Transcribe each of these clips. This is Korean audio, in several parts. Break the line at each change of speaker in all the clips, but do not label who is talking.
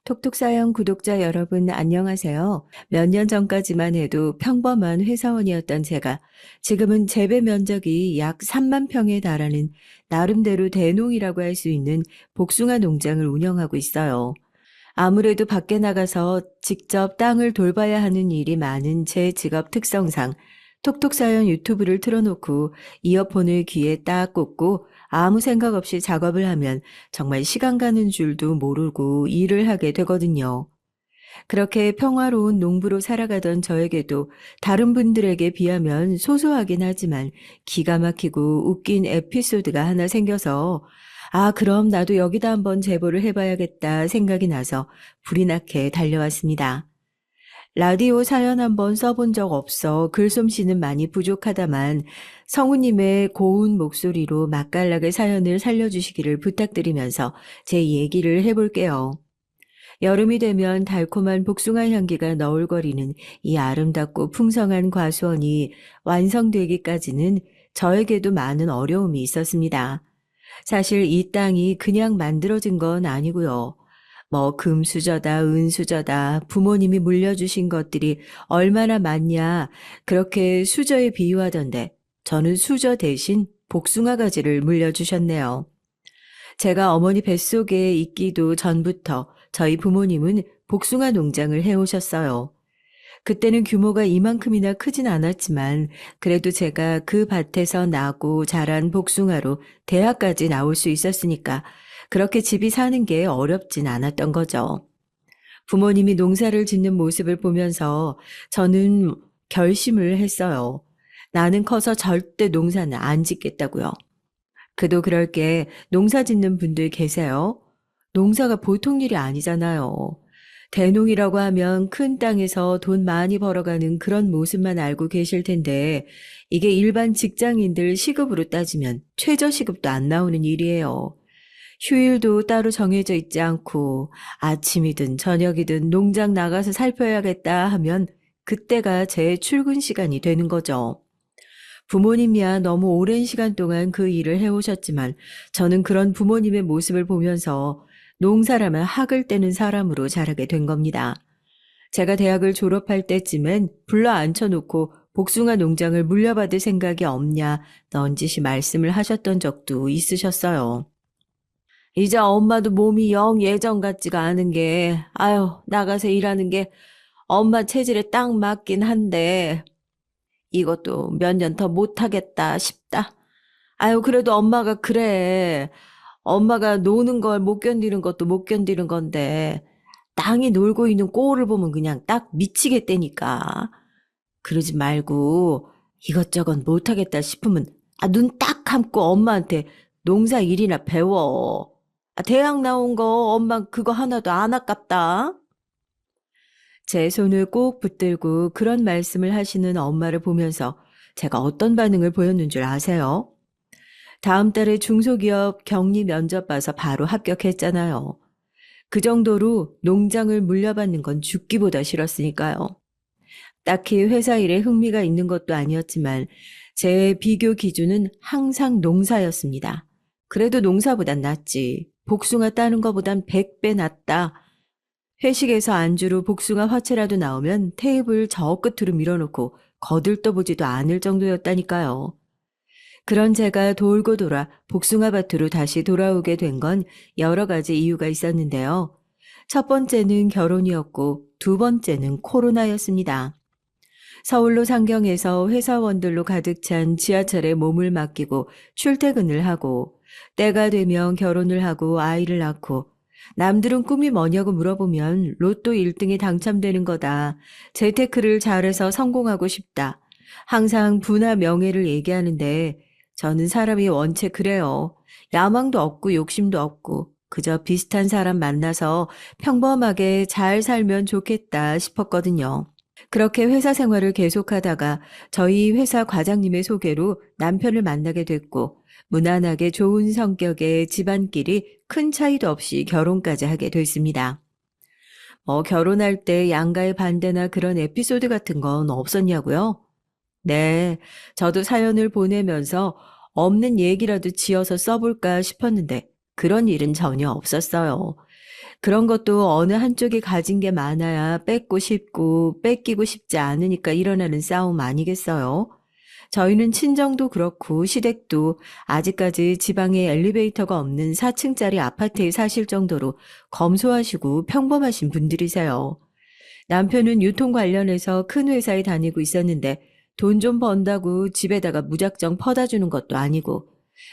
톡톡사연 구독자 여러분 안녕하세요. 몇 년 전까지만 해도 평범한 회사원이었던 제가 지금은 재배 면적이 약 3만 평에 달하는 나름대로 대농이라고 할 수 있는 복숭아 농장을 운영하고 있어요. 아무래도 밖에 나가서 직접 땅을 돌봐야 하는 일이 많은 제 직업 특성상 톡톡사연 유튜브를 틀어놓고 이어폰을 귀에 딱 꽂고 아무 생각 없이 작업을 하면 정말 시간 가는 줄도 모르고 일을 하게 되거든요. 그렇게 평화로운 농부로 살아가던 저에게도 다른 분들에게 비하면 소소하긴 하지만 기가 막히고 웃긴 에피소드가 하나 생겨서 그럼 나도 여기다 한번 제보를 해봐야겠다 생각이 나서 불이 나게 달려왔습니다. 라디오 사연 한번 써본 적 없어 글솜씨는 많이 부족하다만 성우님의 고운 목소리로 맛깔나게 사연을 살려주시기를 부탁드리면서 제 얘기를 해볼게요. 여름이 되면 달콤한 복숭아 향기가 너울거리는 이 아름답고 풍성한 과수원이 완성되기까지는 저에게도 많은 어려움이 있었습니다. 사실 이 땅이 그냥 만들어진 건 아니고요. 금수저다, 은수저다, 부모님이 물려주신 것들이 얼마나 많냐, 그렇게 수저에 비유하던데, 저는 수저 대신 복숭아 가지를 물려주셨네요. 제가 어머니 뱃속에 있기도 전부터 저희 부모님은 복숭아 농장을 해오셨어요. 그때는 규모가 이만큼이나 크진 않았지만 그래도 제가 그 밭에서 나고 자란 복숭아로 대학까지 나올 수 있었으니까 그렇게 집이 사는 게 어렵진 않았던 거죠. 부모님이 농사를 짓는 모습을 보면서 저는 결심을 했어요. 나는 커서 절대 농사는 안 짓겠다고요. 그도 그럴 게 농사 짓는 분들 계세요. 농사가 보통 일이 아니잖아요. 대농이라고 하면 큰 땅에서 돈 많이 벌어가는 그런 모습만 알고 계실 텐데 이게 일반 직장인들 시급으로 따지면 최저시급도 안 나오는 일이에요. 휴일도 따로 정해져 있지 않고 아침이든 저녁이든 농장 나가서 살펴야겠다 하면 그때가 제 출근 시간이 되는 거죠. 부모님이야 너무 오랜 시간 동안 그 일을 해오셨지만 저는 그런 부모님의 모습을 보면서 농사라면 학을 떼는 사람으로 자라게 된 겁니다. 제가 대학을 졸업할 때쯤엔 불러 앉혀놓고 복숭아 농장을 물려받을 생각이 없냐 넌지시 말씀을 하셨던 적도 있으셨어요. 이제 엄마도 몸이 영 예전 같지가 않은 게 나가서 일하는 게 엄마 체질에 딱 맞긴 한데 이것도 몇 년 더 못하겠다 싶다. 그래도 엄마가 그래. 엄마가 노는 걸 못 견디는 것도 못 견디는 건데, 땅이 놀고 있는 꼴을 보면 그냥 딱 미치겠다니까. 그러지 말고 이것저것 못하겠다 싶으면 눈 딱 감고 엄마한테 농사 일이나 배워. 대학 나온 거 엄마 그거 하나도 안 아깝다. 제 손을 꼭 붙들고 그런 말씀을 하시는 엄마를 보면서 제가 어떤 반응을 보였는 줄 아세요? 다음 달에 중소기업 격리 면접 봐서 바로 합격했잖아요. 그 정도로 농장을 물려받는 건 죽기보다 싫었으니까요. 딱히 회사 일에 흥미가 있는 것도 아니었지만 제 비교 기준은 항상 농사였습니다. 그래도 농사보단 낫지. 복숭아 따는 것보단 100배 낫다. 회식에서 안주로 복숭아 화채라도 나오면 테이블 저 끝으로 밀어놓고 거들떠보지도 않을 정도였다니까요. 그런 제가 돌고 돌아 복숭아 밭으로 다시 돌아오게 된 건 여러 가지 이유가 있었는데요. 첫 번째는 결혼이었고 두 번째는 코로나였습니다. 서울로 상경해서 회사원들로 가득 찬 지하철에 몸을 맡기고 출퇴근을 하고 때가 되면 결혼을 하고 아이를 낳고 남들은 꿈이 뭐냐고 물어보면 로또 1등에 당첨되는 거다. 재테크를 잘해서 성공하고 싶다. 항상 부나 명예를 얘기하는데 저는 사람이 원체 그래요. 야망도 없고 욕심도 없고 그저 비슷한 사람 만나서 평범하게 잘 살면 좋겠다 싶었거든요. 그렇게 회사 생활을 계속하다가 저희 회사 과장님의 소개로 남편을 만나게 됐고 무난하게 좋은 성격의 집안끼리 큰 차이도 없이 결혼까지 하게 됐습니다. 결혼할 때 양가의 반대나 그런 에피소드 같은 건 없었냐고요? 네, 저도 사연을 보내면서 없는 얘기라도 지어서 써볼까 싶었는데 그런 일은 전혀 없었어요. 그런 것도 어느 한쪽이 가진 게 많아야 뺏고 싶고 뺏기고 싶지 않으니까 일어나는 싸움 아니겠어요? 저희는 친정도 그렇고 시댁도 아직까지 지방에 엘리베이터가 없는 4층짜리 아파트에 사실 정도로 검소하시고 평범하신 분들이세요. 남편은 유통 관련해서 큰 회사에 다니고 있었는데 돈 좀 번다고 집에다가 무작정 퍼다 주는 것도 아니고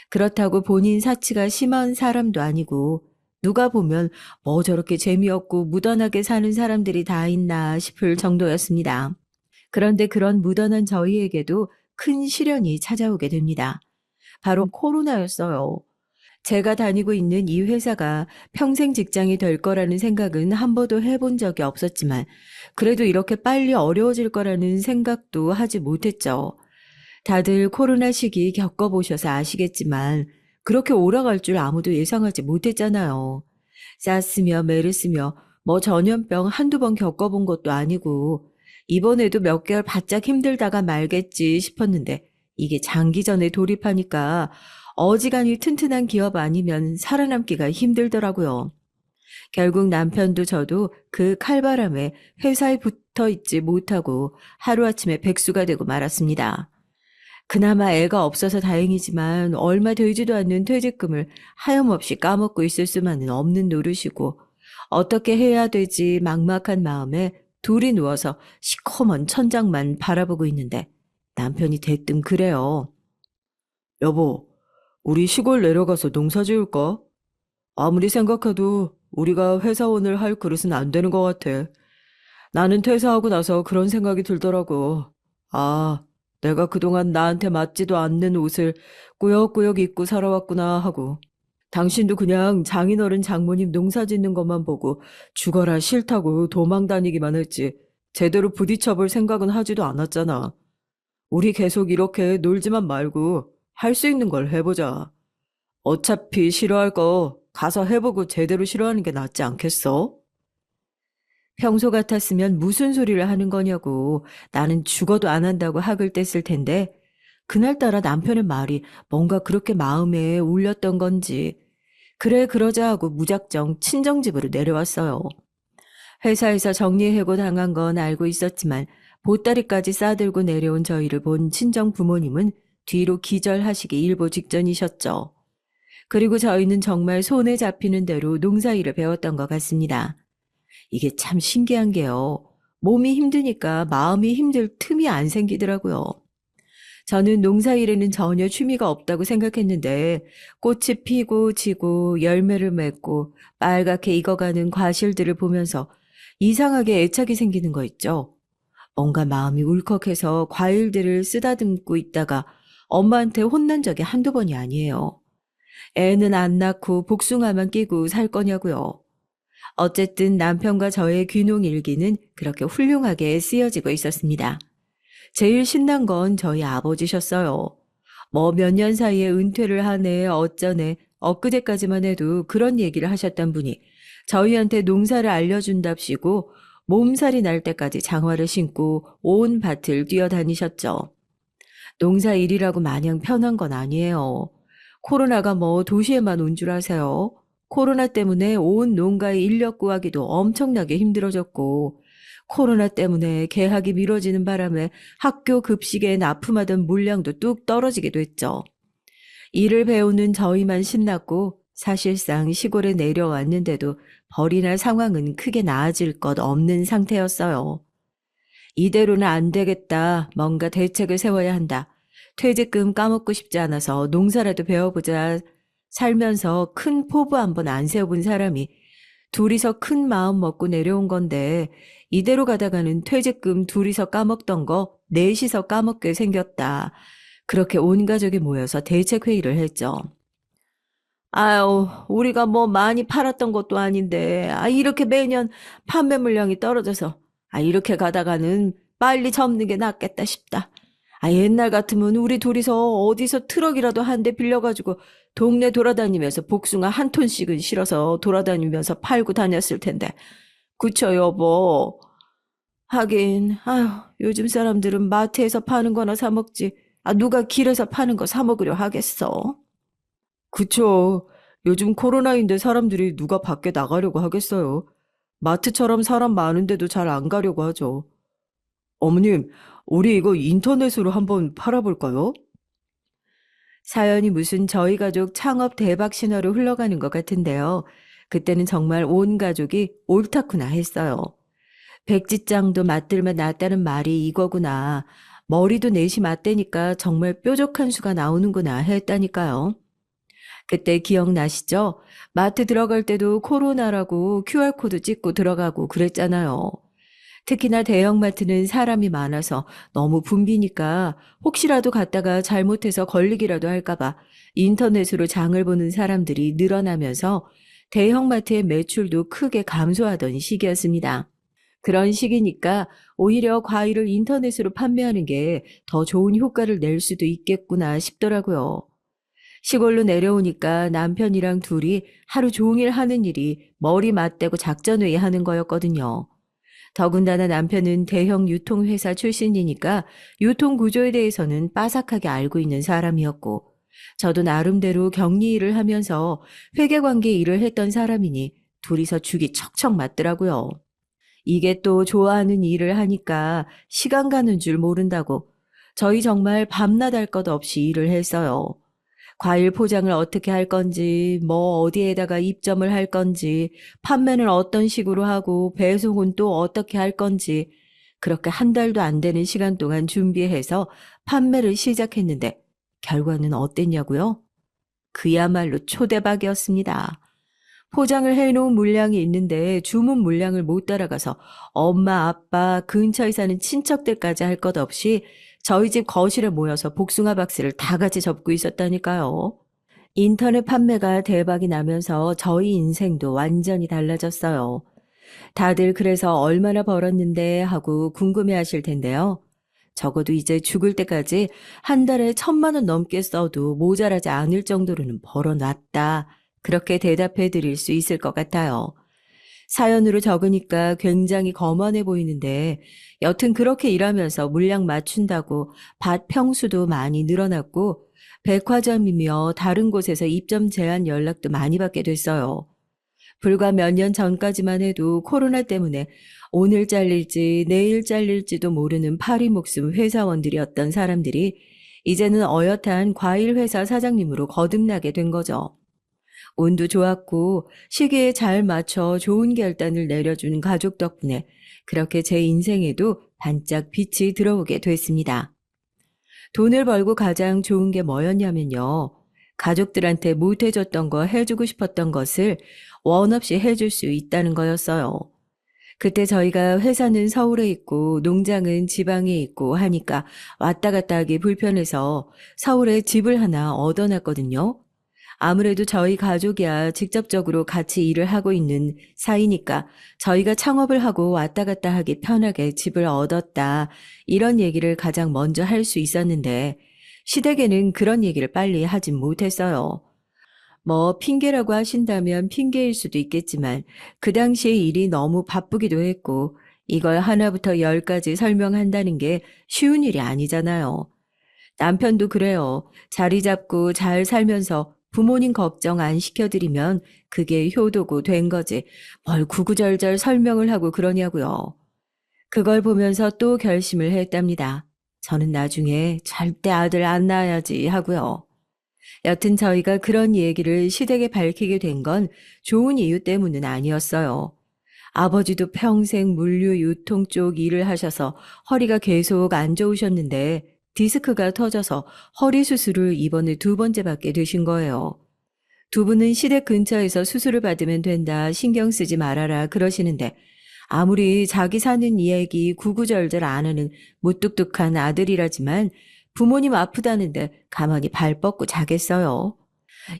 그렇다고 본인 사치가 심한 사람도 아니고 누가 보면 뭐 저렇게 재미없고 무던하게 사는 사람들이 다 있나 싶을 정도였습니다. 그런데 그런 무던한 저희에게도 큰 시련이 찾아오게 됩니다. 바로 코로나였어요. 제가 다니고 있는 이 회사가 평생 직장이 될 거라는 생각은 한 번도 해본 적이 없었지만 그래도 이렇게 빨리 어려워질 거라는 생각도 하지 못했죠. 다들 코로나 시기 겪어보셔서 아시겠지만 그렇게 오라갈 줄 아무도 예상하지 못했잖아요. 사스며 메르스며 뭐 전염병 한두 번 겪어본 것도 아니고 이번에도 몇 개월 바짝 힘들다가 말겠지 싶었는데 이게 장기전에 돌입하니까 어지간히 튼튼한 기업 아니면 살아남기가 힘들더라고요. 결국 남편도 저도 그 칼바람에 회사에 붙어 있지 못하고 하루아침에 백수가 되고 말았습니다. 그나마 애가 없어서 다행이지만 얼마 되지도 않는 퇴직금을 하염없이 까먹고 있을 수만은 없는 노릇이고 어떻게 해야 되지 막막한 마음에 둘이 누워서 시커먼 천장만 바라보고 있는데 남편이 대뜸 그래요. 여보, 우리 시골 내려가서 농사 지을까? 아무리 생각해도 우리가 회사원을 할 그릇은 안 되는 것 같아. 나는 퇴사하고 나서 그런 생각이 들더라고. 아, 내가 그동안 나한테 맞지도 않는 옷을 꾸역꾸역 입고 살아왔구나 하고. 당신도 그냥 장인어른 장모님 농사 짓는 것만 보고 죽어라 싫다고 도망 다니기만 했지. 제대로 부딪혀볼 생각은 하지도 않았잖아. 우리 계속 이렇게 놀지만 말고 할 수 있는 걸 해보자. 어차피 싫어할 거 가서 해보고 제대로 싫어하는 게 낫지 않겠어? 평소 같았으면 무슨 소리를 하는 거냐고 나는 죽어도 안 한다고 학을 뗐을 텐데 그날따라 남편의 말이 뭔가 그렇게 마음에 울렸던 건지 그래 그러자 하고 무작정 친정집으로 내려왔어요. 회사에서 정리해고 당한 건 알고 있었지만 보따리까지 싸들고 내려온 저희를 본 친정 부모님은 뒤로 기절하시기 일보 직전이셨죠. 그리고 저희는 정말 손에 잡히는 대로 농사일을 배웠던 것 같습니다. 이게 참 신기한 게요. 몸이 힘드니까 마음이 힘들 틈이 안 생기더라고요. 저는 농사일에는 전혀 취미가 없다고 생각했는데 꽃이 피고 지고 열매를 맺고 빨갛게 익어가는 과실들을 보면서 이상하게 애착이 생기는 거 있죠. 뭔가 마음이 울컥해서 과일들을 쓰다듬고 있다가 엄마한테 혼난 적이 한두 번이 아니에요. 애는 안 낳고 복숭아만 끼고 살 거냐고요. 어쨌든 남편과 저의 귀농 일기는 그렇게 훌륭하게 쓰여지고 있었습니다. 제일 신난 건 저희 아버지셨어요. 뭐 몇 년 사이에 은퇴를 하네 어쩌네 엊그제까지만 해도 그런 얘기를 하셨던 분이 저희한테 농사를 알려준답시고 몸살이 날 때까지 장화를 신고 온 밭을 뛰어다니셨죠. 농사 일이라고 마냥 편한 건 아니에요. 코로나가 뭐 도시에만 온 줄 아세요? 코로나 때문에 온 농가의 인력 구하기도 엄청나게 힘들어졌고 코로나 때문에 개학이 미뤄지는 바람에 학교 급식에 납품하던 물량도 뚝 떨어지기도 했죠. 일을 배우는 저희만 신났고 사실상 시골에 내려왔는데도 벌이나 상황은 크게 나아질 것 없는 상태였어요. 이대로는 안 되겠다. 뭔가 대책을 세워야 한다. 퇴직금 까먹고 싶지 않아서 농사라도 배워보자. 살면서 큰 포부 한번 안 세워본 사람이 둘이서 큰 마음 먹고 내려온 건데 이대로 가다가는 퇴직금 둘이서 까먹던 거 넷이서 까먹게 생겼다. 그렇게 온 가족이 모여서 대책 회의를 했죠. 아유, 우리가 뭐 많이 팔았던 것도 아닌데, 이렇게 매년 판매 물량이 떨어져서, 이렇게 가다가는 빨리 접는 게 낫겠다 싶다. 옛날 같으면 우리 둘이서 어디서 트럭이라도 한 대 빌려가지고 동네 돌아다니면서 복숭아 한 톤씩은 실어서 돌아다니면서 팔고 다녔을 텐데. 그쵸, 여보? 하긴, 아유, 요즘 사람들은 마트에서 파는 거나 사 먹지. 누가 길에서 파는 거 사 먹으려 하겠어? 그쵸. 요즘 코로나인데 사람들이 누가 밖에 나가려고 하겠어요. 마트처럼 사람 많은데도 잘 안 가려고 하죠. 어머님, 우리 이거 인터넷으로 한번 팔아볼까요? 사연이 무슨 저희 가족 창업 대박 신화로 흘러가는 것 같은데요. 그때는 정말 온 가족이 옳다구나 했어요. 백지장도 맞들만 낫다는 말이 이거구나. 머리도 넷이 맞대니까 정말 뾰족한 수가 나오는구나 했다니까요. 그때 기억나시죠? 마트 들어갈 때도 코로나라고 QR코드 찍고 들어가고 그랬잖아요. 특히나 대형마트는 사람이 많아서 너무 붐비니까 혹시라도 갔다가 잘못해서 걸리기라도 할까봐 인터넷으로 장을 보는 사람들이 늘어나면서 대형마트의 매출도 크게 감소하던 시기였습니다. 그런 시기니까 오히려 과일을 인터넷으로 판매하는 게 더 좋은 효과를 낼 수도 있겠구나 싶더라고요. 시골로 내려오니까 남편이랑 둘이 하루 종일 하는 일이 머리 맞대고 작전회의 하는 거였거든요. 더군다나 남편은 대형 유통회사 출신이니까 유통 구조에 대해서는 빠삭하게 알고 있는 사람이었고, 저도 나름대로 격리 일을 하면서 회계관계 일을 했던 사람이니 둘이서 죽이 척척 맞더라고요. 이게 또 좋아하는 일을 하니까 시간 가는 줄 모른다고 저희 정말 밤낮 할 것 없이 일을 했어요. 과일 포장을 어떻게 할 건지, 뭐 어디에다가 입점을 할 건지, 판매는 어떤 식으로 하고 배송은 또 어떻게 할 건지, 그렇게 한 달도 안 되는 시간 동안 준비해서 판매를 시작했는데 결과는 어땠냐고요? 그야말로 초대박이었습니다. 포장을 해놓은 물량이 있는데 주문 물량을 못 따라가서 엄마, 아빠, 근처에 사는 친척들까지 할 것 없이 저희 집 거실에 모여서 복숭아 박스를 다 같이 접고 있었다니까요. 인터넷 판매가 대박이 나면서 저희 인생도 완전히 달라졌어요. 다들 그래서 얼마나 벌었는데 하고 궁금해 하실 텐데요. 적어도 이제 죽을 때까지 한 달에 1,000만 원 넘게 써도 모자라지 않을 정도로는 벌어놨다. 그렇게 대답해 드릴 수 있을 것 같아요. 사연으로 적으니까 굉장히 거만해 보이는데 여튼 그렇게 일하면서 물량 맞춘다고 밭 평수도 많이 늘어났고 백화점이며 다른 곳에서 입점 제한 연락도 많이 받게 됐어요. 불과 몇 년 전까지만 해도 코로나 때문에 오늘 잘릴지 내일 잘릴지도 모르는 파리 목숨 회사원들이었던 사람들이 이제는 어엿한 과일 회사 사장님으로 거듭나게 된 거죠. 운도 좋았고 시기에 잘 맞춰 좋은 결단을 내려준 가족 덕분에 그렇게 제 인생에도 반짝 빛이 들어오게 됐습니다. 돈을 벌고 가장 좋은 게 뭐였냐면요. 가족들한테 못해줬던 거 해주고 싶었던 것을 원 없이 해줄 수 있다는 거였어요. 그때 저희가 회사는 서울에 있고 농장은 지방에 있고 하니까 왔다 갔다 하기 불편해서 서울에 집을 하나 얻어놨거든요. 아무래도 저희 가족이야 직접적으로 같이 일을 하고 있는 사이니까 저희가 창업을 하고 왔다 갔다 하기 편하게 집을 얻었다. 이런 얘기를 가장 먼저 할 수 있었는데 시댁에는 그런 얘기를 빨리 하진 못했어요. 뭐 핑계라고 하신다면 핑계일 수도 있겠지만 그 당시에 일이 너무 바쁘기도 했고 이걸 하나부터 열까지 설명한다는 게 쉬운 일이 아니잖아요. 남편도 그래요. 자리 잡고 잘 살면서 부모님 걱정 안 시켜드리면 그게 효도고 된 거지. 뭘 구구절절 설명을 하고 그러냐고요. 그걸 보면서 또 결심을 했답니다. 저는 나중에 절대 아들 안 낳아야지 하고요. 여튼 저희가 그런 얘기를 시댁에 밝히게 된 건 좋은 이유 때문은 아니었어요. 아버지도 평생 물류 유통 쪽 일을 하셔서 허리가 계속 안 좋으셨는데 디스크가 터져서 허리 수술을 이번에 2번째 받게 되신 거예요. 두 분은 시댁 근처에서 수술을 받으면 된다, 신경 쓰지 말아라 그러시는데 아무리 자기 사는 이야기 구구절절 안 하는 무뚝뚝한 아들이라지만 부모님 아프다는데 가만히 발 뻗고 자겠어요.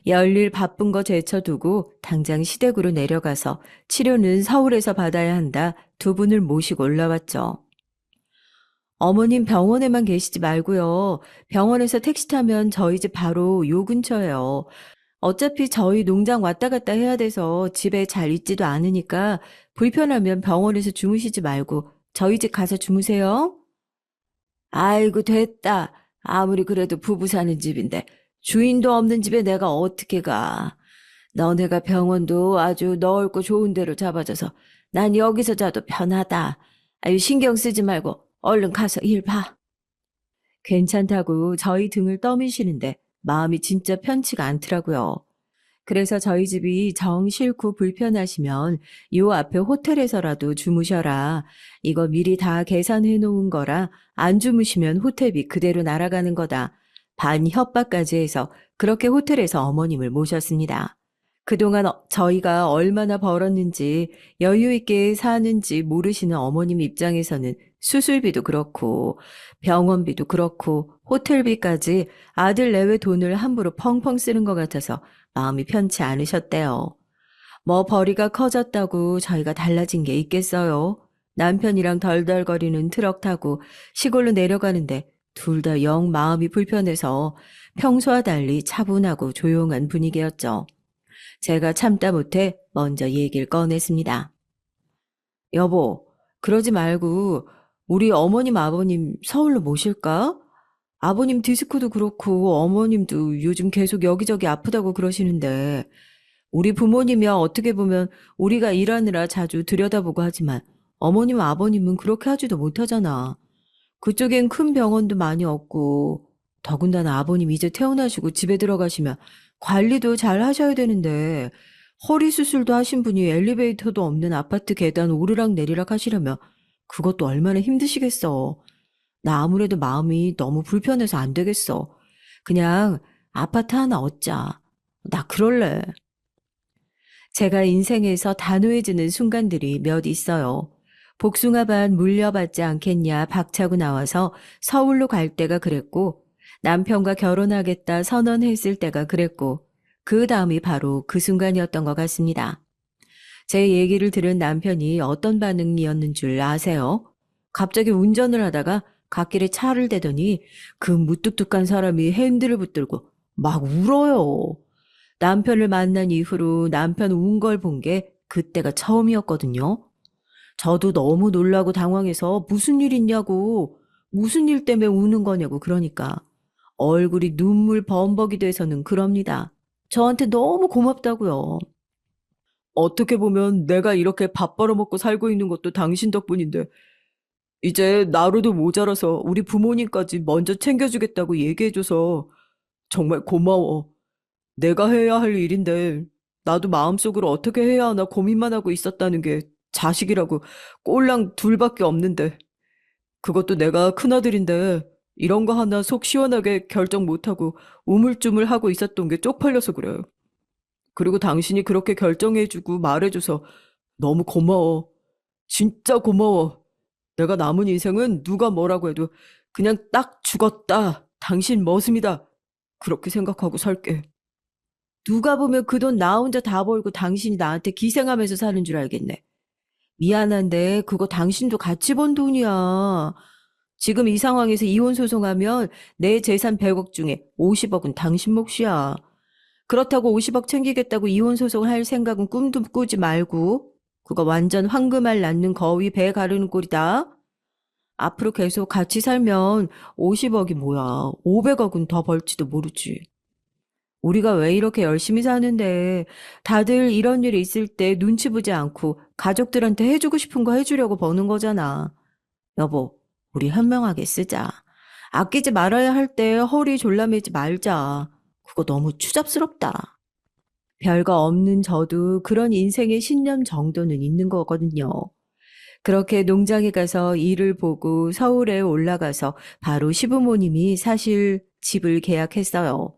열일 바쁜 거 제쳐두고 당장 시댁으로 내려가서 치료는 서울에서 받아야 한다. 두 분을 모시고 올라왔죠. 어머님 병원에만 계시지 말고요. 병원에서 택시 타면 저희 집 바로 요 근처예요. 어차피 저희 농장 왔다 갔다 해야 돼서 집에 잘 있지도 않으니까 불편하면 병원에서 주무시지 말고 저희 집 가서 주무세요. 아이고 됐다. 아무리 그래도 부부 사는 집인데 주인도 없는 집에 내가 어떻게 가. 너네가 병원도 아주 넓고 좋은 데로 잡아줘서 난 여기서 자도 편하다. 아유, 신경 쓰지 말고 얼른 가서 일 봐. 괜찮다고 저희 등을 떠미시는데 마음이 진짜 편치가 않더라고요. 그래서 저희 집이 정 싫고 불편하시면 요 앞에 호텔에서라도 주무셔라. 이거 미리 다 계산해 놓은 거라 안 주무시면 호텔비 그대로 날아가는 거다. 반 협박까지 해서 그렇게 호텔에서 어머님을 모셨습니다. 그동안 저희가 얼마나 벌었는지 여유 있게 사는지 모르시는 어머님 입장에서는 수술비도 그렇고 병원비도 그렇고 호텔비까지 아들 내외 돈을 함부로 펑펑 쓰는 것 같아서 마음이 편치 않으셨대요. 뭐 벌이가 커졌다고 저희가 달라진 게 있겠어요. 남편이랑 덜덜거리는 트럭 타고 시골로 내려가는데 둘 다 영 마음이 불편해서 평소와 달리 차분하고 조용한 분위기였죠. 제가 참다 못해 먼저 얘기를 꺼냈습니다. 여보, 그러지 말고 우리 어머님 아버님 서울로 모실까? 아버님 디스크도 그렇고 어머님도 요즘 계속 여기저기 아프다고 그러시는데 우리 부모님이야 어떻게 보면 우리가 일하느라 자주 들여다보고 하지만 어머님 아버님은 그렇게 하지도 못하잖아. 그쪽엔 큰 병원도 많이 없고 더군다나 아버님 이제 퇴원하시고 집에 들어가시면 관리도 잘 하셔야 되는데 허리 수술도 하신 분이 엘리베이터도 없는 아파트 계단 오르락 내리락 하시려면 그것도 얼마나 힘드시겠어. 나 아무래도 마음이 너무 불편해서 안 되겠어. 그냥 아파트 하나 얻자. 나 그럴래. 제가 인생에서 단호해지는 순간들이 몇 있어요. 복숭아밭 물려받지 않겠냐 박차고 나와서 서울로 갈 때가 그랬고 남편과 결혼하겠다 선언했을 때가 그랬고 그 다음이 바로 그 순간이었던 것 같습니다. 제 얘기를 들은 남편이 어떤 반응이었는 줄 아세요? 갑자기 운전을 하다가 갓길에 차를 대더니 그 무뚝뚝한 사람이 핸들을 붙들고 막 울어요. 남편을 만난 이후로 남편 운 걸 본 게 그때가 처음이었거든요. 저도 너무 놀라고 당황해서 무슨 일 있냐고, 무슨 일 때문에 우는 거냐고 그러니까 얼굴이 눈물 범벅이 돼서는 그럽니다. 저한테 너무 고맙다고요. 어떻게 보면 내가 이렇게 밥 벌어먹고 살고 있는 것도 당신 덕분인데 이제 나로도 모자라서 우리 부모님까지 먼저 챙겨주겠다고 얘기해줘서 정말 고마워. 내가 해야 할 일인데 나도 마음속으로 어떻게 해야 하나 고민만 하고 있었다는 게 자식이라고 꼴랑 둘밖에 없는데 그것도 내가 큰아들인데 이런 거 하나 속 시원하게 결정 못하고 우물쭈물하고 있었던 게 쪽팔려서 그래. 그리고 당신이 그렇게 결정해주고 말해줘서 너무 고마워. 진짜 고마워. 내가 남은 인생은 누가 뭐라고 해도 그냥 딱 죽었다. 당신 머슴이다. 그렇게 생각하고 살게. 누가 보면 그 돈 나 혼자 다 벌고 당신이 나한테 기생하면서 사는 줄 알겠네. 미안한데 그거 당신도 같이 번 돈이야. 지금 이 상황에서 이혼 소송하면 내 재산 100억 중에 50억은 당신 몫이야. 그렇다고 50억 챙기겠다고 이혼 소송을 할 생각은 꿈도 꾸지 말고 그거 완전 황금알 낳는 거위 배 가르는 꼴이다. 앞으로 계속 같이 살면 50억이 뭐야. 500억은 더 벌지도 모르지. 우리가 왜 이렇게 열심히 사는데 다들 이런 일이 있을 때 눈치 보지 않고 가족들한테 해주고 싶은 거 해주려고 버는 거잖아. 여보, 우리 현명하게 쓰자. 아끼지 말아야 할 때 허리 졸라매지 말자. 그거 너무 추잡스럽다. 별거 없는 저도 그런 인생의 신념 정도는 있는 거거든요. 그렇게 농장에 가서 일을 보고 서울에 올라가서 바로 시부모님이 사실 집을 계약했어요.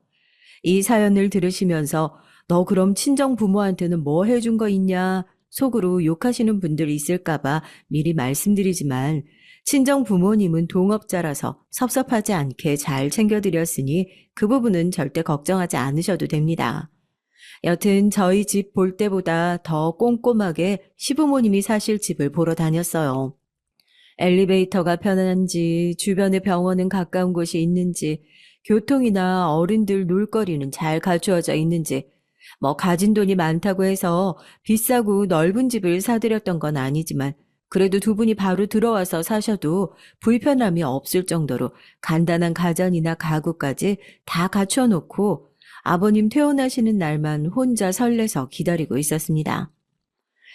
이 사연을 들으시면서 너 그럼 친정 부모한테는 뭐 해준 거 있냐 속으로 욕하시는 분들이 있을까봐 미리 말씀드리지만 친정 부모님은 동업자라서 섭섭하지 않게 잘 챙겨드렸으니 그 부분은 절대 걱정하지 않으셔도 됩니다. 여튼 저희 집 볼 때보다 더 꼼꼼하게 시부모님이 사실 집을 보러 다녔어요. 엘리베이터가 편한지, 주변에 병원은 가까운 곳이 있는지, 교통이나 어른들 놀거리는 잘 갖추어져 있는지, 뭐 가진 돈이 많다고 해서 비싸고 넓은 집을 사드렸던 건 아니지만 그래도 두 분이 바로 들어와서 사셔도 불편함이 없을 정도로 간단한 가전이나 가구까지 다 갖춰 놓고 아버님 퇴원하시는 날만 혼자 설레서 기다리고 있었습니다.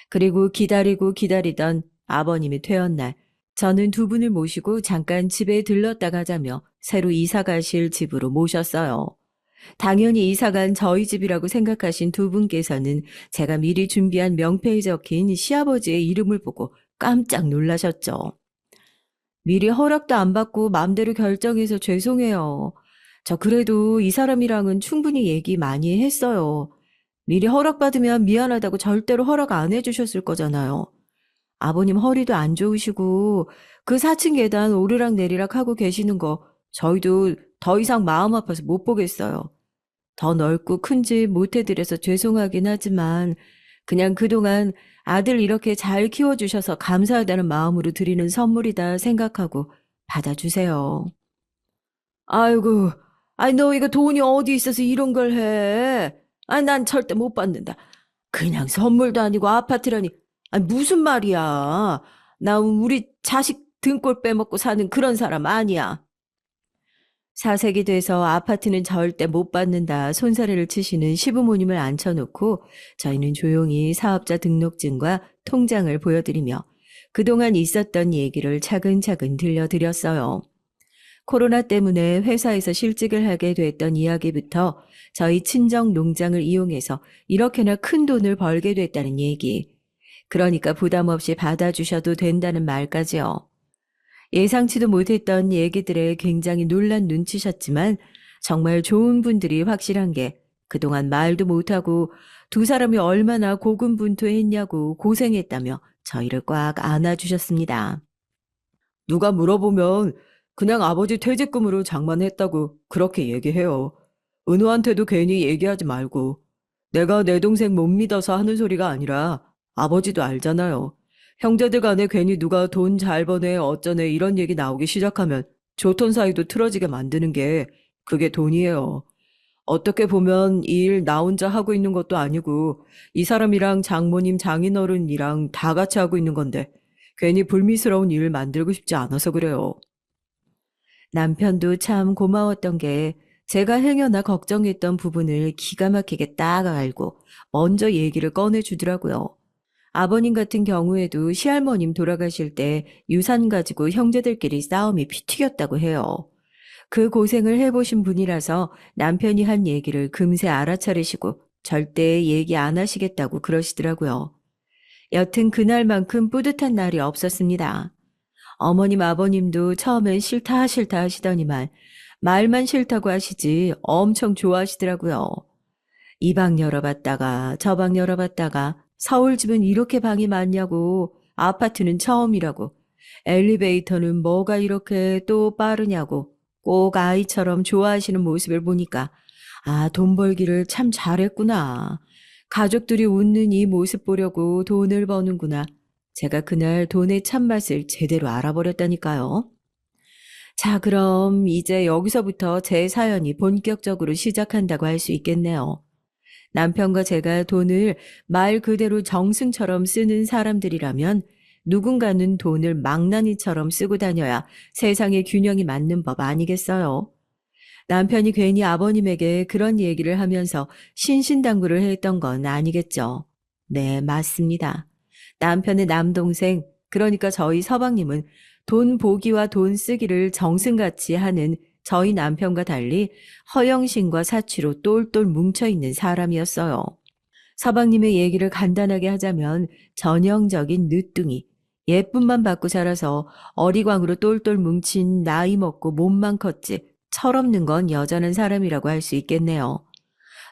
그리고 기다리고 기다리던 아버님의 퇴원날, 저는 두 분을 모시고 잠깐 집에 들렀다 가자며 새로 이사 가실 집으로 모셨어요. 당연히 이사간 저희 집이라고 생각하신 두 분께서는 제가 미리 준비한 명패에 적힌 시아버지의 이름을 보고 깜짝 놀라셨죠. 미리 허락도 안 받고 맘대로 결정해서 죄송해요. 저 그래도 이 사람이랑은 충분히 얘기 많이 했어요. 미리 허락받으면 미안하다고 절대로 허락 안 해주셨을 거잖아요. 아버님 허리도 안 좋으시고 그 4층 계단 오르락 내리락 하고 계시는 거 저희도 더 이상 마음 아파서 못 보겠어요. 더 넓고 큰 집 못 해드려서 죄송하긴 하지만 그냥 그동안 아들 이렇게 잘 키워주셔서 감사하다는 마음으로 드리는 선물이다 생각하고 받아주세요. 아이고, 아이 너 이거 돈이 어디 있어서 이런 걸 해? 아, 난 절대 못 받는다. 그냥 선물도 아니고 아파트라니. 아, 무슨 말이야? 나 우리 자식 등골 빼먹고 사는 그런 사람 아니야. 사색이 돼서 아파트는 절대 못 받는다 손사래를 치시는 시부모님을 앉혀놓고 저희는 조용히 사업자 등록증과 통장을 보여드리며 그동안 있었던 얘기를 차근차근 들려드렸어요. 코로나 때문에 회사에서 실직을 하게 됐던 이야기부터 저희 친정 농장을 이용해서 이렇게나 큰 돈을 벌게 됐다는 얘기. 그러니까 부담 없이 받아주셔도 된다는 말까지요. 예상치도 못했던 얘기들에 굉장히 놀란 눈치셨지만 정말 좋은 분들이 확실한 게 그동안 말도 못하고 두 사람이 얼마나 고군분투했냐고 고생했다며 저희를 꽉 안아주셨습니다. 누가 물어보면 그냥 아버지 퇴직금으로 장만했다고 그렇게 얘기해요. 은우한테도 괜히 얘기하지 말고. 내가 내 동생 못 믿어서 하는 소리가 아니라 아버지도 알잖아요. 형제들 간에 괜히 누가 돈 잘 버네 어쩌네 이런 얘기 나오기 시작하면 조톤 사이도 틀어지게 만드는 게 그게 돈이에요. 어떻게 보면 이 일 나 혼자 하고 있는 것도 아니고 이 사람이랑 장모님 장인어른이랑 다 같이 하고 있는 건데 괜히 불미스러운 일 만들고 싶지 않아서 그래요. 남편도 참 고마웠던 게 제가 행여나 걱정했던 부분을 기가 막히게 딱 알고 먼저 얘기를 꺼내주더라고요. 아버님 같은 경우에도 시할머님 돌아가실 때 유산 가지고 형제들끼리 싸움이 피 튀겼다고 해요. 그 고생을 해보신 분이라서 남편이 한 얘기를 금세 알아차리시고 절대 얘기 안 하시겠다고 그러시더라고요. 여튼 그날만큼 뿌듯한 날이 없었습니다. 어머님 아버님도 처음엔 싫다 싫다 하시더니만 말만 싫다고 하시지 엄청 좋아하시더라고요. 이 방 열어봤다가 저 방 열어봤다가 서울 집은 이렇게 방이 많냐고 아파트는 처음이라고 엘리베이터는 뭐가 이렇게 또 빠르냐고 꼭 아이처럼 좋아하시는 모습을 보니까 아, 돈 벌기를 참 잘했구나. 가족들이 웃는 이 모습 보려고 돈을 버는구나. 제가 그날 돈의 참맛을 제대로 알아버렸다니까요. 자, 그럼 이제 여기서부터 제 사연이 본격적으로 시작한다고 할 수 있겠네요. 남편과 제가 돈을 말 그대로 정승처럼 쓰는 사람들이라면 누군가는 돈을 망나니처럼 쓰고 다녀야 세상의 균형이 맞는 법 아니겠어요? 남편이 괜히 아버님에게 그런 얘기를 하면서 신신당부를 했던 건 아니겠죠. 네, 맞습니다. 남편의 남동생, 그러니까 저희 서방님은 돈 보기와 돈 쓰기를 정승같이 하는 저희 남편과 달리 허영심과 사치로 똘똘 뭉쳐있는 사람이었어요. 서방님의 얘기를 간단하게 하자면 전형적인 늦둥이, 예쁨만 받고 자라서 어리광으로 똘똘 뭉친 나이 먹고 몸만 컸지 철없는 건 여전한 사람이라고 할 수 있겠네요.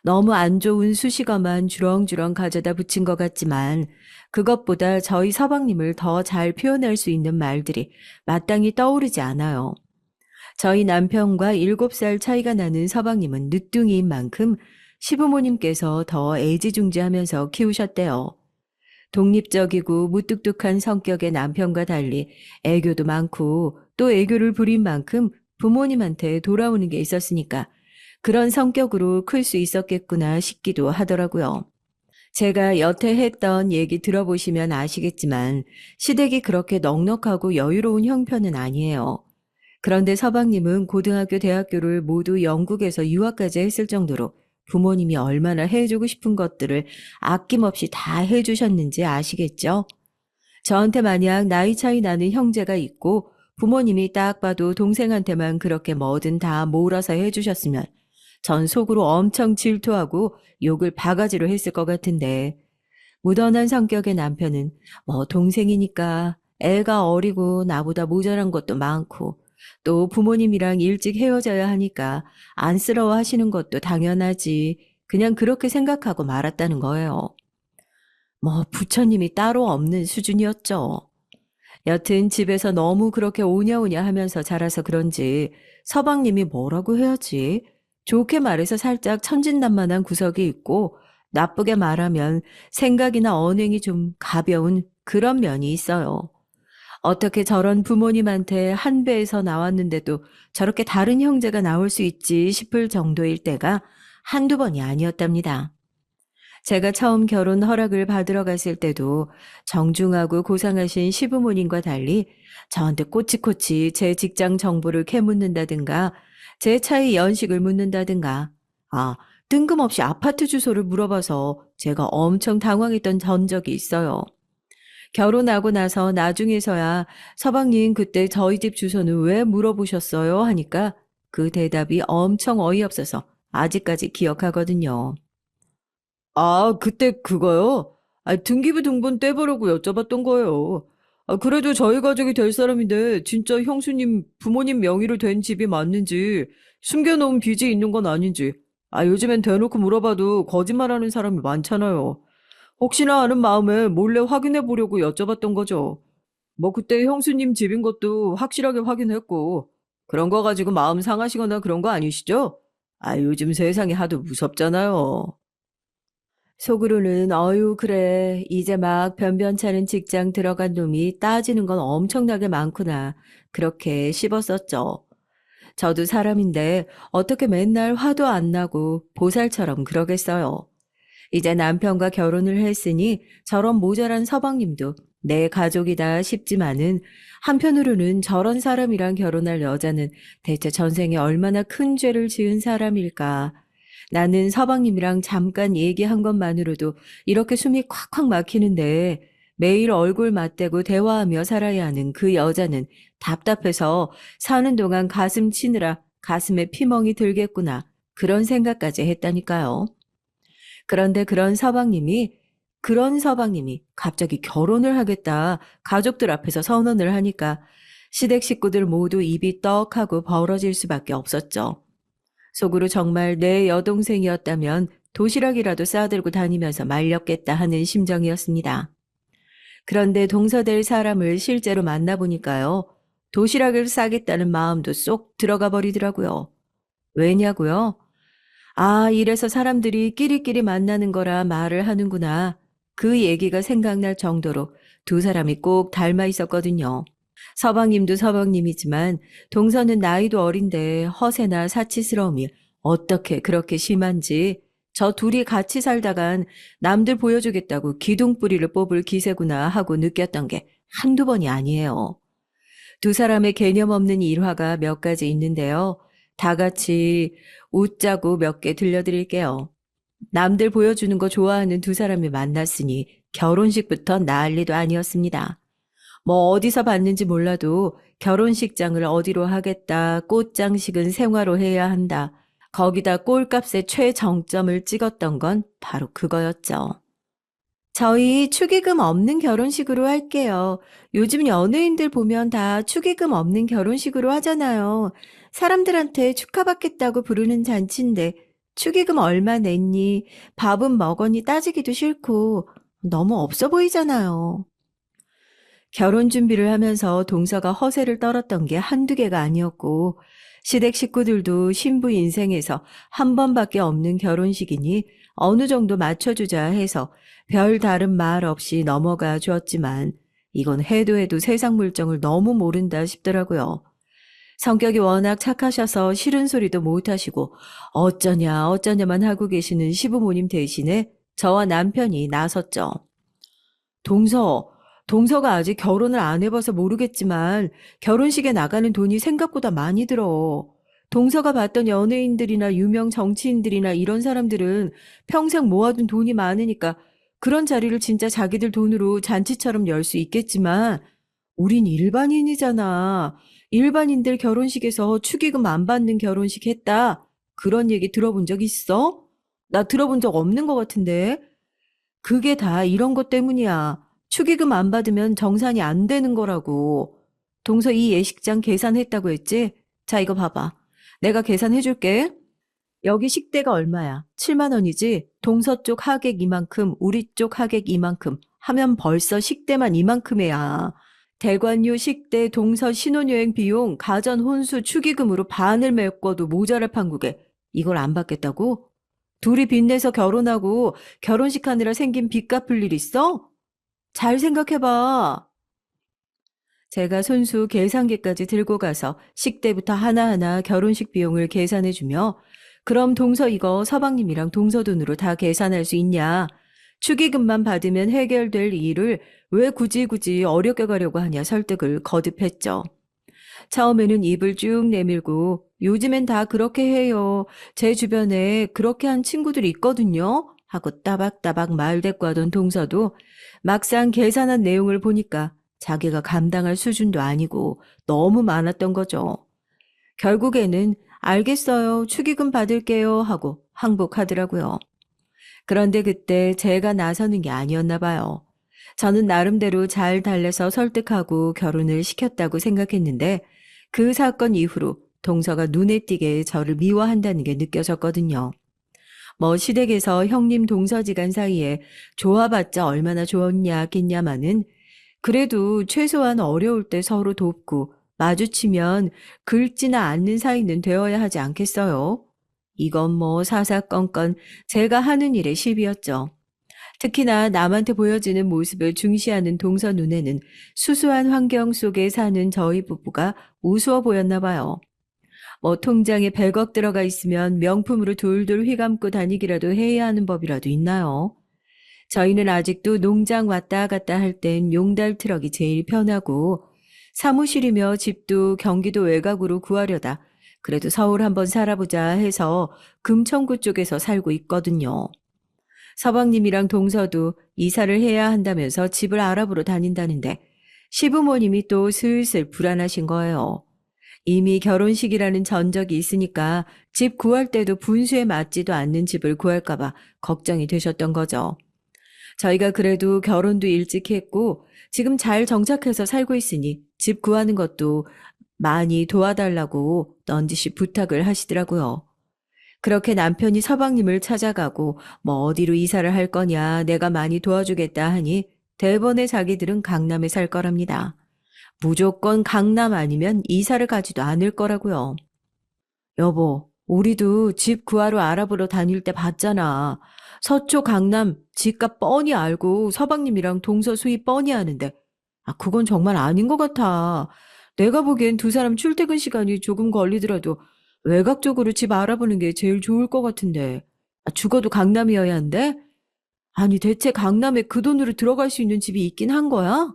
너무 안 좋은 수식어만 주렁주렁 가져다 붙인 것 같지만 그것보다 저희 서방님을 더 잘 표현할 수 있는 말들이 마땅히 떠오르지 않아요. 저희 남편과 7살 차이가 나는 서방님은 늦둥이인 만큼 시부모님께서 더 애지중지하면서 키우셨대요. 독립적이고 무뚝뚝한 성격의 남편과 달리 애교도 많고 또 애교를 부린 만큼 부모님한테 돌아오는 게 있었으니까 그런 성격으로 클 수 있었겠구나 싶기도 하더라고요. 제가 여태 했던 얘기 들어보시면 아시겠지만 시댁이 그렇게 넉넉하고 여유로운 형편은 아니에요. 그런데 서방님은 고등학교, 대학교를 모두 영국에서 유학까지 했을 정도로 부모님이 얼마나 해주고 싶은 것들을 아낌없이 다 해주셨는지 아시겠죠? 저한테 만약 나이 차이 나는 형제가 있고 부모님이 딱 봐도 동생한테만 그렇게 뭐든 다 몰아서 해주셨으면 전 속으로 엄청 질투하고 욕을 바가지로 했을 것 같은데 무던한 성격의 남편은 뭐 동생이니까 애가 어리고 나보다 모자란 것도 많고 또 부모님이랑 일찍 헤어져야 하니까 안쓰러워 하시는 것도 당연하지. 그냥 그렇게 생각하고 말았다는 거예요. 뭐 부처님이 따로 없는 수준이었죠. 여튼 집에서 너무 그렇게 오냐오냐 하면서 자라서 그런지 서방님이 뭐라고 해야지? 좋게 말해서 살짝 천진난만한 구석이 있고 나쁘게 말하면 생각이나 언행이 좀 가벼운 그런 면이 있어요. 어떻게 저런 부모님한테 한 배에서 나왔는데도 저렇게 다른 형제가 나올 수 있지 싶을 정도일 때가 한두 번이 아니었답니다. 제가 처음 결혼 허락을 받으러 갔을 때도 정중하고 고상하신 시부모님과 달리 저한테 꼬치꼬치 제 직장 정보를 캐묻는다든가 제 차의 연식을 묻는다든가 뜬금없이 아파트 주소를 물어봐서 제가 엄청 당황했던 전적이 있어요. 결혼하고 나서 나중에서야 서방님 그때 저희 집 주소는 왜 물어보셨어요? 하니까 그 대답이 엄청 어이없어서 아직까지 기억하거든요. 그때 그거요? 등기부 등본 떼보려고 여쭤봤던 거예요. 그래도 저희 가족이 될 사람인데 진짜 형수님 부모님 명의로 된 집이 맞는지 숨겨놓은 빚이 있는 건 아닌지 요즘엔 대놓고 물어봐도 거짓말하는 사람이 많잖아요. 혹시나 하는 마음에 몰래 확인해 보려고 여쭤봤던 거죠. 뭐 그때 형수님 집인 것도 확실하게 확인했고 그런 거 가지고 마음 상하시거나 그런 거 아니시죠? 요즘 세상이 하도 무섭잖아요. 속으로는 어유 그래 이제 막 변변찮은 직장 들어간 놈이 따지는 건 엄청나게 많구나 그렇게 씹었었죠. 저도 사람인데 어떻게 맨날 화도 안 나고 보살처럼 그러겠어요. 이제 남편과 결혼을 했으니 저런 모자란 서방님도 내 가족이다 싶지만은 한편으로는 저런 사람이랑 결혼할 여자는 대체 전생에 얼마나 큰 죄를 지은 사람일까. 나는 서방님이랑 잠깐 얘기한 것만으로도 이렇게 숨이 콱콱 막히는데 매일 얼굴 맞대고 대화하며 살아야 하는 그 여자는 답답해서 사는 동안 가슴 치느라 가슴에 피멍이 들겠구나. 그런 생각까지 했다니까요. 그런데 그런 서방님이 갑자기 결혼을 하겠다 가족들 앞에서 선언을 하니까 시댁 식구들 모두 입이 떡하고 벌어질 수밖에 없었죠. 속으로 정말 내 여동생이었다면 도시락이라도 싸들고 다니면서 말렸겠다 하는 심정이었습니다. 그런데 동서될 사람을 실제로 만나보니까요. 도시락을 싸겠다는 마음도 쏙 들어가 버리더라고요. 왜냐고요? 이래서 사람들이 끼리끼리 만나는 거라 말을 하는구나. 그 얘기가 생각날 정도로 두 사람이 꼭 닮아 있었거든요. 서방님도 서방님이지만 동서는 나이도 어린데 허세나 사치스러움이 어떻게 그렇게 심한지 저 둘이 같이 살다간 남들 보여주겠다고 기둥뿌리를 뽑을 기세구나 하고 느꼈던 게 한두 번이 아니에요. 두 사람의 개념 없는 일화가 몇 가지 있는데요. 다 같이 웃자고 몇 개 들려드릴게요. 남들 보여주는 거 좋아하는 두 사람이 만났으니 결혼식부터 난리도 아니었습니다. 뭐 어디서 봤는지 몰라도 결혼식장을 어디로 하겠다, 꽃장식은 생화로 해야 한다. 거기다 꼴값의 최정점을 찍었던 건 바로 그거였죠. 저희 축의금 없는 결혼식으로 할게요. 요즘 연예인들 보면 다 축의금 없는 결혼식으로 하잖아요. 사람들한테 축하받겠다고 부르는 잔치인데 축의금 얼마 냈니? 밥은 먹었니? 따지기도 싫고 너무 없어 보이잖아요. 결혼 준비를 하면서 동서가 허세를 떨었던 게 한두 개가 아니었고 시댁 식구들도 신부 인생에서 한 번밖에 없는 결혼식이니 어느 정도 맞춰주자 해서 별 다른 말 없이 넘어가 주었지만 이건 해도 해도 세상 물정을 너무 모른다 싶더라고요. 성격이 워낙 착하셔서 싫은 소리도 못하시고 어쩌냐 어쩌냐만 하고 계시는 시부모님 대신에 저와 남편이 나섰죠. 동서가 아직 결혼을 안 해봐서 모르겠지만 결혼식에 나가는 돈이 생각보다 많이 들어. 동서가 봤던 연예인들이나 유명 정치인들이나 이런 사람들은 평생 모아둔 돈이 많으니까 그런 자리를 진짜 자기들 돈으로 잔치처럼 열 수 있겠지만 우린 일반인이잖아. 일반인들 결혼식에서 축의금 안 받는 결혼식 했다. 그런 얘기 들어본 적 있어? 나 들어본 적 없는 것 같은데. 그게 다 이런 것 때문이야. 축의금 안 받으면 정산이 안 되는 거라고. 동서 이 예식장 계산했다고 했지? 자, 이거 봐봐. 내가 계산해 줄게. 여기 식대가 얼마야? 7만 원이지? 동서 쪽 하객 이만큼, 우리 쪽 하객 이만큼 하면 벌써 식대만 이만큼이야. 대관료 식대 동서 신혼여행 비용 가전 혼수 축의금으로 반을 메꿔도 모자랄 판국에 이걸 안 받겠다고? 둘이 빚내서 결혼하고 결혼식 하느라 생긴 빚 갚을 일 있어? 잘 생각해봐. 제가 손수 계산기까지 들고 가서 식대부터 하나하나 결혼식 비용을 계산해주며 그럼 동서 이거 서방님이랑 동서 돈으로 다 계산할 수 있냐? 축의금만 받으면 해결될 일을 왜 굳이 어렵게 가려고 하냐 설득을 거듭했죠. 처음에는 입을 쭉 내밀고 요즘엔 다 그렇게 해요. 제 주변에 그렇게 한 친구들이 있거든요. 하고 따박따박 말대꾸하던 동서도 막상 계산한 내용을 보니까 자기가 감당할 수준도 아니고 너무 많았던 거죠. 결국에는 알겠어요. 축의금 받을게요. 하고 항복하더라고요. 그런데 그때 제가 나서는 게 아니었나 봐요. 저는 나름대로 잘 달래서 설득하고 결혼을 시켰다고 생각했는데 그 사건 이후로 동서가 눈에 띄게 저를 미워한다는 게 느껴졌거든요. 뭐 시댁에서 형님 동서지간 사이에 좋아봤자 얼마나 좋았냐겠냐마는 그래도 최소한 어려울 때 서로 돕고 마주치면 긁지나 않는 사이는 되어야 하지 않겠어요? 이건 뭐 사사건건 제가 하는 일의 시비였죠. 특히나 남한테 보여지는 모습을 중시하는 동서 눈에는 수수한 환경 속에 사는 저희 부부가 우스워 보였나 봐요. 뭐 통장에 100억 들어가 있으면 명품으로 둘둘 휘감고 다니기라도 해야 하는 법이라도 있나요? 저희는 아직도 농장 왔다 갔다 할 땐 용달 트럭이 제일 편하고 사무실이며 집도 경기도 외곽으로 구하려다 그래도 서울 한번 살아보자 해서 금천구 쪽에서 살고 있거든요. 서방님이랑 동서도 이사를 해야 한다면서 집을 알아보러 다닌다는데 시부모님이 또 슬슬 불안하신 거예요. 이미 결혼식이라는 전적이 있으니까 집 구할 때도 분수에 맞지도 않는 집을 구할까봐 걱정이 되셨던 거죠. 저희가 그래도 결혼도 일찍 했고 지금 잘 정착해서 살고 있으니 집 구하는 것도 많이 도와달라고 넌지시 부탁을 하시더라고요. 그렇게 남편이 서방님을 찾아가고 뭐 어디로 이사를 할 거냐 내가 많이 도와주겠다 하니 대번에 자기들은 강남에 살 거랍니다. 무조건 강남 아니면 이사를 가지도 않을 거라고요. 여보, 우리도 집 구하러 알아보러 다닐 때 봤잖아. 서초 강남 집값 뻔히 알고 서방님이랑 동서 수입 뻔히 하는데 그건 정말 아닌 것 같아. 내가 보기엔 두 사람 출퇴근 시간이 조금 걸리더라도 외곽 쪽으로 집 알아보는 게 제일 좋을 것 같은데. 죽어도 강남이어야 한대? 아니 대체 강남에 그 돈으로 들어갈 수 있는 집이 있긴 한 거야?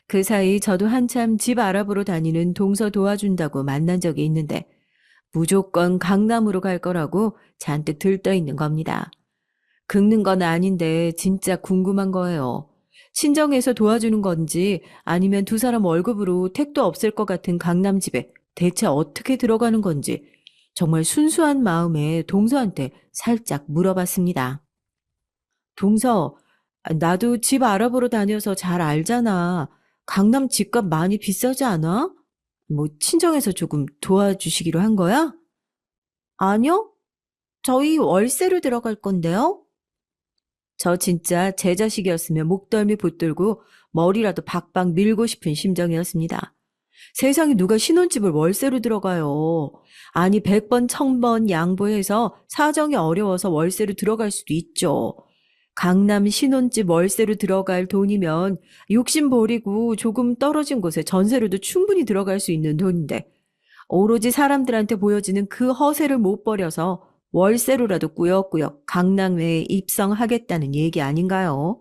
그 사이 저도 한참 집 알아보러 다니는 동서 도와준다고 만난 적이 있는데 무조건 강남으로 갈 거라고 잔뜩 들떠 있는 겁니다. 긁는 건 아닌데 진짜 궁금한 거예요. 친정에서 도와주는 건지 아니면 두 사람 월급으로 택도 없을 것 같은 강남 집에 대체 어떻게 들어가는 건지 정말 순수한 마음에 동서한테 살짝 물어봤습니다. 동서, 나도 집 알아보러 다녀서 잘 알잖아. 강남 집값 많이 비싸지 않아? 뭐 친정에서 조금 도와주시기로 한 거야? 아니요. 저희 월세로 들어갈 건데요. 저 진짜 제 자식이었으면 목덜미 붙들고 머리라도 박박 밀고 싶은 심정이었습니다. 세상에 누가 신혼집을 월세로 들어가요. 아니 100번 1000번 양보해서 사정이 어려워서 월세로 들어갈 수도 있죠. 강남 신혼집 월세로 들어갈 돈이면 욕심 버리고 조금 떨어진 곳에 전세로도 충분히 들어갈 수 있는 돈인데 오로지 사람들한테 보여지는 그 허세를 못 버려서 월세로라도 꾸역꾸역 강남에 입성하겠다는 얘기 아닌가요?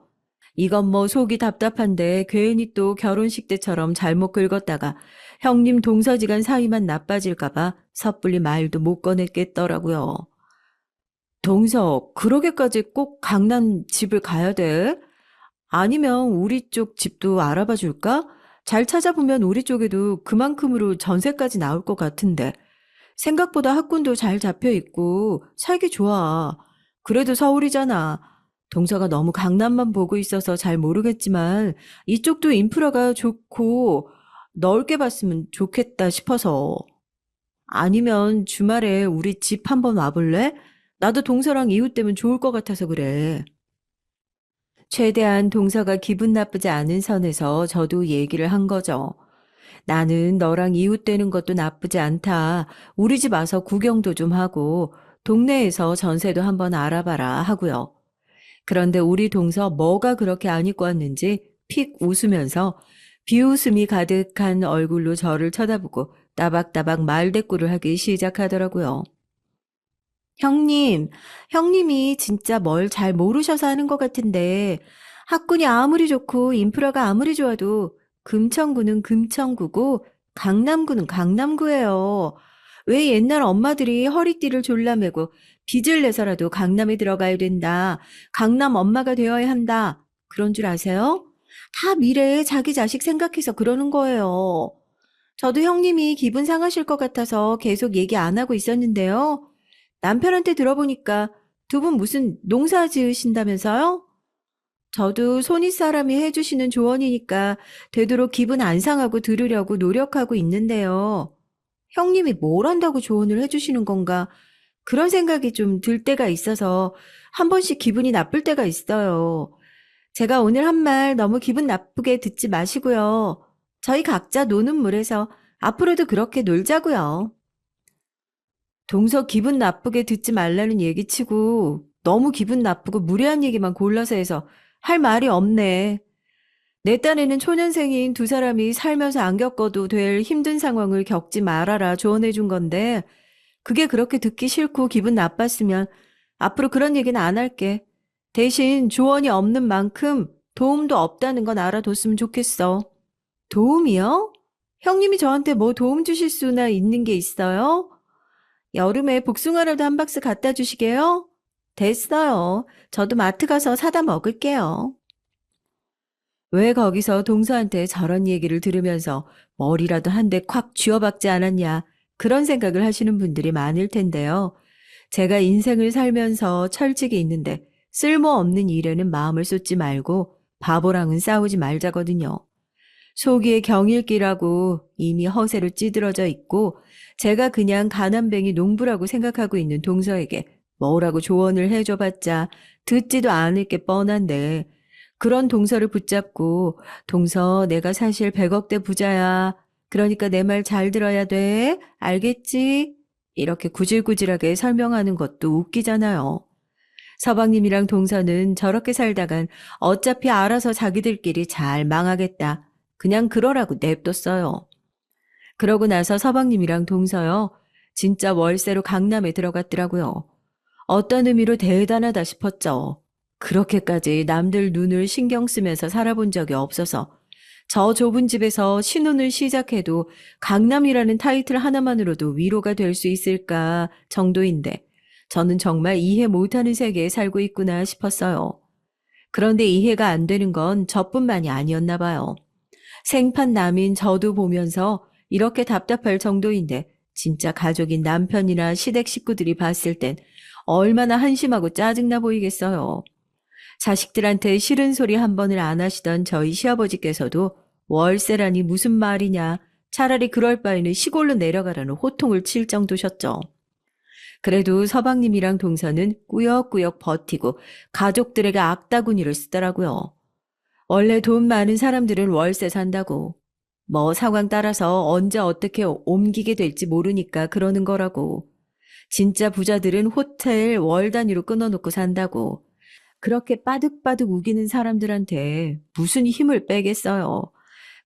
이건 뭐 속이 답답한데 괜히 또 결혼식 때처럼 잘못 긁었다가 형님 동서지간 사이만 나빠질까봐 섣불리 말도 못 꺼냈겠더라고요. 동서, 그러게까지 꼭 강남 집을 가야 돼? 아니면 우리 쪽 집도 알아봐 줄까? 잘 찾아보면 우리 쪽에도 그만큼으로 전세까지 나올 것 같은데. 생각보다 학군도 잘 잡혀 있고 살기 좋아. 그래도 서울이잖아. 동서가 너무 강남만 보고 있어서 잘 모르겠지만 이쪽도 인프라가 좋고 넓게 봤으면 좋겠다 싶어서. 아니면 주말에 우리 집 한번 와볼래? 나도 동서랑 이웃되면 좋을 것 같아서 그래. 최대한 동서가 기분 나쁘지 않은 선에서 저도 얘기를 한 거죠. 나는 너랑 이웃되는 것도 나쁘지 않다. 우리 집 와서 구경도 좀 하고 동네에서 전세도 한번 알아봐라 하고요. 그런데 우리 동서 뭐가 그렇게 안 입고 왔는지 픽 웃으면서 비웃음이 가득한 얼굴로 저를 쳐다보고 따박따박 말대꾸를 하기 시작하더라고요. 형님, 형님이 진짜 뭘 잘 모르셔서 하는 것 같은데 학군이 아무리 좋고 인프라가 아무리 좋아도 금천구는 금천구고 강남구는 강남구예요. 왜 옛날 엄마들이 허리띠를 졸라매고 빚을 내서라도 강남에 들어가야 된다. 강남 엄마가 되어야 한다. 그런 줄 아세요? 다 미래에 자기 자식 생각해서 그러는 거예요. 저도 형님이 기분 상하실 것 같아서 계속 얘기 안 하고 있었는데요. 남편한테 들어보니까 두 분 무슨 농사 지으신다면서요? 저도 손윗사람이 해주시는 조언이니까 되도록 기분 안 상하고 들으려고 노력하고 있는데요. 형님이 뭘 한다고 조언을 해주시는 건가? 그런 생각이 좀 들 때가 있어서 한 번씩 기분이 나쁠 때가 있어요. 제가 오늘 한 말 너무 기분 나쁘게 듣지 마시고요. 저희 각자 노는 물에서 앞으로도 그렇게 놀자고요. 동서 기분 나쁘게 듣지 말라는 얘기치고 너무 기분 나쁘고 무례한 얘기만 골라서 해서 할 말이 없네. 내 딴에는 초년생인 두 사람이 살면서 안 겪어도 될 힘든 상황을 겪지 말아라 조언해 준 건데 그게 그렇게 듣기 싫고 기분 나빴으면 앞으로 그런 얘기는 안 할게. 대신 조언이 없는 만큼 도움도 없다는 건 알아뒀으면 좋겠어. 도움이요? 형님이 저한테 뭐 도움 주실 수나 있는 게 있어요? 여름에 복숭아라도 한 박스 갖다 주시게요? 됐어요. 저도 마트 가서 사다 먹을게요. 왜 거기서 동서한테 저런 얘기를 들으면서 머리라도 한 대 콱 쥐어박지 않았냐, 그런 생각을 하시는 분들이 많을 텐데요. 제가 인생을 살면서 철칙이 있는데 쓸모없는 일에는 마음을 쏟지 말고 바보랑은 싸우지 말자거든요. 속이의 경일기라고 이미 허세로 찌들어져 있고 제가 그냥 가난뱅이 농부라고 생각하고 있는 동서에게 뭐라고 조언을 해줘봤자 듣지도 않을 게 뻔한데 그런 동서를 붙잡고 동서 내가 사실 100억대 부자야. 그러니까 내 말 잘 들어야 돼. 알겠지? 이렇게 구질구질하게 설명하는 것도 웃기잖아요. 서방님이랑 동서는 저렇게 살다간 어차피 알아서 자기들끼리 잘 망하겠다. 그냥 그러라고 냅뒀어요. 그러고 나서 서방님이랑 동서요. 진짜 월세로 강남에 들어갔더라고요. 어떤 의미로 대단하다 싶었죠. 그렇게까지 남들 눈을 신경 쓰면서 살아본 적이 없어서 저 좁은 집에서 신혼을 시작해도 강남이라는 타이틀 하나만으로도 위로가 될 수 있을까 정도인데 저는 정말 이해 못하는 세계에 살고 있구나 싶었어요. 그런데 이해가 안 되는 건 저뿐만이 아니었나 봐요. 생판 남인 저도 보면서 이렇게 답답할 정도인데 진짜 가족인 남편이나 시댁 식구들이 봤을 땐 얼마나 한심하고 짜증나 보이겠어요. 자식들한테 싫은 소리 한 번을 안 하시던 저희 시아버지께서도 월세라니 무슨 말이냐, 차라리 그럴 바에는 시골로 내려가라는 호통을 칠 정도셨죠. 그래도 서방님이랑 동서는 꾸역꾸역 버티고 가족들에게 악다구니를 쓰더라고요. 원래 돈 많은 사람들은 월세 산다고. 뭐 상황 따라서 언제 어떻게 옮기게 될지 모르니까 그러는 거라고. 진짜 부자들은 호텔 월 단위로 끊어놓고 산다고. 그렇게 빠득빠득 우기는 사람들한테 무슨 힘을 빼겠어요.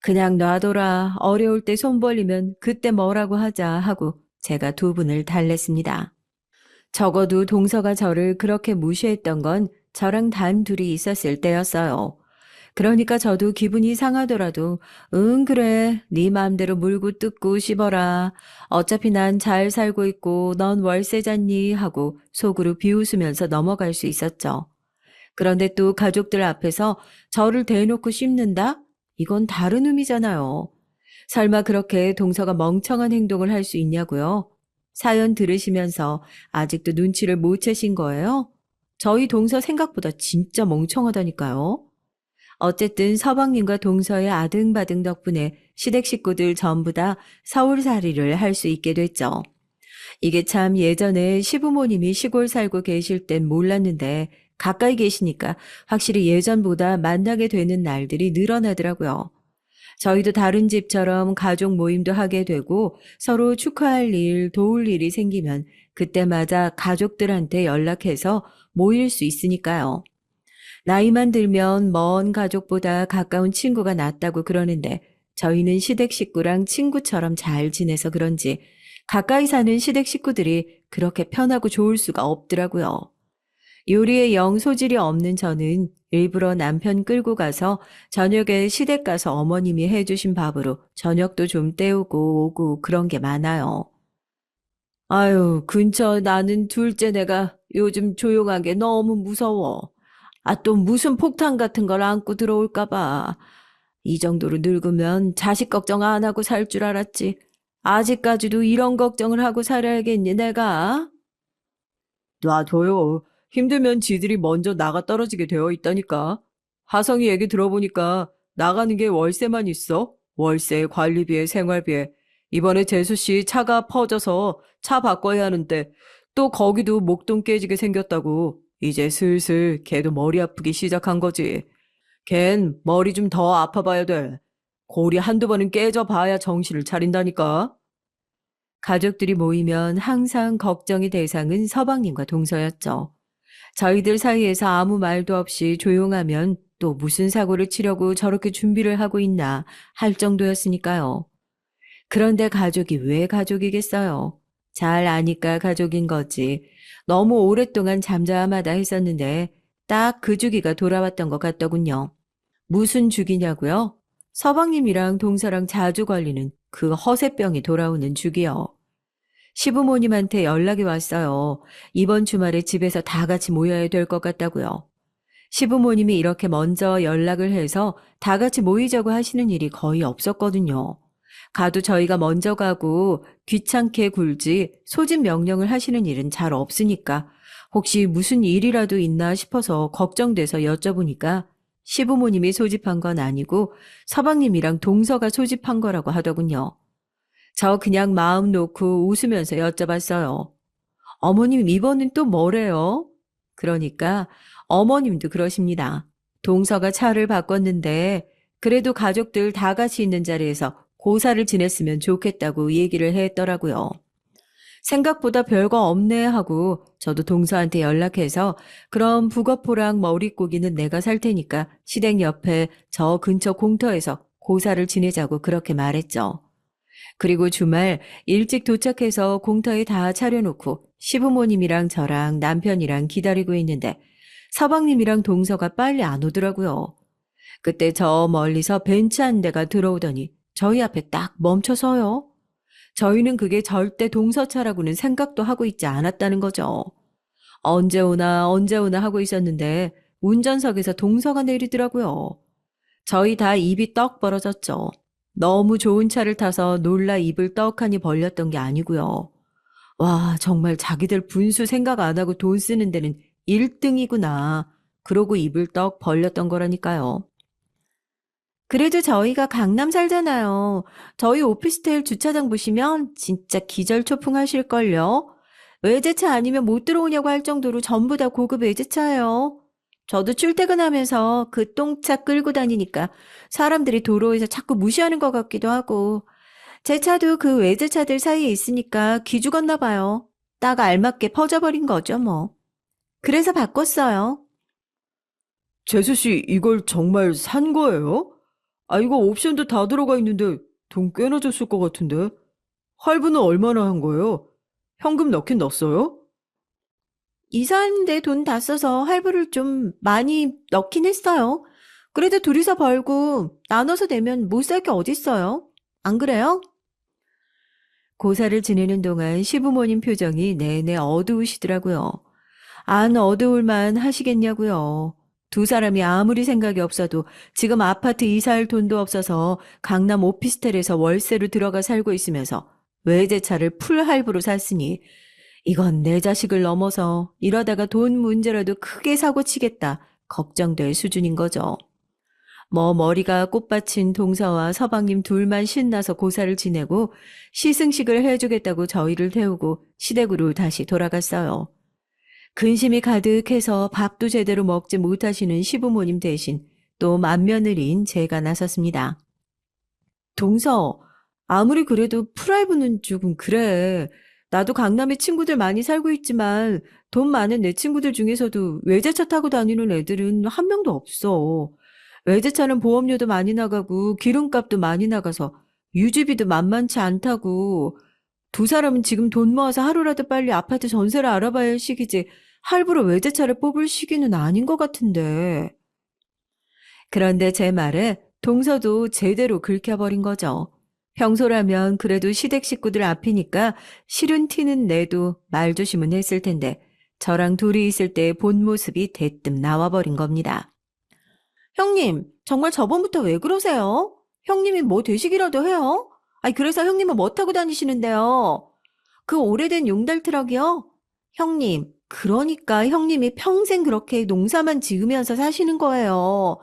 그냥 놔둬라. 어려울 때 손 벌리면 그때 뭐라고 하자 하고 제가 두 분을 달랬습니다. 적어도 동서가 저를 그렇게 무시했던 건 저랑 단 둘이 있었을 때였어요. 그러니까 저도 기분이 상하더라도 응 그래 네 마음대로 물고 뜯고 씹어라. 어차피 난 잘 살고 있고 넌 월세잖니 하고 속으로 비웃으면서 넘어갈 수 있었죠. 그런데 또 가족들 앞에서 저를 대놓고 씹는다? 이건 다른 의미잖아요. 설마 그렇게 동서가 멍청한 행동을 할 수 있냐고요? 사연 들으시면서 아직도 눈치를 못 채신 거예요? 저희 동서 생각보다 진짜 멍청하다니까요. 어쨌든 서방님과 동서의 아등바등 덕분에 시댁 식구들 전부 다 서울살이를 할 수 있게 됐죠. 이게 참 예전에 시부모님이 시골 살고 계실 땐 몰랐는데 가까이 계시니까 확실히 예전보다 만나게 되는 날들이 늘어나더라고요. 저희도 다른 집처럼 가족 모임도 하게 되고 서로 축하할 일, 도울 일이 생기면 그때마다 가족들한테 연락해서 모일 수 있으니까요. 나이만 들면 먼 가족보다 가까운 친구가 낫다고 그러는데 저희는 시댁 식구랑 친구처럼 잘 지내서 그런지 가까이 사는 시댁 식구들이 그렇게 편하고 좋을 수가 없더라고요. 요리에 영 소질이 없는 저는 일부러 남편 끌고 가서 저녁에 시댁 가서 어머님이 해주신 밥으로 저녁도 좀 때우고 오고 그런 게 많아요. 아유, 근처 나는 둘째 내가 요즘 조용하게 너무 무서워. 아, 또 무슨 폭탄 같은 걸 안고 들어올까 봐. 이 정도로 늙으면 자식 걱정 안 하고 살 줄 알았지. 아직까지도 이런 걱정을 하고 살아야겠니, 내가? 놔둬요. 힘들면 지들이 먼저 나가 떨어지게 되어 있다니까. 하성이 얘기 들어보니까 나가는 게 월세만 있어. 월세, 관리비에 생활비에. 이번에 재수 씨 차가 퍼져서 차 바꿔야 하는데 또 거기도 목돈 깨지게 생겼다고. 이제 슬슬 걔도 머리 아프기 시작한 거지. 걘 머리 좀 더 아파봐야 돼. 골이 한두 번은 깨져 봐야 정신을 차린다니까. 가족들이 모이면 항상 걱정의 대상은 서방님과 동서였죠. 저희들 사이에서 아무 말도 없이 조용하면 또 무슨 사고를 치려고 저렇게 준비를 하고 있나 할 정도였으니까요. 그런데 가족이 왜 가족이겠어요? 잘 아니까 가족인 거지. 너무 오랫동안 잠잠하다 했었는데 딱 그 주기가 돌아왔던 것 같더군요. 무슨 주기냐고요? 서방님이랑 동서랑 자주 걸리는 그 허세병이 돌아오는 주기요. 시부모님한테 연락이 왔어요. 이번 주말에 집에서 다 같이 모여야 될 것 같다고요. 시부모님이 이렇게 먼저 연락을 해서 다 같이 모이자고 하시는 일이 거의 없었거든요. 가도 저희가 먼저 가고 귀찮게 굴지 소집 명령을 하시는 일은 잘 없으니까 혹시 무슨 일이라도 있나 싶어서 걱정돼서 여쭤보니까 시부모님이 소집한 건 아니고 서방님이랑 동서가 소집한 거라고 하더군요. 저 그냥 마음 놓고 웃으면서 여쭤봤어요. 어머님 이번엔 또 뭐래요? 그러니까 어머님도 그러십니다. 동서가 차를 바꿨는데 그래도 가족들 다 같이 있는 자리에서 고사를 지냈으면 좋겠다고 얘기를 했더라고요. 생각보다 별거 없네 하고 저도 동서한테 연락해서 그럼 북어포랑 머릿고기는 내가 살 테니까 시댁 옆에 저 근처 공터에서 고사를 지내자고 그렇게 말했죠. 그리고 주말 일찍 도착해서 공터에 다 차려놓고 시부모님이랑 저랑 남편이랑 기다리고 있는데 서방님이랑 동서가 빨리 안 오더라고요. 그때 저 멀리서 벤츠 한 대가 들어오더니 저희 앞에 딱 멈춰서요. 저희는 그게 절대 동서차라고는 생각도 하고 있지 않았다는 거죠. 언제 오나 하고 있었는데 운전석에서 동서가 내리더라고요. 저희 다 입이 떡 벌어졌죠. 너무 좋은 차를 타서 놀라 입을 떡하니 벌렸던 게 아니고요. 와, 정말 자기들 분수 생각 안 하고 돈 쓰는 데는 1등이구나. 그러고 입을 떡 벌렸던 거라니까요. 그래도 저희가 강남 살잖아요. 저희 오피스텔 주차장 보시면 진짜 기절초풍하실걸요. 외제차 아니면 못 들어오냐고 할 정도로 전부 다 고급 외제차예요. 저도 출퇴근하면서 그 똥차 끌고 다니니까 사람들이 도로에서 자꾸 무시하는 것 같기도 하고 제 차도 그 외제차들 사이에 있으니까 기죽었나 봐요. 딱 알맞게 퍼져버린 거죠 뭐. 그래서 바꿨어요.
재수 씨, 이걸 정말 산 거예요? 아, 이거 옵션도 다 들어가 있는데 돈 꽤나 줬을 것 같은데. 할부는 얼마나 한 거예요? 현금 넣긴 넣었어요?
이사하는데 돈 다 써서 할부를 좀 많이 넣긴 했어요. 그래도 둘이서 벌고 나눠서 내면 못 살 게 어딨어요? 안 그래요? 고사를 지내는 동안 시부모님 표정이 내내 어두우시더라고요. 안 어두울만 하시겠냐고요. 두 사람이 아무리 생각이 없어도 지금 아파트 이사할 돈도 없어서 강남 오피스텔에서 월세로 들어가 살고 있으면서 외제차를 풀 할부로 샀으니 이건 내 자식을 넘어서 이러다가 돈 문제라도 크게 사고 치겠다 걱정될 수준인 거죠. 뭐 머리가 꽃받친 동서와 서방님 둘만 신나서 고사를 지내고 시승식을 해주겠다고 저희를 태우고 시댁으로 다시 돌아갔어요. 근심이 가득해서 밥도 제대로 먹지 못하시는 시부모님 대신 또 맏며느리인 제가 나섰습니다. 동서, 아무리 그래도 프라이브는 조금 그래. 나도 강남에 친구들 많이 살고 있지만 돈 많은 내 친구들 중에서도 외제차 타고 다니는 애들은 한 명도 없어. 외제차는 보험료도 많이 나가고 기름값도 많이 나가서 유지비도 만만치 않다고. 두 사람은 지금 돈 모아서 하루라도 빨리 아파트 전세를 알아봐야 할 시기지 할부로 외제차를 뽑을 시기는 아닌 것 같은데. 그런데 제 말에 동서도 제대로 긁혀버린 거죠. 평소라면 그래도 시댁 식구들 앞이니까 싫은 티는 내도 말조심은 했을 텐데 저랑 둘이 있을 때 본 모습이 대뜸 나와버린 겁니다. 형님, 정말 저번부터 왜 그러세요? 형님이 뭐 되시기라도 해요? 아니, 그래서 형님은 뭐 타고 다니시는데요? 그 오래된 용달 트럭이요? 형님, 그러니까 형님이 평생 그렇게 농사만 지으면서 사시는 거예요.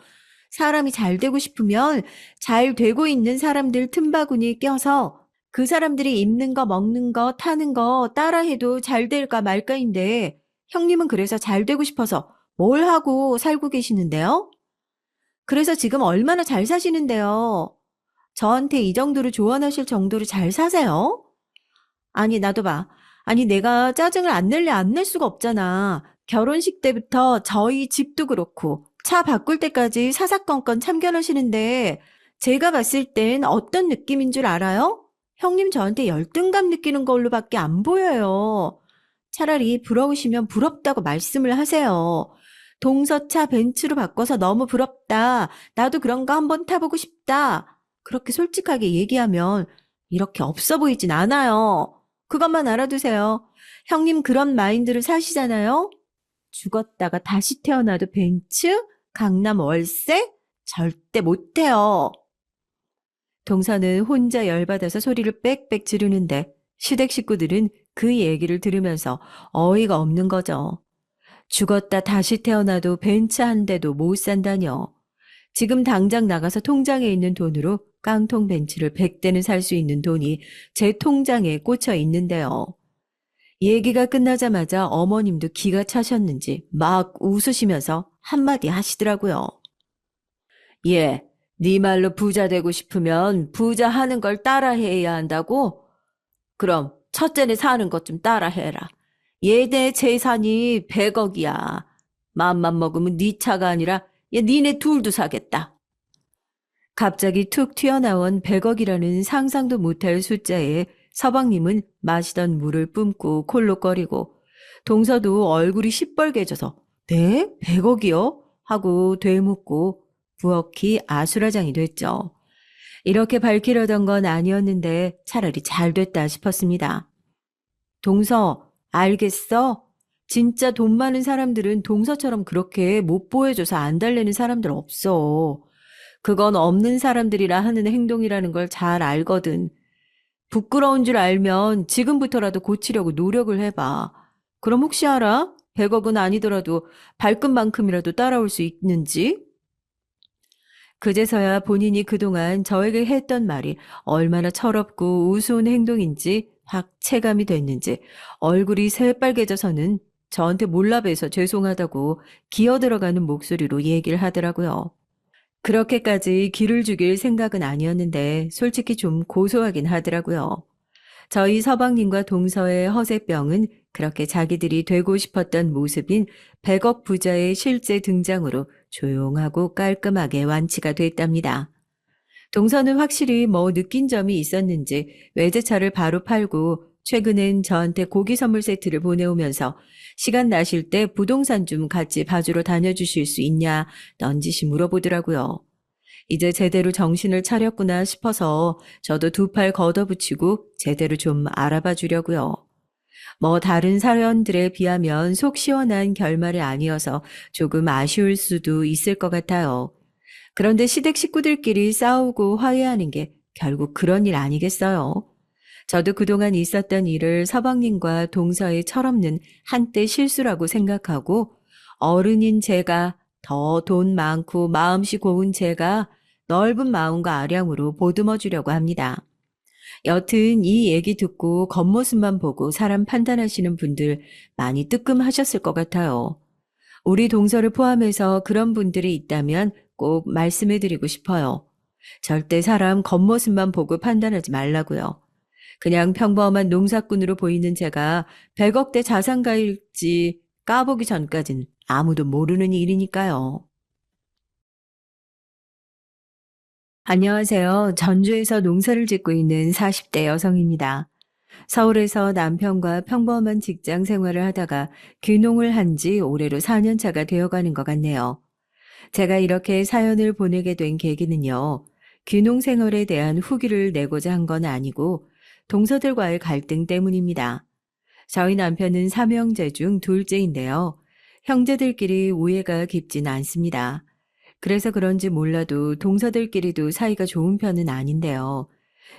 사람이 잘 되고 싶으면 잘 되고 있는 사람들 틈바구니에 껴서 그 사람들이 입는 거, 먹는 거, 타는 거 따라해도 잘 될까 말까인데 형님은 그래서 잘 되고 싶어서 뭘 하고 살고 계시는데요? 그래서 지금 얼마나 잘 사시는데요? 저한테 이 정도로 조언하실 정도로 잘 사세요? 아니, 나도 봐. 아니, 내가 짜증을 안 낼래 안 낼 수가 없잖아. 결혼식 때부터 저희 집도 그렇고 차 바꿀 때까지 사사건건 참견하시는데 제가 봤을 땐 어떤 느낌인 줄 알아요? 형님 저한테 열등감 느끼는 걸로밖에 안 보여요. 차라리 부러우시면 부럽다고 말씀을 하세요. 동서차 벤츠로 바꿔서 너무 부럽다. 나도 그런 거 한번 타보고 싶다. 그렇게 솔직하게 얘기하면 이렇게 없어 보이진 않아요. 그것만 알아두세요. 형님 그런 마인드를 사시잖아요. 죽었다가 다시 태어나도 벤츠? 강남 월세? 절대 못해요. 동서는 혼자 열받아서 소리를 빽빽 지르는데 시댁 식구들은 그 얘기를 들으면서 어이가 없는 거죠. 죽었다 다시 태어나도 벤츠 한 대도 못 산다뇨. 지금 당장 나가서 통장에 있는 돈으로 깡통 벤츠를 100대는 살 수 있는 돈이 제 통장에 꽂혀 있는데요. 얘기가 끝나자마자 어머님도 기가 차셨는지 막 웃으시면서 한마디 하시더라고요. 예, 네 말로 부자 되고 싶으면 부자 하는 걸 따라해야 한다고? 그럼 첫째는 사는 것 좀 따라해라. 얘네 재산이 100억이야. 맘만 먹으면 네 차가 아니라 야, 니네 둘도 사겠다. 갑자기 툭 튀어나온 100억이라는 상상도 못할 숫자에 서방님은 마시던 물을 뿜고 콜록거리고 동서도 얼굴이 시뻘개져서 네? 100억이요? 하고 되묻고 부엌이 아수라장이 됐죠. 이렇게 밝히려던 건 아니었는데 차라리 잘 됐다 싶었습니다. 동서, 알겠어? 진짜 돈 많은 사람들은 동서처럼 그렇게 못 보여줘서 안 달래는 사람들 없어. 그건 없는 사람들이라 하는 행동이라는 걸 잘 알거든. 부끄러운 줄 알면 지금부터라도 고치려고 노력을 해봐. 그럼 혹시 알아? 100억은 아니더라도 발끝만큼이라도 따라올 수 있는지? 그제서야 본인이 그동안 저에게 했던 말이 얼마나 철없고 우스운 행동인지 확 체감이 됐는지 얼굴이 새빨개져서는 저한테 몰라봬서 죄송하다고 기어들어가는 목소리로 얘기를 하더라고요. 그렇게까지 기를 죽일 생각은 아니었는데 솔직히 좀 고소하긴 하더라고요. 저희 서방님과 동서의 허세병은 그렇게 자기들이 되고 싶었던 모습인 100억 부자의 실제 등장으로 조용하고 깔끔하게 완치가 됐답니다. 동서는 확실히 뭐 느낀 점이 있었는지 외제차를 바로 팔고 최근엔 저한테 고기 선물 세트를 보내오면서 시간 나실 때 부동산 좀 같이 봐주러 다녀주실 수 있냐 넌지시 물어보더라고요. 이제 제대로 정신을 차렸구나 싶어서 저도 두 팔 걷어붙이고 제대로 좀 알아봐 주려고요. 뭐 다른 사연들에 비하면 속 시원한 결말이 아니어서 조금 아쉬울 수도 있을 것 같아요. 그런데 시댁 식구들끼리 싸우고 화해하는 게 결국 그런 일 아니겠어요? 저도 그동안 있었던 일을 서방님과 동서의 철없는 한때 실수라고 생각하고 어른인 제가 더 돈 많고 마음씨 고운 제가 넓은 마음과 아량으로 보듬어 주려고 합니다. 여튼 이 얘기 듣고 겉모습만 보고 사람 판단하시는 분들 많이 뜨끔하셨을 것 같아요. 우리 동서를 포함해서 그런 분들이 있다면 꼭 말씀해 드리고 싶어요. 절대 사람 겉모습만 보고 판단하지 말라고요. 그냥 평범한 농사꾼으로 보이는 제가 100억대 자산가일지 까보기 전까진 아무도 모르는 일이니까요. 안녕하세요. 전주에서 농사를 짓고 있는 40대 여성입니다. 서울에서 남편과 평범한 직장 생활을 하다가 귀농을 한 지 올해로 4년 차가 되어가는 것 같네요. 제가 이렇게 사연을 보내게 된 계기는요. 귀농 생활에 대한 후기를 내고자 한 건 아니고 동서들과의 갈등 때문입니다. 저희 남편은 삼형제 중 둘째인데요. 형제들끼리 우애가 깊진 않습니다. 그래서 그런지 몰라도 동서들끼리도 사이가 좋은 편은 아닌데요.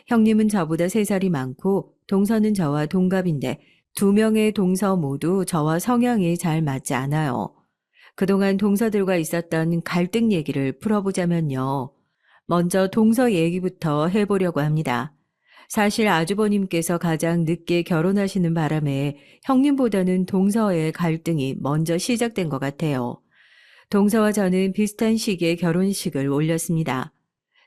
형님은 저보다 3살이 많고 동서는 저와 동갑인데 2명의 동서 모두 저와 성향이 잘 맞지 않아요. 그동안 동서들과 있었던 갈등 얘기를 풀어보자면요. 먼저 동서 얘기부터 해보려고 합니다. 사실 아주버님께서 가장 늦게 결혼하시는 바람에 형님보다는 동서의 갈등이 먼저 시작된 것 같아요. 동서와 저는 비슷한 시기에 결혼식을 올렸습니다.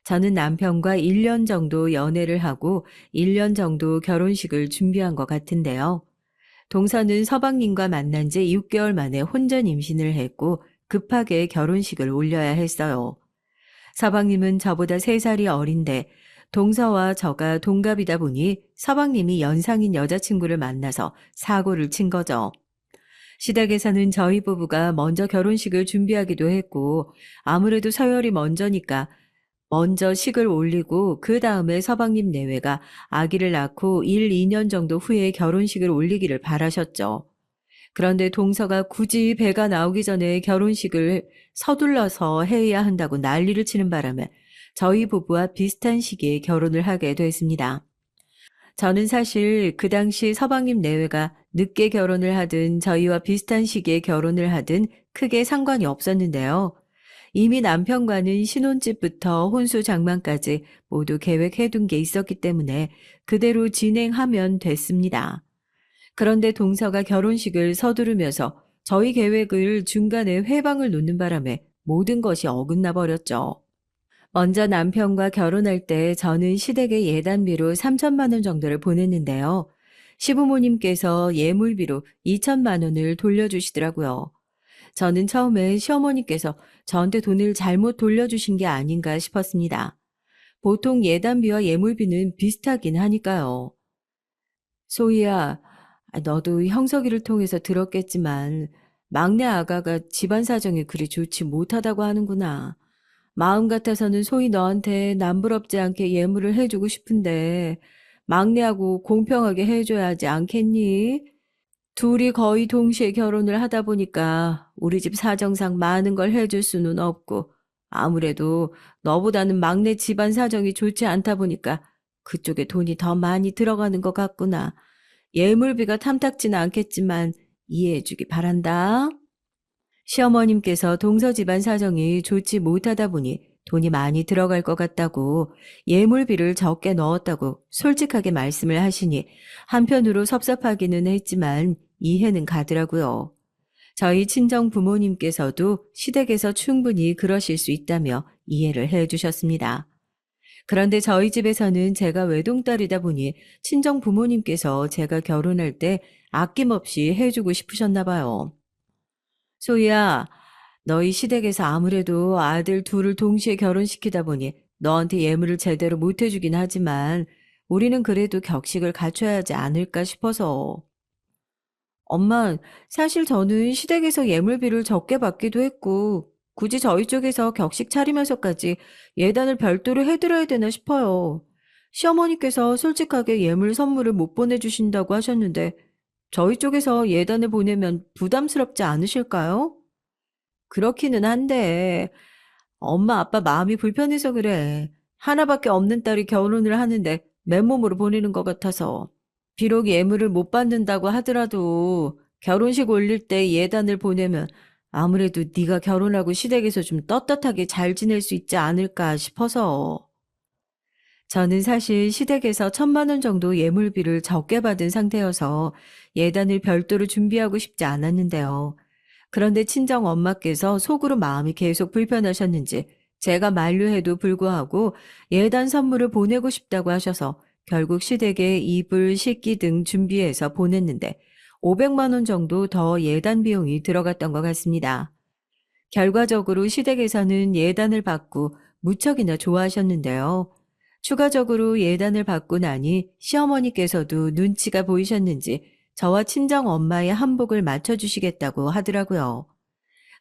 저는 남편과 1년 정도 연애를 하고 1년 정도 결혼식을 준비한 것 같은데요. 동서는 서방님과 만난 지 6개월 만에 혼전 임신을 했고 급하게 결혼식을 올려야 했어요. 서방님은 저보다 3살이 어린데 동서와 저가 동갑이다 보니 서방님이 연상인 여자친구를 만나서 사고를 친 거죠. 시댁에서는 저희 부부가 먼저 결혼식을 준비하기도 했고 아무래도 서열이 먼저니까 먼저 식을 올리고 그 다음에 서방님 내외가 아기를 낳고 1, 2년 정도 후에 결혼식을 올리기를 바라셨죠. 그런데 동서가 굳이 배가 나오기 전에 결혼식을 서둘러서 해야 한다고 난리를 치는 바람에 저희 부부와 비슷한 시기에 결혼을 하게 됐습니다. 저는 사실 그 당시 서방님 내외가 늦게 결혼을 하든 저희와 비슷한 시기에 결혼을 하든 크게 상관이 없었는데요. 이미 남편과는 신혼집부터 혼수 장만까지 모두 계획해둔 게 있었기 때문에 그대로 진행하면 됐습니다. 그런데 동서가 결혼식을 서두르면서 저희 계획을 중간에 회방을 놓는 바람에 모든 것이 어긋나 버렸죠. 먼저 남편과 결혼할 때 저는 시댁에 예단비로 3천만 원 정도를 보냈는데요. 시부모님께서 예물비로 2천만 원을 돌려주시더라고요. 저는 처음에 시어머니께서 저한테 돈을 잘못 돌려주신 게 아닌가 싶었습니다. 보통 예단비와 예물비는 비슷하긴 하니까요. 소희야, 너도 형석이를 통해서 들었겠지만 막내 아가가 집안 사정이 그리 좋지 못하다고 하는구나. 마음 같아서는 소희 너한테 남부럽지 않게 예물을 해주고 싶은데 막내하고 공평하게 해줘야 하지 않겠니? 둘이 거의 동시에 결혼을 하다 보니까 우리 집 사정상 많은 걸 해줄 수는 없고 아무래도 너보다는 막내 집안 사정이 좋지 않다 보니까 그쪽에 돈이 더 많이 들어가는 것 같구나. 예물비가 탐탁지는 않겠지만 이해해주기 바란다. 시어머님께서 동서 집안 사정이 좋지 못하다 보니 돈이 많이 들어갈 것 같다고 예물비를 적게 넣었다고 솔직하게 말씀을 하시니 한편으로 섭섭하기는 했지만 이해는 가더라고요. 저희 친정 부모님께서도 시댁에서 충분히 그러실 수 있다며 이해를 해 주셨습니다. 그런데 저희 집에서는 제가 외동딸이다 보니 친정 부모님께서 제가 결혼할 때 아낌없이 해주고 싶으셨나 봐요. 소희야, 너희 시댁에서 아무래도 아들 둘을 동시에 결혼시키다 보니 너한테 예물을 제대로 못 해주긴 하지만 우리는 그래도 격식을 갖춰야 하지 않을까 싶어서. 엄마, 사실 저는 시댁에서 예물비를 적게 받기도 했고, 굳이 저희 쪽에서 격식 차리면서까지 예단을 별도로 해드려야 되나 싶어요. 시어머니께서 솔직하게 예물 선물을 못 보내주신다고 하셨는데, 저희 쪽에서 예단을 보내면 부담스럽지 않으실까요? 그렇기는 한데, 엄마 아빠 마음이 불편해서 그래. 하나밖에 없는 딸이 결혼을 하는데 맨몸으로 보내는 것 같아서. 비록 예물을 못 받는다고 하더라도 결혼식 올릴 때 예단을 보내면 아무래도 네가 결혼하고 시댁에서 좀 떳떳하게 잘 지낼 수 있지 않을까 싶어서. 저는 사실 시댁에서 1,000만 원 정도 예물비를 적게 받은 상태여서 예단을 별도로 준비하고 싶지 않았는데요. 그런데 친정 엄마께서 속으로 마음이 계속 불편하셨는지 제가 만류해도 불구하고 예단 선물을 보내고 싶다고 하셔서 결국 시댁에 이불, 식기 등 준비해서 보냈는데 500만 원 정도 더 예단 비용이 들어갔던 것 같습니다. 결과적으로 시댁에서는 예단을 받고 무척이나 좋아하셨는데요. 추가적으로 예단을 받고 나니 시어머니께서도 눈치가 보이셨는지 저와 친정 엄마의 한복을 맞춰주시겠다고 하더라고요.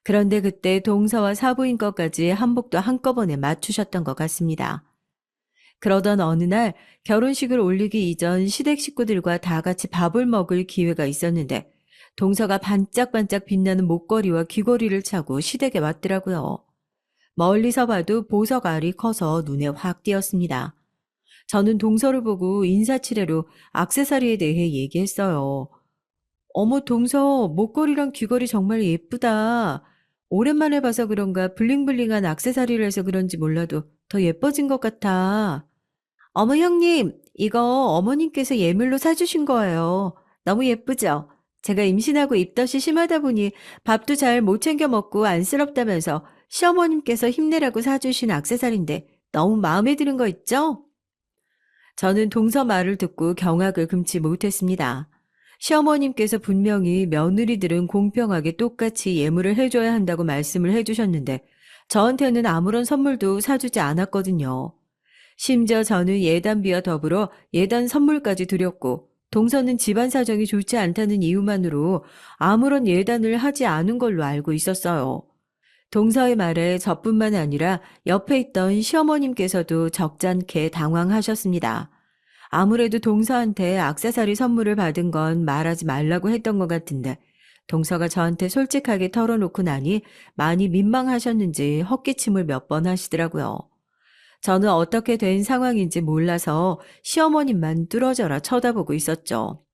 그런데 그때 동서와 사부인 것까지 한복도 한꺼번에 맞추셨던 것 같습니다. 그러던 어느 날 결혼식을 올리기 이전 시댁 식구들과 다 같이 밥을 먹을 기회가 있었는데 동서가 반짝반짝 빛나는 목걸이와 귀걸이를 차고 시댁에 왔더라고요. 멀리서 봐도 보석 알이 커서 눈에 확 띄었습니다. 저는 동서를 보고 인사치레로 액세서리에 대해 얘기했어요. 어머, 동서, 목걸이랑 귀걸이 정말 예쁘다. 오랜만에 봐서 그런가 블링블링한 액세서리를 해서 그런지 몰라도 더 예뻐진 것 같아. 어머, 형님, 이거 어머님께서 예물로 사주신 거예요. 너무 예쁘죠? 제가 임신하고 입덧이 심하다 보니 밥도 잘 못 챙겨 먹고 안쓰럽다면서 시어머님께서 힘내라고 사주신 액세서리인데 너무 마음에 드는 거 있죠? 저는 동서 말을 듣고 경악을 금치 못했습니다. 시어머님께서 분명히 며느리들은 공평하게 똑같이 예물을 해줘야 한다고 말씀을 해주셨는데 저한테는 아무런 선물도 사주지 않았거든요. 심지어 저는 예단비와 더불어 예단 선물까지 드렸고 동서는 집안 사정이 좋지 않다는 이유만으로 아무런 예단을 하지 않은 걸로 알고 있었어요. 동서의 말에 저뿐만 아니라 옆에 있던 시어머님께서도 적잖게 당황하셨습니다. 아무래도 동서한테 액세서리 선물을 받은 건 말하지 말라고 했던 것 같은데 동서가 저한테 솔직하게 털어놓고 나니 많이 민망하셨는지 헛기침을 몇 번 하시더라고요. 저는 어떻게 된 상황인지 몰라서 시어머님만 뚫어져라 쳐다보고 있었죠.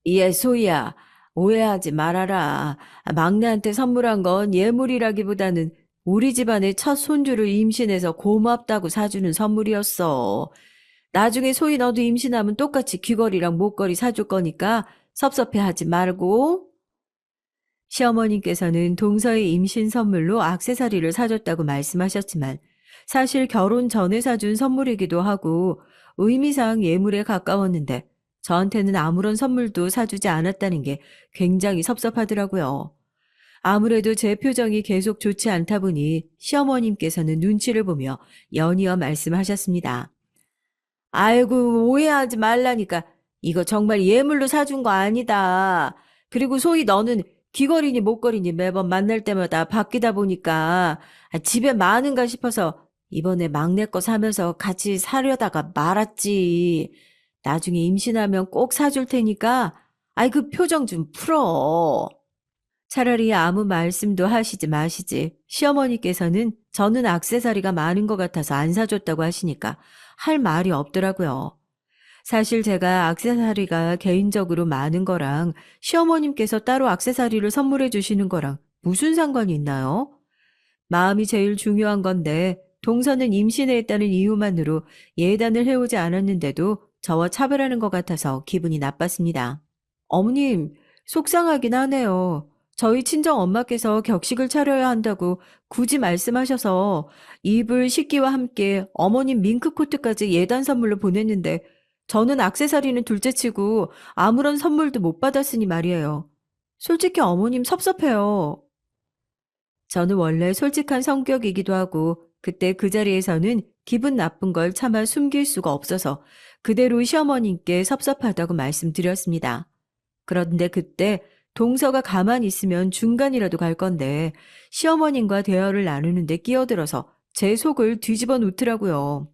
예, 소희야. 오해하지 말아라. 막내한테 선물한 건 예물이라기보다는 우리 집안의 첫 손주를 임신해서 고맙다고 사주는 선물이었어. 나중에 소희 너도 임신하면 똑같이 귀걸이랑 목걸이 사줄 거니까 섭섭해하지 말고. 시어머님께서는 동서의 임신 선물로 액세서리를 사줬다고 말씀하셨지만 사실 결혼 전에 사준 선물이기도 하고 의미상 예물에 가까웠는데 저한테는 아무런 선물도 사주지 않았다는 게 굉장히 섭섭하더라고요. 아무래도 제 표정이 계속 좋지 않다 보니 시어머님께서는 눈치를 보며 연이어 말씀하셨습니다. 아이고, 오해하지 말라니까. 이거 정말 예물로 사준 거 아니다. 그리고 소희 너는 귀걸이니 목걸이니 매번 만날 때마다 바뀌다 보니까 집에 많은가 싶어서 이번에 막내 거 사면서 같이 사려다가 말았지. 나중에 임신하면 꼭 사줄 테니까 아이 그 표정 좀 풀어. 차라리 아무 말씀도 하시지 마시지. 시어머니께서는 저는 액세서리가 많은 것 같아서 안 사줬다고 하시니까 할 말이 없더라고요. 사실 제가 액세서리가 개인적으로 많은 거랑 시어머님께서 따로 액세서리를 선물해 주시는 거랑 무슨 상관이 있나요? 마음이 제일 중요한 건데 동서는 임신했다는 이유만으로 예단을 해오지 않았는데도 저와 차별하는 것 같아서 기분이 나빴습니다. 어머님, 속상하긴 하네요. 저희 친정 엄마께서 격식을 차려야 한다고 굳이 말씀하셔서 이불 식기와 함께 어머님 밍크코트까지 예단 선물로 보냈는데 저는 액세서리는 둘째치고 아무런 선물도 못 받았으니 말이에요. 솔직히 어머님 섭섭해요. 저는 원래 솔직한 성격이기도 하고 그때 그 자리에서는 기분 나쁜 걸 차마 숨길 수가 없어서 그대로 시어머님께 섭섭하다고 말씀드렸습니다. 그런데 그때 동서가 가만히 있으면 중간이라도 갈 건데 시어머님과 대화를 나누는데 끼어들어서 제 속을 뒤집어 놓더라고요.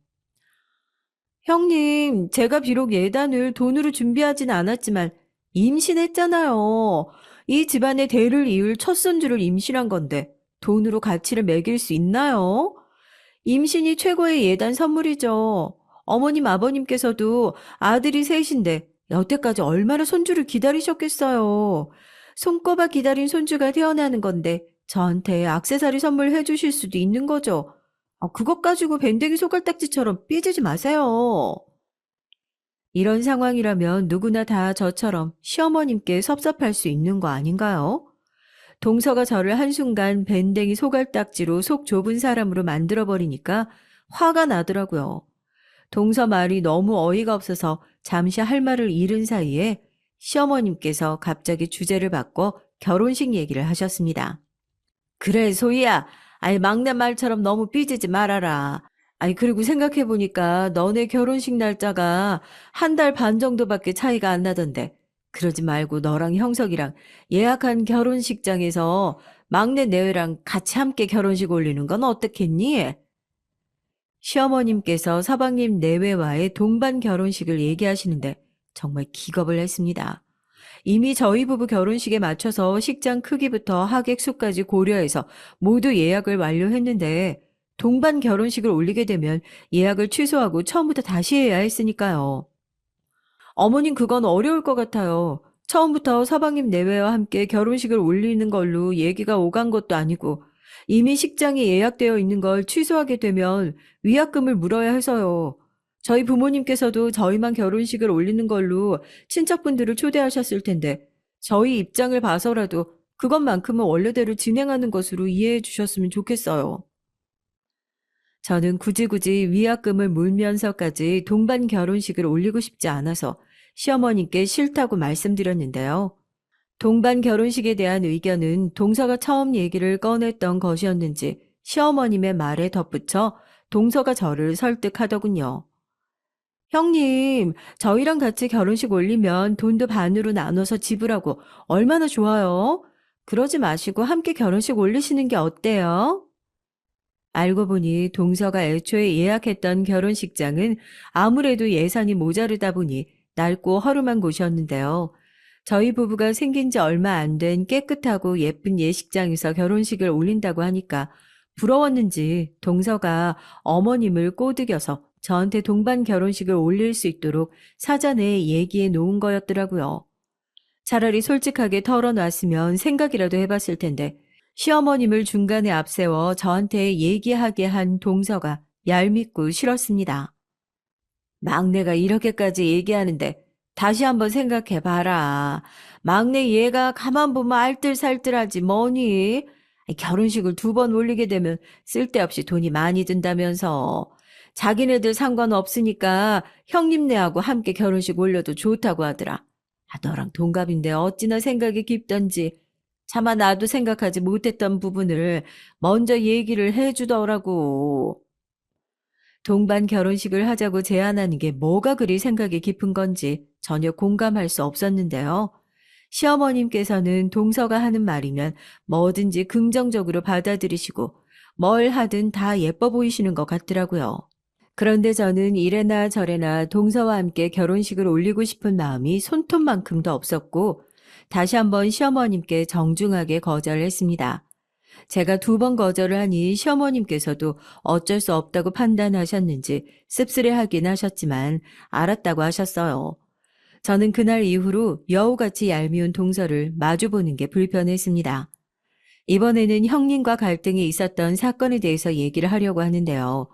형님, 제가 비록 예단을 돈으로 준비하진 않았지만 임신했잖아요. 이 집안의 대를 이을 첫 손주를 임신한 건데 돈으로 가치를 매길 수 있나요? 임신이 최고의 예단 선물이죠. 어머님, 아버님께서도 아들이 셋인데 여태까지 얼마나 손주를 기다리셨겠어요. 손꼽아 기다린 손주가 태어나는 건데 저한테 액세서리 선물해 주실 수도 있는 거죠. 그것 가지고 밴댕이 손가락지처럼 삐지지 마세요. 이런 상황이라면 누구나 다 저처럼 시어머님께 섭섭할 수 있는 거 아닌가요? 동서가 저를 한순간 밴댕이 소갈딱지로 속 좁은 사람으로 만들어버리니까 화가 나더라고요. 동서 말이 너무 어이가 없어서 잠시 할 말을 잃은 사이에 시어머님께서 갑자기 주제를 바꿔 결혼식 얘기를 하셨습니다. 그래, 소희야. 아이, 막내 말처럼 너무 삐지지 말아라. 아이, 그리고 생각해보니까 너네 결혼식 날짜가 한 달 반 정도밖에 차이가 안 나던데. 그러지 말고 너랑 형석이랑 예약한 결혼식장에서 막내 내외랑 같이 함께 결혼식 올리는 건 어떻겠니? 시어머님께서 서방님 내외와의 동반 결혼식을 얘기하시는데 정말 기겁을 했습니다. 이미 저희 부부 결혼식에 맞춰서 식장 크기부터 하객 수까지 고려해서 모두 예약을 완료했는데 동반 결혼식을 올리게 되면 예약을 취소하고 처음부터 다시 해야 했으니까요. 어머님 그건 어려울 것 같아요. 처음부터 서방님 내외와 함께 결혼식을 올리는 걸로 얘기가 오간 것도 아니고 이미 식장이 예약되어 있는 걸 취소하게 되면 위약금을 물어야 해서요. 저희 부모님께서도 저희만 결혼식을 올리는 걸로 친척분들을 초대하셨을 텐데 저희 입장을 봐서라도 그것만큼은 원래대로 진행하는 것으로 이해해 주셨으면 좋겠어요. 저는 굳이 위약금을 물면서까지 동반 결혼식을 올리고 싶지 않아서 시어머님께 싫다고 말씀드렸는데요. 동반 결혼식에 대한 의견은 동서가 처음 얘기를 꺼냈던 것이었는지 시어머님의 말에 덧붙여 동서가 저를 설득하더군요. 형님, 저희랑 같이 결혼식 올리면 돈도 반으로 나눠서 지불하고 얼마나 좋아요? 그러지 마시고 함께 결혼식 올리시는 게 어때요? 알고 보니 동서가 애초에 예약했던 결혼식장은 아무래도 예산이 모자르다 보니 낡고 허름한 곳이었는데요. 저희 부부가 생긴 지 얼마 안 된 깨끗하고 예쁜 예식장에서 결혼식을 올린다고 하니까 부러웠는지 동서가 어머님을 꼬드겨서 저한테 동반 결혼식을 올릴 수 있도록 사전에 얘기해 놓은 거였더라고요. 차라리 솔직하게 털어놨으면 생각이라도 해봤을 텐데 시어머님을 중간에 앞세워 저한테 얘기하게 한 동서가 얄밉고 싫었습니다. 막내가 이렇게까지 얘기하는데 다시 한번 생각해봐라. 막내 얘가 가만 보면 알뜰살뜰하지 뭐니? 결혼식을 2번 올리게 되면 쓸데없이 돈이 많이 든다면서. 자기네들 상관없으니까 형님네하고 함께 결혼식 올려도 좋다고 하더라. 너랑 동갑인데 어찌나 생각이 깊던지. 차마 나도 생각하지 못했던 부분을 먼저 얘기를 해주더라고. 동반 결혼식을 하자고 제안하는 게 뭐가 그리 생각이 깊은 건지 전혀 공감할 수 없었는데요. 시어머님께서는 동서가 하는 말이면 뭐든지 긍정적으로 받아들이시고 뭘 하든 다 예뻐 보이시는 것 같더라고요. 그런데 저는 이래나 저래나 동서와 함께 결혼식을 올리고 싶은 마음이 손톱만큼도 없었고 다시 한번 시어머님께 정중하게 거절했습니다. 제가 2번 거절을 하니 시어머님께서도 어쩔 수 없다고 판단하셨는지 씁쓸해하긴 하셨지만 알았다고 하셨어요. 저는 그날 이후로 여우같이 얄미운 동서를 마주보는 게 불편했습니다. 이번에는 형님과 갈등이 있었던 사건에 대해서 얘기를 하려고 하는데요.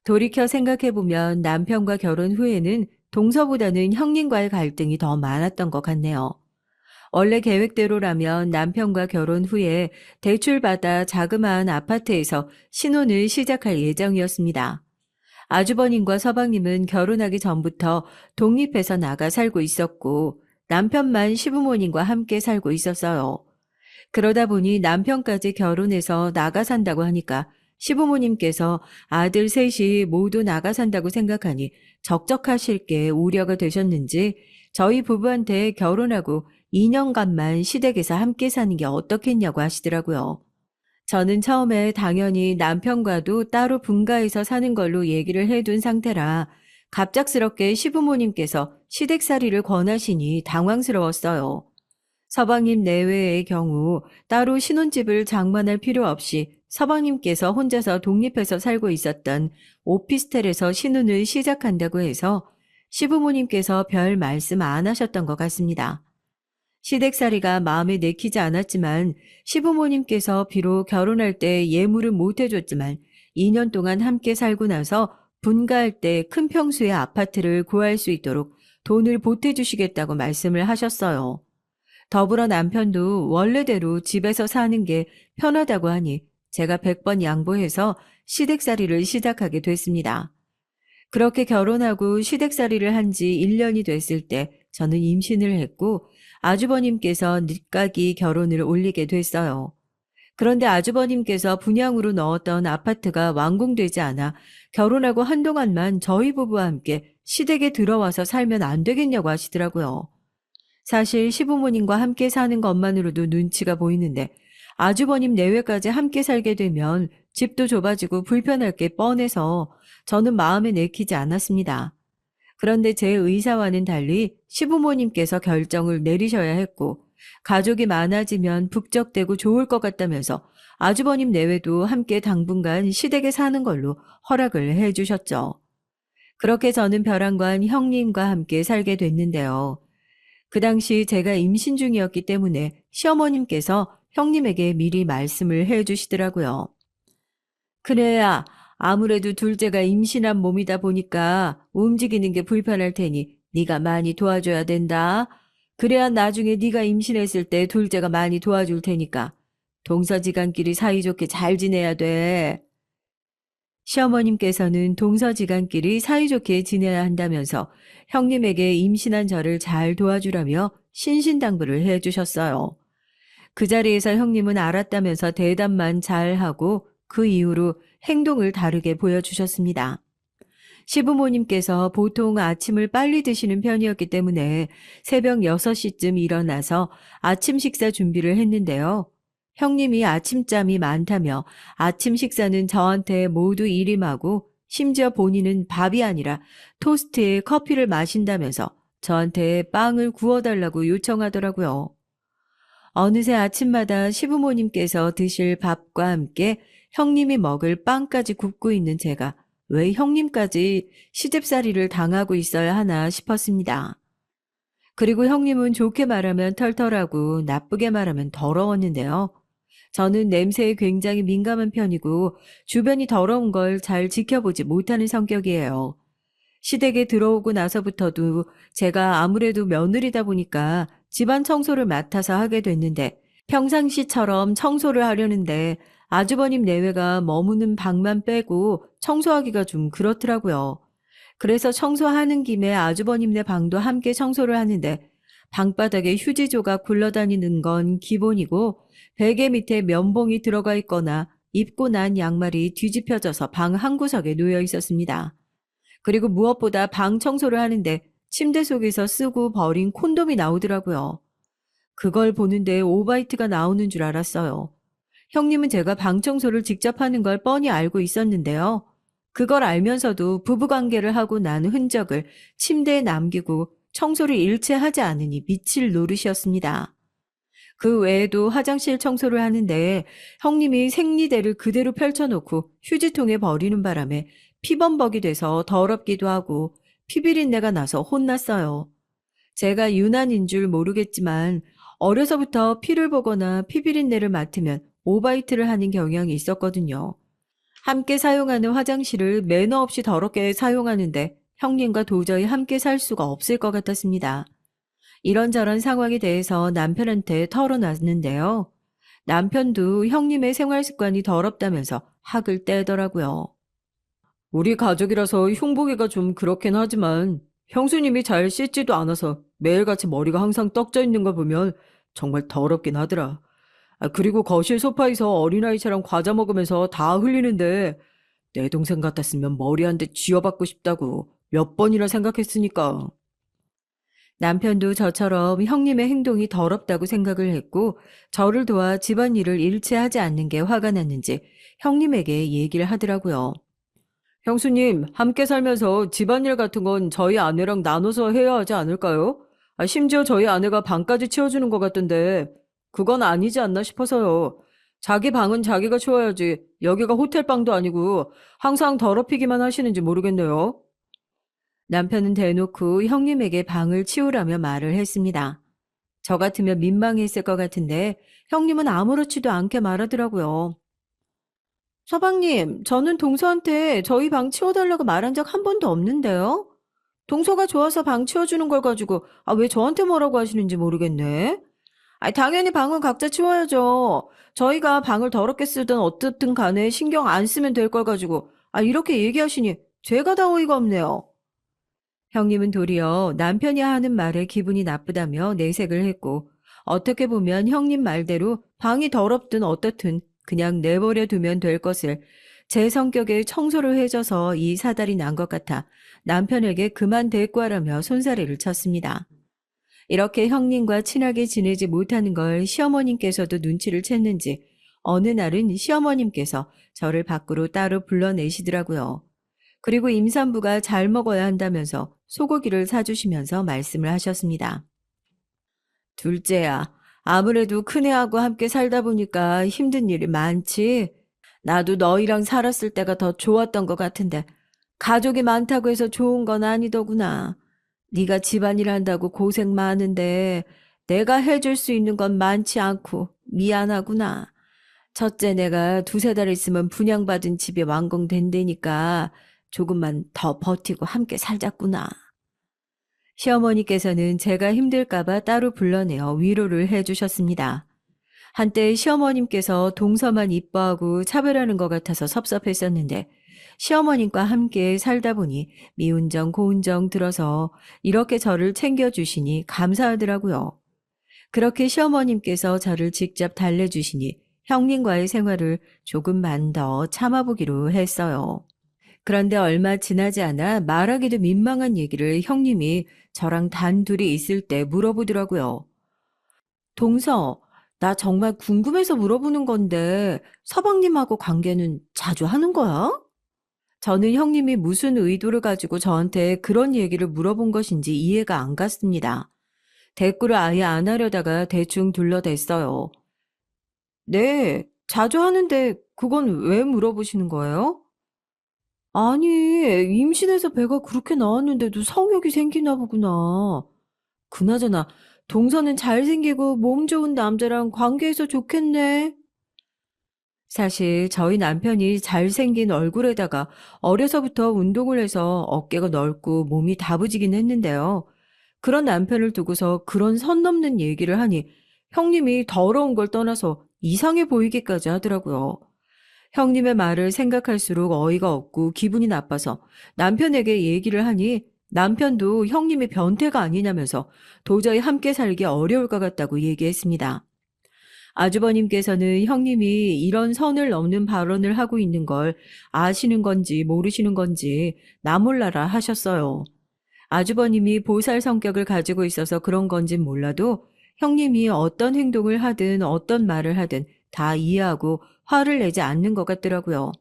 돌이켜 생각해보면 남편과 결혼 후에는 동서보다는 형님과의 갈등이 더 많았던 것 같네요. 원래 계획대로라면 남편과 결혼 후에 대출받아 자그마한 아파트에서 신혼을 시작할 예정이었습니다. 아주버님과 서방님은 결혼하기 전부터 독립해서 나가 살고 있었고 남편만 시부모님과 함께 살고 있었어요. 그러다 보니 남편까지 결혼해서 나가 산다고 하니까 시부모님께서 아들 셋이 모두 나가 산다고 생각하니 적적하실 게 우려가 되셨는지 저희 부부한테 결혼하고 2년간만 시댁에서 함께 사는 게 어떻겠냐고 하시더라고요. 저는 처음에 당연히 남편과도 따로 분가해서 사는 걸로 얘기를 해둔 상태라 갑작스럽게 시부모님께서 시댁살이를 권하시니 당황스러웠어요. 서방님 내외의 경우 따로 신혼집을 장만할 필요 없이 서방님께서 혼자서 독립해서 살고 있었던 오피스텔에서 신혼을 시작한다고 해서 시부모님께서 별 말씀 안 하셨던 것 같습니다. 시댁살이가 마음에 내키지 않았지만 시부모님께서 비록 결혼할 때 예물은 못 해줬지만 2년 동안 함께 살고 나서 분가할 때 큰 평수의 아파트를 구할 수 있도록 돈을 보태주시겠다고 말씀을 하셨어요. 더불어 남편도 원래대로 집에서 사는 게 편하다고 하니 제가 100번 양보해서 시댁살이를 시작하게 됐습니다. 그렇게 결혼하고 시댁살이를 한 지 1년이 됐을 때 저는 임신을 했고 아주버님께서 늦가기 결혼을 올리게 됐어요. 그런데 아주버님께서 분양으로 넣었던 아파트가 완공되지 않아 결혼하고 한동안만 저희 부부와 함께 시댁에 들어와서 살면 안 되겠냐고 하시더라고요. 사실 시부모님과 함께 사는 것만으로도 눈치가 보이는데 아주버님 내외까지 함께 살게 되면 집도 좁아지고 불편할 게 뻔해서 저는 마음에 내키지 않았습니다. 그런데 제 의사와는 달리 시부모님께서 결정을 내리셔야 했고 가족이 많아지면 북적대고 좋을 것 같다면서 아주버님 내외도 함께 당분간 시댁에 사는 걸로 허락을 해주셨죠. 그렇게 저는 벼랑관 형님과 함께 살게 됐는데요. 그 당시 제가 임신 중이었기 때문에 시어머님께서 형님에게 미리 말씀을 해주시더라고요. 그래야 아무래도 둘째가 임신한 몸이다 보니까 움직이는 게 불편할 테니 네가 많이 도와줘야 된다. 그래야 나중에 네가 임신했을 때 둘째가 많이 도와줄 테니까 동서지간끼리 사이좋게 잘 지내야 돼. 시어머님께서는 동서지간끼리 사이좋게 지내야 한다면서 형님에게 임신한 저를 잘 도와주라며 신신당부를 해주셨어요. 그 자리에서 형님은 알았다면서 대답만 잘하고 그 이후로 행동을 다르게 보여주셨습니다. 시부모님께서 보통 아침을 빨리 드시는 편이었기 때문에 새벽 6시쯤 일어나서 아침 식사 준비를 했는데요. 형님이 아침잠이 많다며 아침 식사는 저한테 모두 일임하고 심지어 본인은 밥이 아니라 토스트에 커피를 마신다면서 저한테 빵을 구워달라고 요청하더라고요. 어느새 아침마다 시부모님께서 드실 밥과 함께 형님이 먹을 빵까지 굽고 있는 제가 왜 형님까지 시집살이를 당하고 있어야 하나 싶었습니다. 그리고 형님은 좋게 말하면 털털하고 나쁘게 말하면 더러웠는데요. 저는 냄새에 굉장히 민감한 편이고 주변이 더러운 걸 잘 지켜보지 못하는 성격이에요. 시댁에 들어오고 나서부터도 제가 아무래도 며느리다 보니까 집안 청소를 맡아서 하게 됐는데 평상시처럼 청소를 하려는데 아주버님 내외가 머무는 방만 빼고 청소하기가 좀 그렇더라고요. 그래서 청소하는 김에 아주버님네 방도 함께 청소를 하는데 방바닥에 휴지 조각 굴러다니는 건 기본이고 베개 밑에 면봉이 들어가 있거나 입고 난 양말이 뒤집혀져서 방 한 구석에 놓여 있었습니다. 그리고 무엇보다 방 청소를 하는데 침대 속에서 쓰고 버린 콘돔이 나오더라고요. 그걸 보는데 오바이트가 나오는 줄 알았어요. 형님은 제가 방 청소를 직접 하는 걸 뻔히 알고 있었는데요. 그걸 알면서도 부부관계를 하고 난 흔적을 침대에 남기고 청소를 일체 하지 않으니 미칠 노릇이었습니다. 그 외에도 화장실 청소를 하는데 형님이 생리대를 그대로 펼쳐놓고 휴지통에 버리는 바람에 피범벅이 돼서 더럽기도 하고 피비린내가 나서 혼났어요. 제가 유난인 줄 모르겠지만 어려서부터 피를 보거나 피비린내를 맡으면 오바이트를 하는 경향이 있었거든요. 함께 사용하는 화장실을 매너 없이 더럽게 사용하는데 형님과 도저히 함께 살 수가 없을 것 같았습니다. 이런저런 상황에 대해서 남편한테 털어놨는데요. 남편도 형님의 생활 습관이 더럽다면서 학을 떼더라고요.
우리 가족이라서 흉보기가 좀 그렇긴 하지만 형수님이 잘 씻지도 않아서 매일같이 머리가 항상 떡져 있는 걸 보면 정말 더럽긴 하더라. 그리고 거실 소파에서 어린아이처럼 과자 먹으면서 다 흘리는데 내 동생 같았으면 머리 한 대 쥐어받고 싶다고 몇 번이나 생각했으니까.
남편도 저처럼 형님의 행동이 더럽다고 생각을 했고 저를 도와 집안일을 일체 하지 않는 게 화가 났는지 형님에게 얘기를 하더라고요.
형수님, 함께 살면서 집안일 같은 건 저희 아내랑 나눠서 해야 하지 않을까요? 심지어 저희 아내가 방까지 치워주는 것 같던데 그건 아니지 않나 싶어서요. 자기 방은 자기가 치워야지. 여기가 호텔 방도 아니고 항상 더럽히기만 하시는지 모르겠네요.
남편은 대놓고 형님에게 방을 치우라며 말을 했습니다. 저 같으면 민망했을 것 같은데 형님은 아무렇지도 않게 말하더라고요. 서방님, 저는 동서한테 저희 방 치워달라고 말한 적 한 번도 없는데요. 동서가 좋아서 방 치워주는 걸 가지고 왜 저한테 뭐라고 하시는지 모르겠네. 당연히 방은 각자 치워야죠. 저희가 방을 더럽게 쓰든 어떻든 간에 신경 안 쓰면 될 걸 가지고 이렇게 얘기하시니 죄가 다 어이가 없네요. 형님은 도리어 남편이 하는 말에 기분이 나쁘다며 내색을 했고 어떻게 보면 형님 말대로 방이 더럽든 어떻든 그냥 내버려 두면 될 것을 제 성격에 청소를 해줘서 이 사달이 난 것 같아 남편에게 그만 대꾸하라며 손사래를 쳤습니다. 이렇게 형님과 친하게 지내지 못하는 걸 시어머님께서도 눈치를 챘는지 어느 날은 시어머님께서 저를 밖으로 따로 불러내시더라고요. 그리고 임산부가 잘 먹어야 한다면서 소고기를 사주시면서 말씀을 하셨습니다. 둘째야, 아무래도 큰애하고 함께 살다 보니까 힘든 일이 많지. 나도 너희랑 살았을 때가 더 좋았던 것 같은데 가족이 많다고 해서 좋은 건 아니더구나. 네가 집안일 한다고 고생 많은데 내가 해줄 수 있는 건 많지 않고 미안하구나. 첫째 내가 두세 달 있으면 분양받은 집이 완공된다니까 조금만 더 버티고 함께 살자꾸나. 시어머니께서는 제가 힘들까봐 따로 불러내어 위로를 해주셨습니다. 한때 시어머님께서 동서만 이뻐하고 차별하는 것 같아서 섭섭했었는데 시어머님과 함께 살다 보니 미운 정 고운 정 들어서 이렇게 저를 챙겨주시니 감사하더라고요. 그렇게 시어머님께서 저를 직접 달래주시니 형님과의 생활을 조금만 더 참아보기로 했어요. 그런데 얼마 지나지 않아 말하기도 민망한 얘기를 형님이 저랑 단둘이 있을 때 물어보더라고요. 동서, 나 정말 궁금해서 물어보는 건데 서방님하고 관계는 자주 하는 거야? 저는 형님이 무슨 의도를 가지고 저한테 그런 얘기를 물어본 것인지 이해가 안 갔습니다. 대꾸를 아예 안 하려다가 대충 둘러댔어요. 네, 자주 하는데 그건 왜 물어보시는 거예요? 아니, 임신해서 배가 그렇게 나왔는데도 성욕이 생기나 보구나. 그나저나, 동서는 잘생기고 몸 좋은 남자랑 관계해서 좋겠네. 사실 저희 남편이 잘생긴 얼굴에다가 어려서부터 운동을 해서 어깨가 넓고 몸이 다부지긴 했는데요. 그런 남편을 두고서 그런 선 넘는 얘기를 하니 형님이 더러운 걸 떠나서 이상해 보이기까지 하더라고요. 형님의 말을 생각할수록 어이가 없고 기분이 나빠서 남편에게 얘기를 하니 남편도 형님이 변태가 아니냐면서 도저히 함께 살기 어려울 것 같다고 얘기했습니다. 아주버님께서는 형님이 이런 선을 넘는 발언을 하고 있는 걸 아시는 건지 모르시는 건지 나 몰라라 하셨어요. 아주버님이 보살 성격을 가지고 있어서 그런 건진 몰라도 형님이 어떤 행동을 하든 어떤 말을 하든 다 이해하고 화를 내지 않는 것 같더라고요.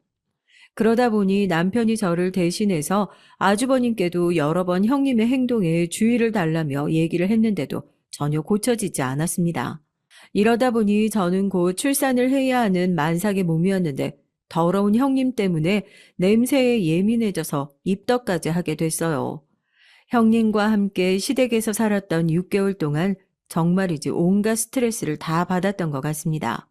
그러다 보니 남편이 저를 대신해서 아주버님께도 여러 번 형님의 행동에 주의를 달라며 얘기를 했는데도 전혀 고쳐지지 않았습니다. 이러다 보니 저는 곧 출산을 해야 하는 만삭의 몸이었는데 더러운 형님 때문에 냄새에 예민해져서 입덧까지 하게 됐어요. 형님과 함께 시댁에서 살았던 6개월 동안 정말이지 온갖 스트레스를 다 받았던 것 같습니다.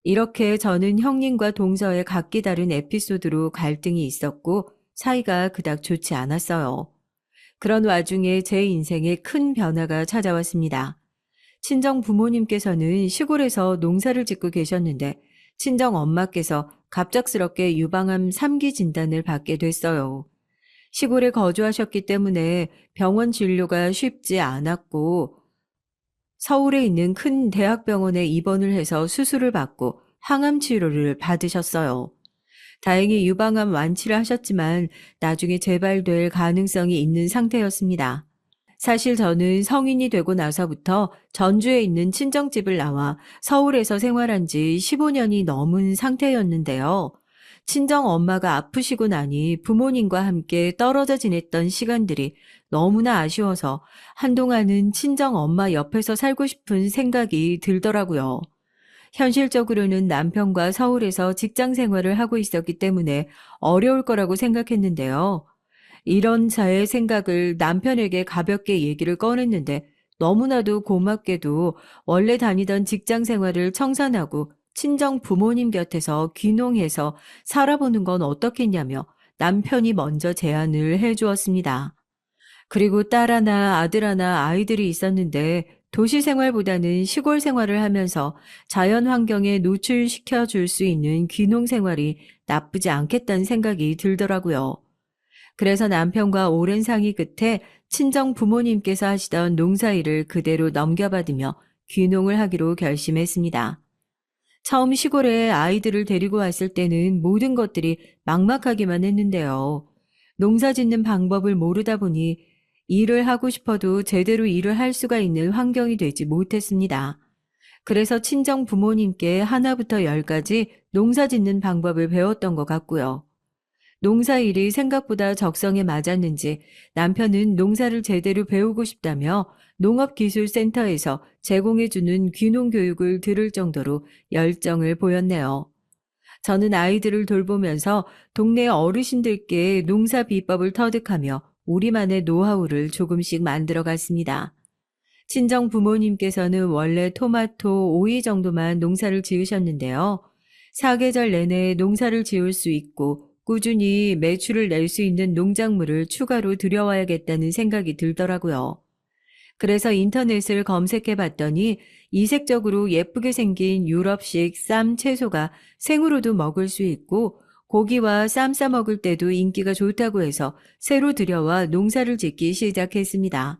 이렇게 저는 형님과 동서의 각기 다른 에피소드로 갈등이 있었고 사이가 그닥 좋지 않았어요. 그런 와중에 제 인생에 큰 변화가 찾아왔습니다. 친정 부모님께서는 시골에서 농사를 짓고 계셨는데 친정 엄마께서 갑작스럽게 유방암 3기 진단을 받게 됐어요. 시골에 거주하셨기 때문에 병원 진료가 쉽지 않았고 서울에 있는 큰 대학병원에 입원을 해서 수술을 받고 항암 치료를 받으셨어요. 다행히 유방암 완치를 하셨지만 나중에 재발될 가능성이 있는 상태였습니다. 사실 저는 성인이 되고 나서부터 전주에 있는 친정집을 나와 서울에서 생활한 지 15년이 넘은 상태였는데요. 친정 엄마가 아프시고 나니 부모님과 함께 떨어져 지냈던 시간들이 너무나 아쉬워서 한동안은 친정 엄마 옆에서 살고 싶은 생각이 들더라고요. 현실적으로는 남편과 서울에서 직장 생활을 하고 있었기 때문에 어려울 거라고 생각했는데요. 이런 자의 생각을 남편에게 가볍게 얘기를 꺼냈는데 너무나도 고맙게도 원래 다니던 직장 생활을 청산하고 친정 부모님 곁에서 귀농해서 살아보는 건 어떻겠냐며 남편이 먼저 제안을 해 주었습니다. 그리고 딸 하나, 아들 하나, 아이들이 있었는데 도시 생활보다는 시골 생활을 하면서 자연 환경에 노출시켜 줄 수 있는 귀농 생활이 나쁘지 않겠다는 생각이 들더라고요. 그래서 남편과 오랜 상의 끝에 친정 부모님께서 하시던 농사일을 그대로 넘겨받으며 귀농을 하기로 결심했습니다. 처음 시골에 아이들을 데리고 왔을 때는 모든 것들이 막막하기만 했는데요. 농사 짓는 방법을 모르다 보니 일을 하고 싶어도 제대로 일을 할 수가 있는 환경이 되지 못했습니다. 그래서 친정 부모님께 하나부터 열까지 농사 짓는 방법을 배웠던 것 같고요. 농사일이 생각보다 적성에 맞았는지 남편은 농사를 제대로 배우고 싶다며 농업기술센터에서 제공해주는 귀농 교육을 들을 정도로 열정을 보였네요. 저는 아이들을 돌보면서 동네 어르신들께 농사 비법을 터득하며 우리만의 노하우를 조금씩 만들어 갔습니다. 친정 부모님께서는 원래 토마토, 오이 정도만 농사를 지으셨는데요. 사계절 내내 농사를 지을 수 있고 꾸준히 매출을 낼 수 있는 농작물을 추가로 들여와야겠다는 생각이 들더라고요. 그래서 인터넷을 검색해 봤더니 이색적으로 예쁘게 생긴 유럽식 쌈 채소가 생으로도 먹을 수 있고 고기와 쌈 싸 먹을 때도 인기가 좋다고 해서 새로 들여와 농사를 짓기 시작했습니다.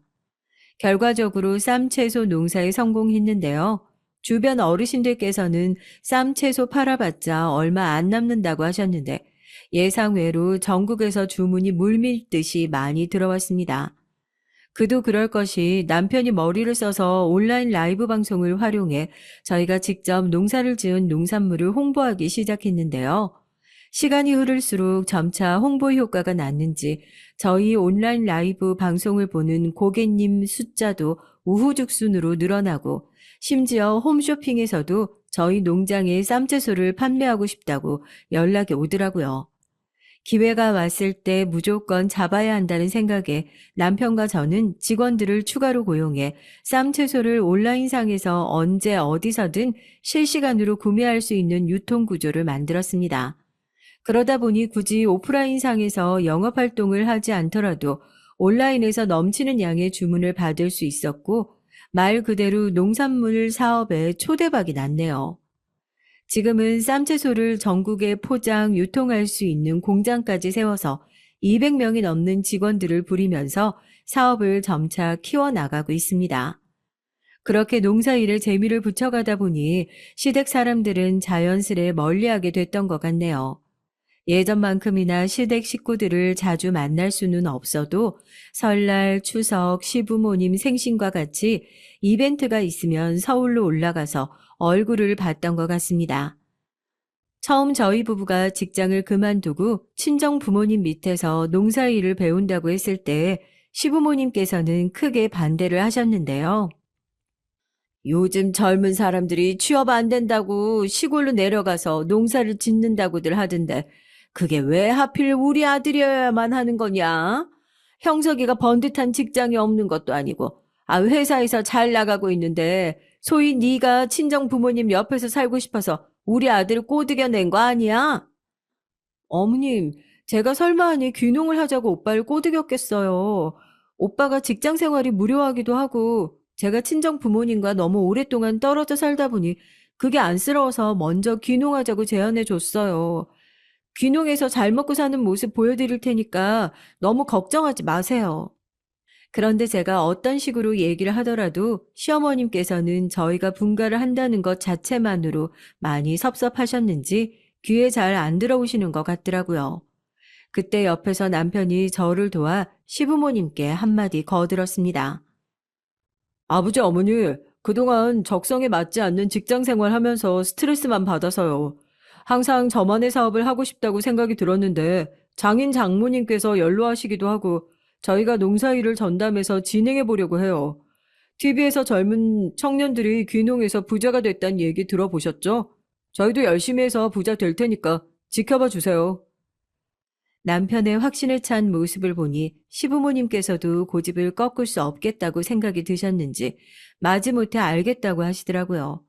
결과적으로 쌈 채소 농사에 성공했는데요. 주변 어르신들께서는 쌈 채소 팔아봤자 얼마 안 남는다고 하셨는데 예상외로 전국에서 주문이 물밀듯이 많이 들어왔습니다. 그도 그럴 것이 남편이 머리를 써서 온라인 라이브 방송을 활용해 저희가 직접 농사를 지은 농산물을 홍보하기 시작했는데요. 시간이 흐를수록 점차 홍보 효과가 났는지 저희 온라인 라이브 방송을 보는 고객님 숫자도 우후죽순으로 늘어나고 심지어 홈쇼핑에서도 저희 농장의 쌈채소를 판매하고 싶다고 연락이 오더라고요. 기회가 왔을 때 무조건 잡아야 한다는 생각에 남편과 저는 직원들을 추가로 고용해 쌈 채소를 온라인상에서 언제 어디서든 실시간으로 구매할 수 있는 유통 구조를 만들었습니다. 그러다 보니 굳이 오프라인상에서 영업활동을 하지 않더라도 온라인에서 넘치는 양의 주문을 받을 수 있었고 말 그대로 농산물 사업에 초대박이 났네요. 지금은 쌈채소를 전국에 포장, 유통할 수 있는 공장까지 세워서 200명이 넘는 직원들을 부리면서 사업을 점차 키워나가고 있습니다. 그렇게 농사일에 재미를 붙여가다 보니 시댁 사람들은 자연스레 멀리하게 됐던 것 같네요. 예전만큼이나 시댁 식구들을 자주 만날 수는 없어도 설날, 추석, 시부모님 생신과 같이 이벤트가 있으면 서울로 올라가서 얼굴을 봤던 것 같습니다. 처음 저희 부부가 직장을 그만두고 친정 부모님 밑에서 농사일을 배운다고 했을 때 시부모님께서는 크게 반대를 하셨는데요. 요즘 젊은 사람들이 취업 안 된다고 시골로 내려가서 농사를 짓는다고들 하던데 그게 왜 하필 우리 아들이어야만 하는 거냐? 형석이가 번듯한 직장이 없는 것도 아니고 회사에서 잘 나가고 있는데 소위 네가 친정 부모님 옆에서 살고 싶어서 우리 아들을 꼬드겨 낸 거 아니야? 어머님, 제가 설마하니 귀농을 하자고 오빠를 꼬드겼겠어요. 오빠가 직장 생활이 무료하기도 하고 제가 친정 부모님과 너무 오랫동안 떨어져 살다 보니 그게 안쓰러워서 먼저 귀농하자고 제안해 줬어요. 귀농해서 잘 먹고 사는 모습 보여드릴 테니까 너무 걱정하지 마세요. 그런데 제가 어떤 식으로 얘기를 하더라도 시어머님께서는 저희가 분가를 한다는 것 자체만으로 많이 섭섭하셨는지 귀에 잘 안 들어오시는 것 같더라고요. 그때 옆에서 남편이 저를 도와 시부모님께 한마디 거들었습니다.
아버지, 어머니, 그동안 적성에 맞지 않는 직장 생활하면서 스트레스만 받아서요. 항상 저만의 사업을 하고 싶다고 생각이 들었는데 장인 장모님께서 연로하시기도 하고 저희가 농사일을 전담해서 진행해 보려고 해요. TV에서 젊은 청년들이 귀농해서 부자가 됐다는 얘기 들어보셨죠? 저희도 열심히 해서 부자 될 테니까 지켜봐 주세요.
남편의 확신에 찬 모습을 보니 시부모님께서도 고집을 꺾을 수 없겠다고 생각이 드셨는지 마지못해 알겠다고 하시더라고요.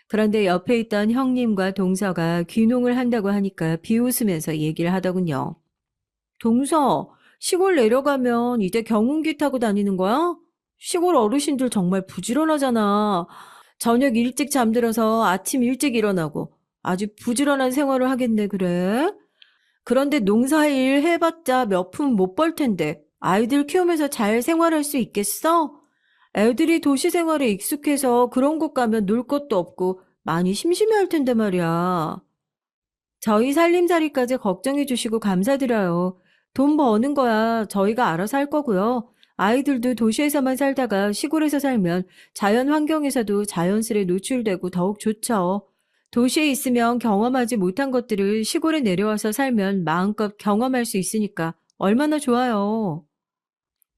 그런데 옆에 있던 형님과 동서가 귀농을 한다고 하니까 비웃으면서 얘기를 하더군요. 동서, 시골 내려가면 이제 경운기 타고 다니는 거야? 시골 어르신들 정말 부지런하잖아. 저녁 일찍 잠들어서 아침 일찍 일어나고 아주 부지런한 생활을 하겠네, 그래? 그런데 농사일 해봤자 몇 푼 못 벌 텐데 아이들 키우면서 잘 생활할 수 있겠어? 애들이 도시 생활에 익숙해서 그런 곳 가면 놀 것도 없고 많이 심심해할 텐데 말이야. 저희 살림살이까지 걱정해 주시고 감사드려요. 돈 버는 거야 저희가 알아서 할 거고요. 아이들도 도시에서만 살다가 시골에서 살면 자연 환경에서도 자연스레 노출되고 더욱 좋죠. 도시에 있으면 경험하지 못한 것들을 시골에 내려와서 살면 마음껏 경험할 수 있으니까 얼마나 좋아요.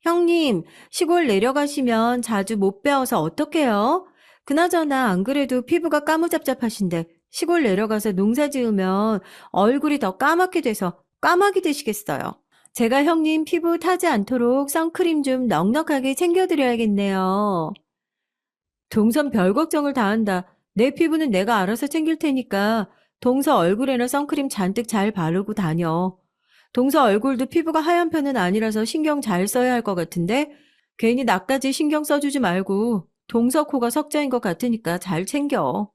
형님, 시골 내려가시면 자주 못 배워서 어떡해요? 그나저나 안 그래도 피부가 까무잡잡하신데 시골 내려가서 농사 지으면 얼굴이 더 까맣게 돼서 까마귀 되시겠어요. 제가 형님 피부 타지 않도록 선크림 좀 넉넉하게 챙겨드려야겠네요. 동선 별 걱정을 다 한다. 내 피부는 내가 알아서 챙길 테니까 동서 얼굴에는 선크림 잔뜩 잘 바르고 다녀. 동서 얼굴도 피부가 하얀 편은 아니라서 신경 잘 써야 할 것 같은데 괜히 나까지 신경 써주지 말고 동서 코가 석자인 것 같으니까 잘 챙겨.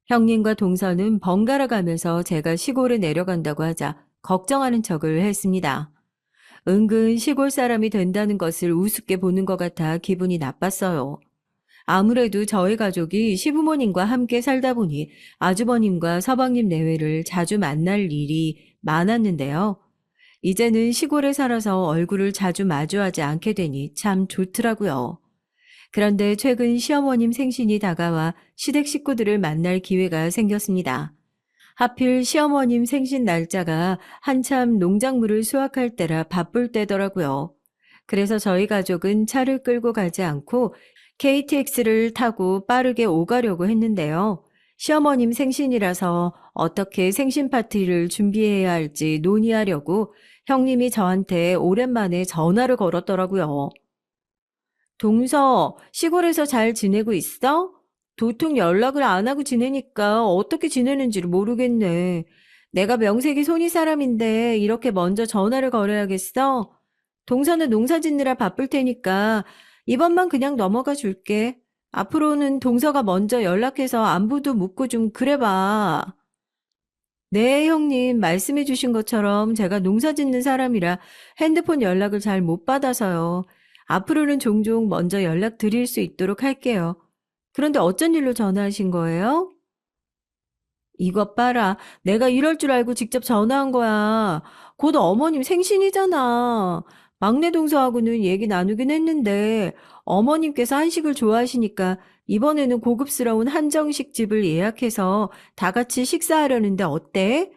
형님과 동서는 번갈아 가면서 제가 시골에 내려간다고 하자 걱정하는 척을 했습니다. 은근 시골 사람이 된다는 것을 우습게 보는 것 같아 기분이 나빴어요. 아무래도 저희 가족이 시부모님과 함께 살다 보니 아주버님과 서방님 내외를 자주 만날 일이 많았는데요. 이제는 시골에 살아서 얼굴을 자주 마주하지 않게 되니 참 좋더라고요. 그런데 최근 시어머님 생신이 다가와 시댁 식구들을 만날 기회가 생겼습니다. 하필 시어머님 생신 날짜가 한참 농작물을 수확할 때라 바쁠 때더라고요. 그래서 저희 가족은 차를 끌고 가지 않고 KTX를 타고 빠르게 오가려고 했는데요. 시어머님 생신이라서 어떻게 생신 파티를 준비해야 할지 논의하려고 형님이 저한테 오랜만에 전화를 걸었더라고요. 동서, 시골에서 잘 지내고 있어? 도통 연락을 안 하고 지내니까 어떻게 지내는지를 모르겠네. 내가 명색이 손이 사람인데 이렇게 먼저 전화를 걸어야겠어? 동서는 농사 짓느라 바쁠 테니까 이번만 그냥 넘어가 줄게. 앞으로는 동서가 먼저 연락해서 안부도 묻고 좀 그래봐. 네, 형님. 말씀해 주신 것처럼 제가 농사 짓는 사람이라 핸드폰 연락을 잘 못 받아서요. 앞으로는 종종 먼저 연락 드릴 수 있도록 할게요. 그런데 어쩐 일로 전화하신 거예요? 이것 봐라. 내가 이럴 줄 알고 직접 전화한 거야. 곧 어머님 생신이잖아. 막내 동서하고는 얘기 나누긴 했는데 어머님께서 한식을 좋아하시니까 이번에는 고급스러운 한정식 집을 예약해서 다 같이 식사하려는데 어때?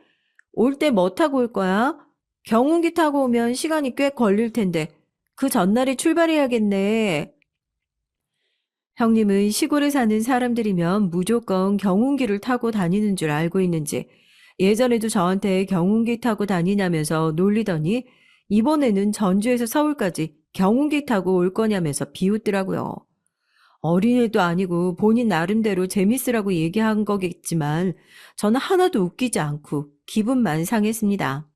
올 때 뭐 타고 올 거야? 경운기 타고 오면 시간이 꽤 걸릴 텐데 그 전날에 출발해야겠네. 형님은 시골에 사는 사람들이면 무조건 경운기를 타고 다니는 줄 알고 있는지 예전에도 저한테 경운기 타고 다니냐면서 놀리더니 이번에는 전주에서 서울까지 경운기 타고 올 거냐면서 비웃더라고요. 어린애도 아니고 본인 나름대로 재밌으라고 얘기한 거겠지만 저는 하나도 웃기지 않고 기분만 상했습니다.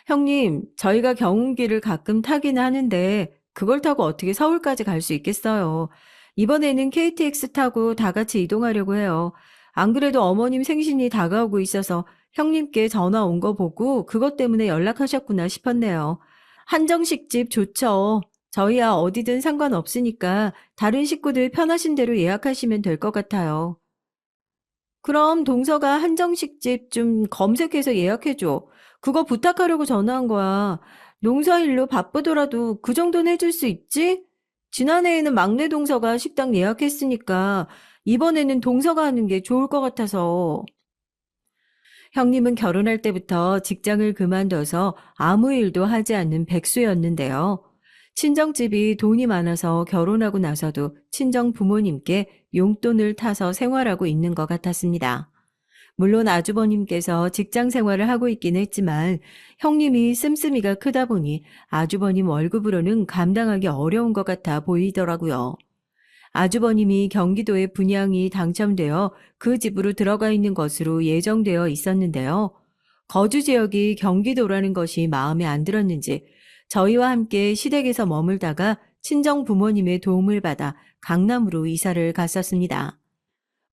형님, 저희가 경운기를 가끔 타기는 하는데 그걸 타고 어떻게 서울까지 갈 수 있겠어요. 이번에는 KTX 타고 다 같이 이동하려고 해요. 안 그래도 어머님 생신이 다가오고 있어서 형님께 전화 온 거 보고 그것 때문에 연락하셨구나 싶었네요. 한정식 집 좋죠. 저희야 어디든 상관없으니까 다른 식구들 편하신 대로 예약하시면 될 것 같아요. 그럼 동서가 한정식집 좀 검색해서 예약해줘. 그거 부탁하려고 전화한 거야. 농사일로 바쁘더라도 그 정도는 해줄 수 있지? 지난해에는 막내 동서가 식당 예약했으니까 이번에는 동서가 하는 게 좋을 것 같아서. 형님은 결혼할 때부터 직장을 그만둬서 아무 일도 하지 않는 백수였는데요. 친정집이 돈이 많아서 결혼하고 나서도 친정 부모님께 용돈을 타서 생활하고 있는 것 같았습니다. 물론 아주버님께서 직장 생활을 하고 있긴 했지만 형님이 씀씀이가 크다 보니 아주버님 월급으로는 감당하기 어려운 것 같아 보이더라고요. 아주버님이 경기도에 분양이 당첨되어 그 집으로 들어가 있는 것으로 예정되어 있었는데요. 거주 지역이 경기도라는 것이 마음에 안 들었는지 저희와 함께 시댁에서 머물다가 친정 부모님의 도움을 받아 강남으로 이사를 갔었습니다.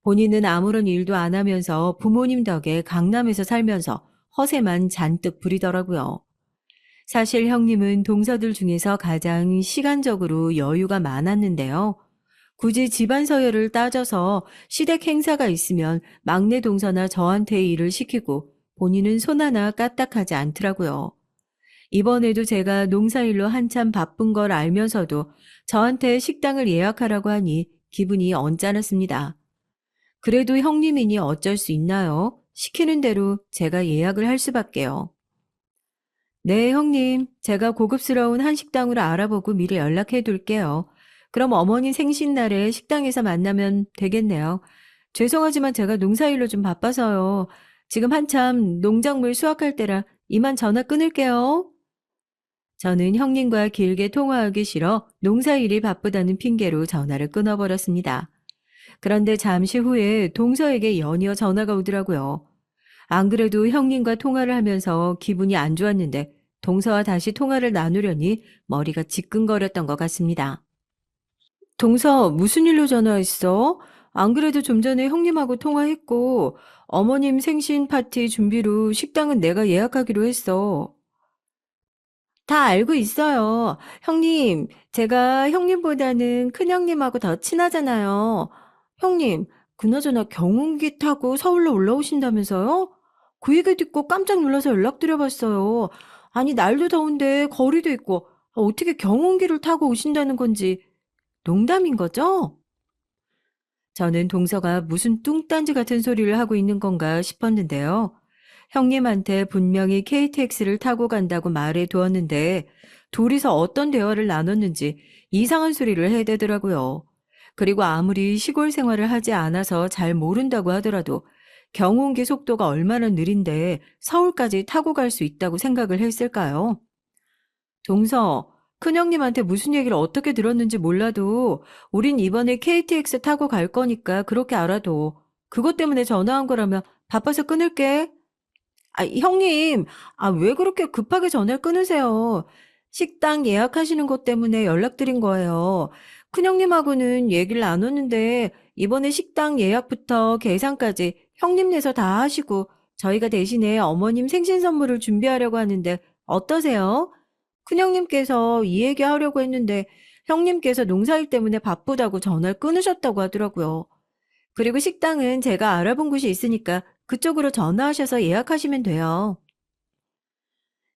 본인은 아무런 일도 안 하면서 부모님 덕에 강남에서 살면서 허세만 잔뜩 부리더라고요. 사실 형님은 동서들 중에서 가장 시간적으로 여유가 많았는데요. 굳이 집안 서열을 따져서 시댁 행사가 있으면 막내 동서나 저한테 일을 시키고 본인은 손 하나 까딱하지 않더라고요. 이번에도 제가 농사일로 한참 바쁜 걸 알면서도 저한테 식당을 예약하라고 하니 기분이 언짢았습니다. 그래도 형님이니 어쩔 수 있나요? 시키는 대로 제가 예약을 할 수밖에요. 네, 형님. 제가 고급스러운 한식당으로 알아보고 미리 연락해 둘게요. 그럼 어머니 생신날에 식당에서 만나면 되겠네요. 죄송하지만 제가 농사일로 좀 바빠서요. 지금 한참 농작물 수확할 때라 이만 전화 끊을게요. 저는 형님과 길게 통화하기 싫어 농사일이 바쁘다는 핑계로 전화를 끊어버렸습니다. 그런데 잠시 후에 동서에게 연이어 전화가 오더라고요. 안 그래도 형님과 통화를 하면서 기분이 안 좋았는데 동서와 다시 통화를 나누려니 머리가 지끈거렸던 것 같습니다. 동서, 무슨 일로 전화했어? 안 그래도 좀 전에 형님하고 통화했고 어머님 생신 파티 준비로 식당은 내가 예약하기로 했어. 다 알고 있어요. 형님, 제가 형님보다는 큰형님하고 더 친하잖아요. 형님, 그나저나 경운기 타고 서울로 올라오신다면서요? 그 얘기 듣고 깜짝 놀라서 연락드려봤어요. 아니, 날도 더운데 거리도 있고 어떻게 경운기를 타고 오신다는 건지 농담인 거죠? 저는 동서가 무슨 뚱딴지 같은 소리를 하고 있는 건가 싶었는데요. 형님한테 분명히 KTX를 타고 간다고 말해 두었는데 둘이서 어떤 대화를 나눴는지 이상한 소리를 해대더라고요. 그리고 아무리 시골 생활을 하지 않아서 잘 모른다고 하더라도 경운기 속도가 얼마나 느린데 서울까지 타고 갈 수 있다고 생각을 했을까요? 동서, 큰형님한테 무슨 얘기를 어떻게 들었는지 몰라도 우린 이번에 KTX 타고 갈 거니까 그렇게 알아도 그것 때문에 전화한 거라면 바빠서 끊을게. 형님, 왜 그렇게 급하게 전화를 끊으세요? 식당 예약하시는 것 때문에 연락드린 거예요. 큰형님하고는 얘기를 나눴는데 이번에 식당 예약부터 계산까지 형님 내서 다 하시고 저희가 대신에 어머님 생신 선물을 준비하려고 하는데 어떠세요? 큰형님께서 이 얘기 하려고 했는데 형님께서 농사일 때문에 바쁘다고 전화를 끊으셨다고 하더라고요. 그리고 식당은 제가 알아본 곳이 있으니까 그쪽으로 전화하셔서 예약하시면 돼요.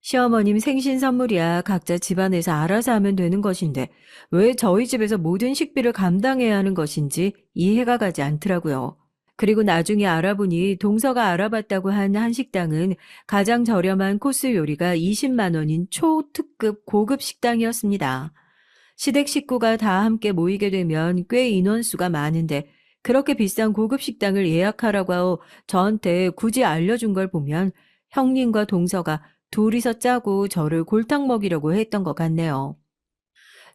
시어머님 생신 선물이야 각자 집안에서 알아서 하면 되는 것인데 왜 저희 집에서 모든 식비를 감당해야 하는 것인지 이해가 가지 않더라고요. 그리고 나중에 알아보니 동서가 알아봤다고 한 한식당은 가장 저렴한 코스 요리가 20만 원인 초특급 고급 식당이었습니다. 시댁 식구가 다 함께 모이게 되면 꽤 인원수가 많은데 그렇게 비싼 고급 식당을 예약하라고 저한테 굳이 알려준 걸 보면 형님과 동서가 둘이서 짜고 저를 골탕 먹이려고 했던 것 같네요.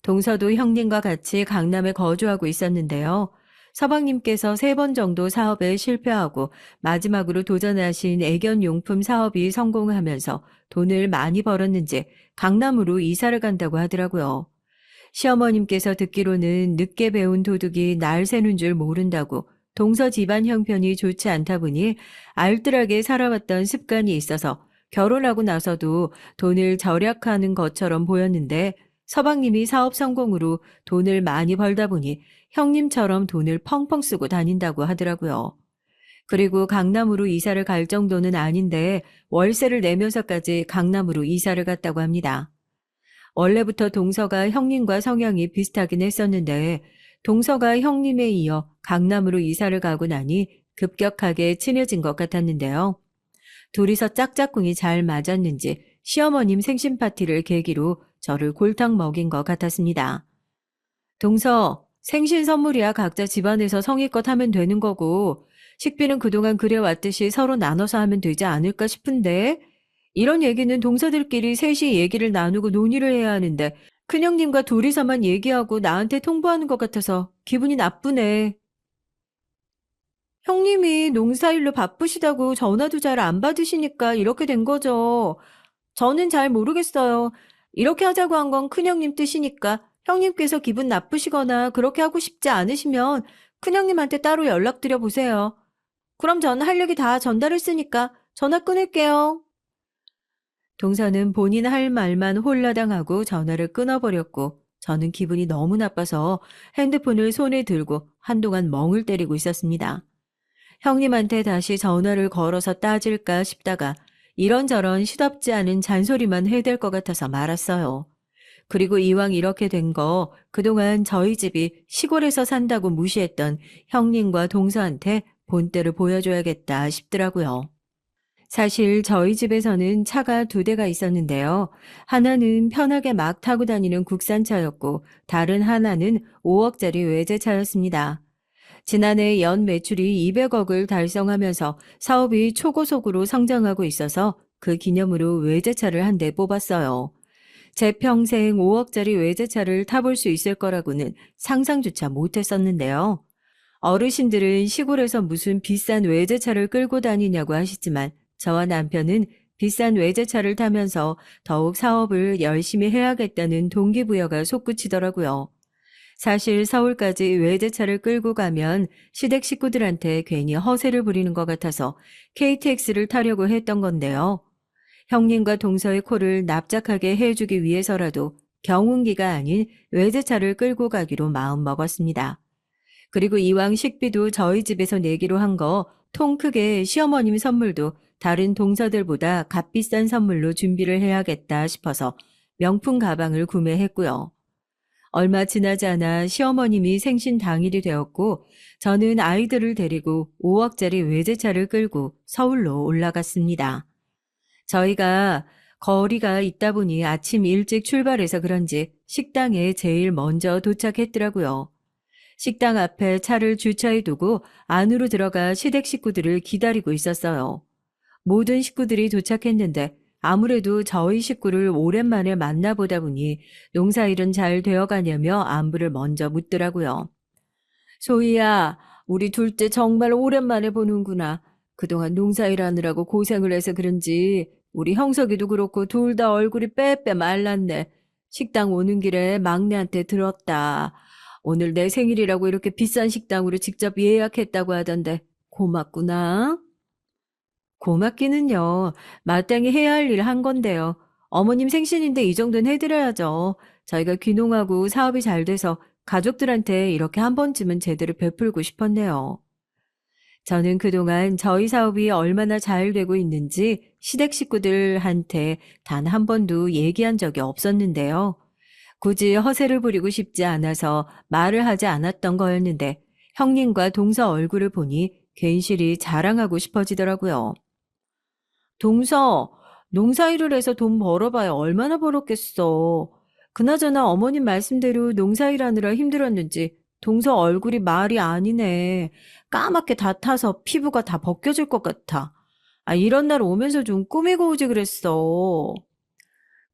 동서도 형님과 같이 강남에 거주하고 있었는데요. 서방님께서 3번 정도 사업에 실패하고 마지막으로 도전하신 애견용품 사업이 성공하면서 돈을 많이 벌었는지 강남으로 이사를 간다고 하더라고요. 시어머님께서 듣기로는 늦게 배운 도둑이 날 새는 줄 모른다고 동서 집안 형편이 좋지 않다 보니 알뜰하게 살아왔던 습관이 있어서 결혼하고 나서도 돈을 절약하는 것처럼 보였는데 서방님이 사업 성공으로 돈을 많이 벌다 보니 형님처럼 돈을 펑펑 쓰고 다닌다고 하더라고요. 그리고 강남으로 이사를 갈 정도는 아닌데 월세를 내면서까지 강남으로 이사를 갔다고 합니다. 원래부터 동서가 형님과 성향이 비슷하긴 했었는데 동서가 형님에 이어 강남으로 이사를 가고 나니 급격하게 친해진 것 같았는데요. 둘이서 짝짝꿍이 잘 맞았는지 시어머님 생신 파티를 계기로 저를 골탕 먹인 것 같았습니다. 동서, 생신 선물이야 각자 집안에서 성의껏 하면 되는 거고 식비는 그동안 그래왔듯이 서로 나눠서 하면 되지 않을까 싶은데 이런 얘기는 동서들끼리 셋이 얘기를 나누고 논의를 해야 하는데 큰형님과 둘이서만 얘기하고 나한테 통보하는 것 같아서 기분이 나쁘네. 형님이 농사일로 바쁘시다고 전화도 잘 안 받으시니까 이렇게 된 거죠. 저는 잘 모르겠어요. 이렇게 하자고 한 건 큰형님 뜻이니까 형님께서 기분 나쁘시거나 그렇게 하고 싶지 않으시면 큰형님한테 따로 연락드려 보세요. 그럼 저는 할 얘기 다 전달했으니까 전화 끊을게요. 동서는 본인 할 말만 홀라당하고 전화를 끊어버렸고 저는 기분이 너무 나빠서 핸드폰을 손에 들고 한동안 멍을 때리고 있었습니다. 형님한테 다시 전화를 걸어서 따질까 싶다가 이런저런 시덥지 않은 잔소리만 해댈 것 같아서 말았어요. 그리고 이왕 이렇게 된 거 그동안 저희 집이 시골에서 산다고 무시했던 형님과 동서한테 본때를 보여줘야겠다 싶더라고요. 사실 저희 집에서는 차가 두 대가 있었는데요. 하나는 편하게 막 타고 다니는 국산차였고 다른 하나는 5억짜리 외제차였습니다. 지난해 연 매출이 200억을 달성하면서 사업이 초고속으로 성장하고 있어서 그 기념으로 외제차를 한 대 뽑았어요. 제 평생 5억짜리 외제차를 타볼 수 있을 거라고는 상상조차 못했었는데요. 어르신들은 시골에서 무슨 비싼 외제차를 끌고 다니냐고 하시지만 저와 남편은 비싼 외제차를 타면서 더욱 사업을 열심히 해야겠다는 동기부여가 솟구치더라고요. 사실 서울까지 외제차를 끌고 가면 시댁 식구들한테 괜히 허세를 부리는 것 같아서 KTX를 타려고 했던 건데요. 형님과 동서의 코를 납작하게 해주기 위해서라도 경운기가 아닌 외제차를 끌고 가기로 마음먹었습니다. 그리고 이왕 식비도 저희 집에서 내기로 한 거 통 크게 시어머님 선물도 다른 동서들보다 값비싼 선물로 준비를 해야겠다 싶어서 명품 가방을 구매했고요. 얼마 지나지 않아 시어머님이 생신 당일이 되었고 저는 아이들을 데리고 5억짜리 외제차를 끌고 서울로 올라갔습니다. 저희가 거리가 있다 보니 아침 일찍 출발해서 그런지 식당에 제일 먼저 도착했더라고요. 식당 앞에 차를 주차해 두고 안으로 들어가 시댁 식구들을 기다리고 있었어요. 모든 식구들이 도착했는데 아무래도 저희 식구를 오랜만에 만나보다 보니 농사일은 잘 되어가냐며 안부를 먼저 묻더라고요. 소희야, 우리 둘째 정말 오랜만에 보는구나. 그동안 농사일 하느라고 고생을 해서 그런지 우리 형석이도 그렇고 둘 다 얼굴이 빼빼 말랐네. 식당 오는 길에 막내한테 들었다. 오늘 내 생일이라고 이렇게 비싼 식당으로 직접 예약했다고 하던데 고맙구나. 고맙기는요. 마땅히 해야 할 일 한 건데요. 어머님 생신인데 이 정도는 해드려야죠. 저희가 귀농하고 사업이 잘 돼서 가족들한테 이렇게 한 번쯤은 제대로 베풀고 싶었네요. 저는 그동안 저희 사업이 얼마나 잘 되고 있는지 시댁 식구들한테 단 한 번도 얘기한 적이 없었는데요. 굳이 허세를 부리고 싶지 않아서 말을 하지 않았던 거였는데 형님과 동서 얼굴을 보니 괜시리 자랑하고 싶어지더라고요. 동서, 농사일을 해서 돈 벌어봐야 얼마나 벌었겠어. 그나저나 어머님 말씀대로 농사일 하느라 힘들었는지 동서 얼굴이 말이 아니네. 까맣게 다 타서 피부가 다 벗겨질 것 같아. 아, 이런 날 오면서 좀 꾸미고 오지 그랬어.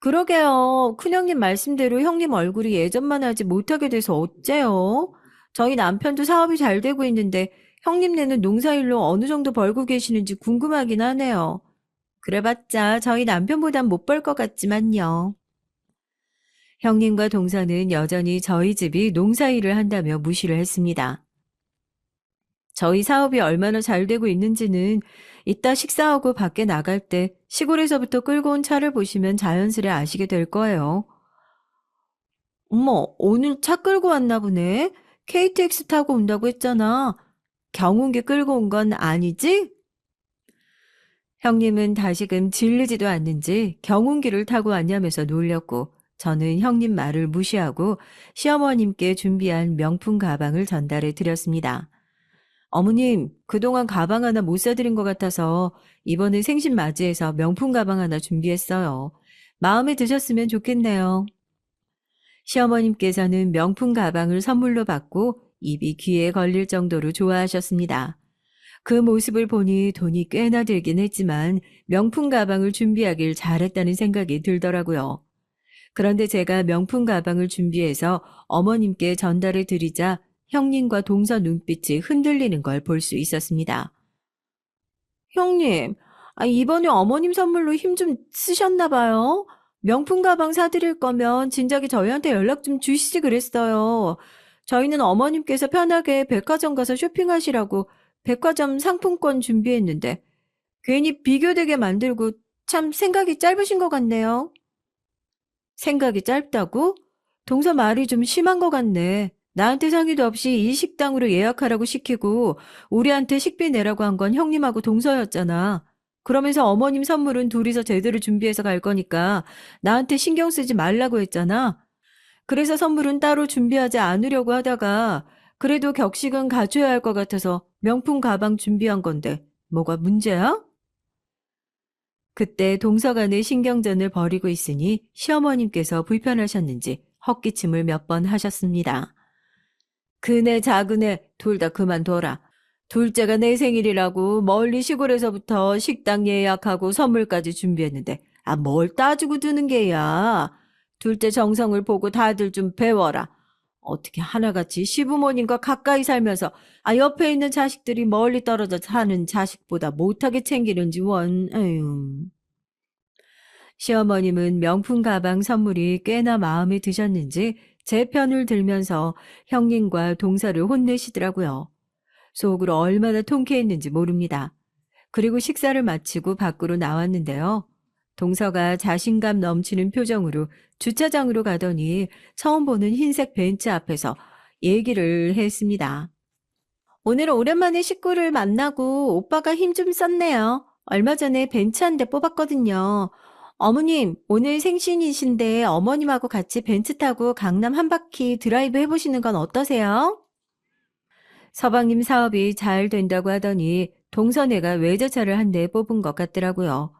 그러게요. 큰형님 말씀대로 형님 얼굴이 예전만 하지 못하게 돼서 어째요? 저희 남편도 사업이 잘 되고 있는데 형님네는 농사일로 어느 정도 벌고 계시는지 궁금하긴 하네요. 그래봤자 저희 남편보단 못 벌 것 같지만요. 형님과 동서는 여전히 저희 집이 농사일을 한다며 무시를 했습니다. 저희 사업이 얼마나 잘 되고 있는지는 이따 식사하고 밖에 나갈 때 시골에서부터 끌고 온 차를 보시면 자연스레 아시게 될 거예요. 어머, 오늘 차 끌고 왔나 보네. KTX 타고 온다고 했잖아. 경운기 끌고 온 건 아니지? 형님은 다시금 질리지도 않는지 경운기를 타고 왔냐면서 놀렸고 저는 형님 말을 무시하고 시어머님께 준비한 명품 가방을 전달해 드렸습니다. 어머님, 그동안 가방 하나 못 사드린 것 같아서 이번에 생신 맞이해서 명품 가방 하나 준비했어요. 마음에 드셨으면 좋겠네요. 시어머님께서는 명품 가방을 선물로 받고 입이 귀에 걸릴 정도로 좋아하셨습니다. 그 모습을 보니 돈이 꽤나 들긴 했지만 명품 가방을 준비하길 잘했다는 생각이 들더라고요. 그런데 제가 명품 가방을 준비해서 어머님께 전달해 드리자 형님과 동서 눈빛이 흔들리는 걸 볼 수 있었습니다. 형님, 이번에 어머님 선물로 힘 좀 쓰셨나 봐요. 명품 가방 사드릴 거면 진작에 저희한테 연락 좀 주시지 그랬어요. 저희는 어머님께서 편하게 백화점 가서 쇼핑하시라고 백화점 상품권 준비했는데 괜히 비교되게 만들고 참 생각이 짧으신 것 같네요. 생각이 짧다고? 동서 말이 좀 심한 것 같네. 나한테 상의도 없이 이 식당으로 예약하라고 시키고 우리한테 식비 내라고 한 건 형님하고 동서였잖아. 그러면서 어머님 선물은 둘이서 제대로 준비해서 갈 거니까 나한테 신경 쓰지 말라고 했잖아. 그래서 선물은 따로 준비하지 않으려고 하다가 그래도 격식은 갖춰야 할 것 같아서 명품 가방 준비한 건데 뭐가 문제야? 그때 동서간의 신경전을 벌이고 있으니 시어머님께서 불편하셨는지 헛기침을 몇 번 하셨습니다. 그네 작은애 둘 다 그만둬라. 둘째가 내 생일이라고 멀리 시골에서부터 식당 예약하고 선물까지 준비했는데 뭘 따지고 드는 게야. 둘째 정성을 보고 다들 좀 배워라. 어떻게 하나같이 시부모님과 가까이 살면서 옆에 있는 자식들이 멀리 떨어져 사는 자식보다 못하게 챙기는지 에휴. 시어머님은 명품 가방 선물이 꽤나 마음에 드셨는지 제 편을 들면서 형님과 동서를 혼내시더라고요. 속으로 얼마나 통쾌했는지 모릅니다. 그리고 식사를 마치고 밖으로 나왔는데요. 동서가 자신감 넘치는 표정으로 주차장으로 가더니 처음 보는 흰색 벤츠 앞에서 얘기를 했습니다. 오늘 오랜만에 식구를 만나고 오빠가 힘 좀 썼네요. 얼마 전에 벤츠 한 대 뽑았거든요. 어머님, 오늘 생신이신데 어머님하고 같이 벤츠 타고 강남 한 바퀴 드라이브 해보시는 건 어떠세요? 서방님 사업이 잘 된다고 하더니 동선애가 외제차를 한 대 뽑은 것 같더라고요.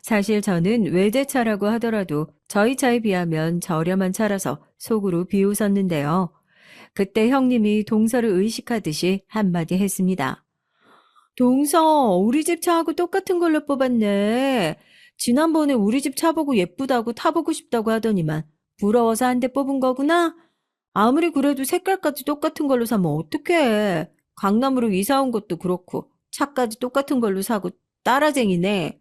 사실 저는 외제차라고 하더라도 저희 차에 비하면 저렴한 차라서 속으로 비웃었는데요. 그때 형님이 동서를 의식하듯이 한마디 했습니다. 동서, 우리 집 차하고 똑같은 걸로 뽑았네. 지난번에 우리 집 차 보고 예쁘다고 타보고 싶다고 하더니만 부러워서 한 대 뽑은 거구나? 아무리 그래도 색깔까지 똑같은 걸로 사면 어떡해. 강남으로 이사 온 것도 그렇고 차까지 똑같은 걸로 사고 따라쟁이네.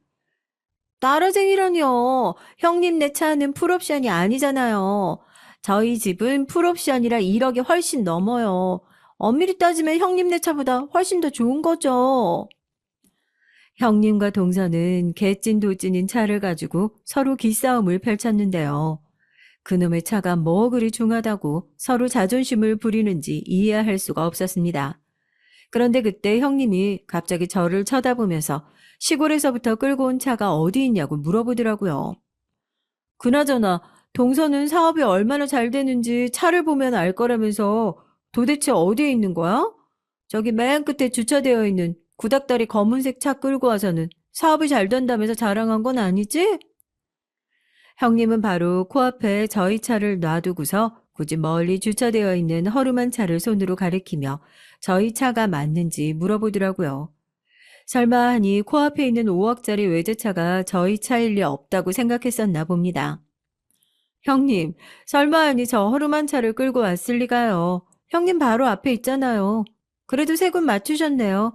따라쟁이라뇨. 형님 내 차는 풀옵션이 아니잖아요. 저희 집은 풀옵션이라 1억이 훨씬 넘어요. 엄밀히 따지면 형님 내 차보다 훨씬 더 좋은 거죠. 형님과 동서는 개찐 도찐인 차를 가지고 서로 기싸움을 펼쳤는데요. 그놈의 차가 뭐 그리 중하다고 서로 자존심을 부리는지 이해할 수가 없었습니다. 그런데 그때 형님이 갑자기 저를 쳐다보면서 시골에서부터 끌고 온 차가 어디 있냐고 물어보더라고요. 그나저나 동서는 사업이 얼마나 잘 되는지 차를 보면 알 거라면서 도대체 어디에 있는 거야? 저기 맨 끝에 주차되어 있는 구닥다리 검은색 차 끌고 와서는 사업이 잘 된다면서 자랑한 건 아니지? 형님은 바로 코앞에 저희 차를 놔두고서 굳이 멀리 주차되어 있는 허름한 차를 손으로 가리키며 저희 차가 맞는지 물어보더라고요. 설마 하니 코앞에 있는 5억짜리 외제차가 저희 차일 리 없다고 생각했었나 봅니다. 형님, 설마 하니 저 허름한 차를 끌고 왔을 리가요. 형님 바로 앞에 있잖아요. 그래도 세금 맞추셨네요.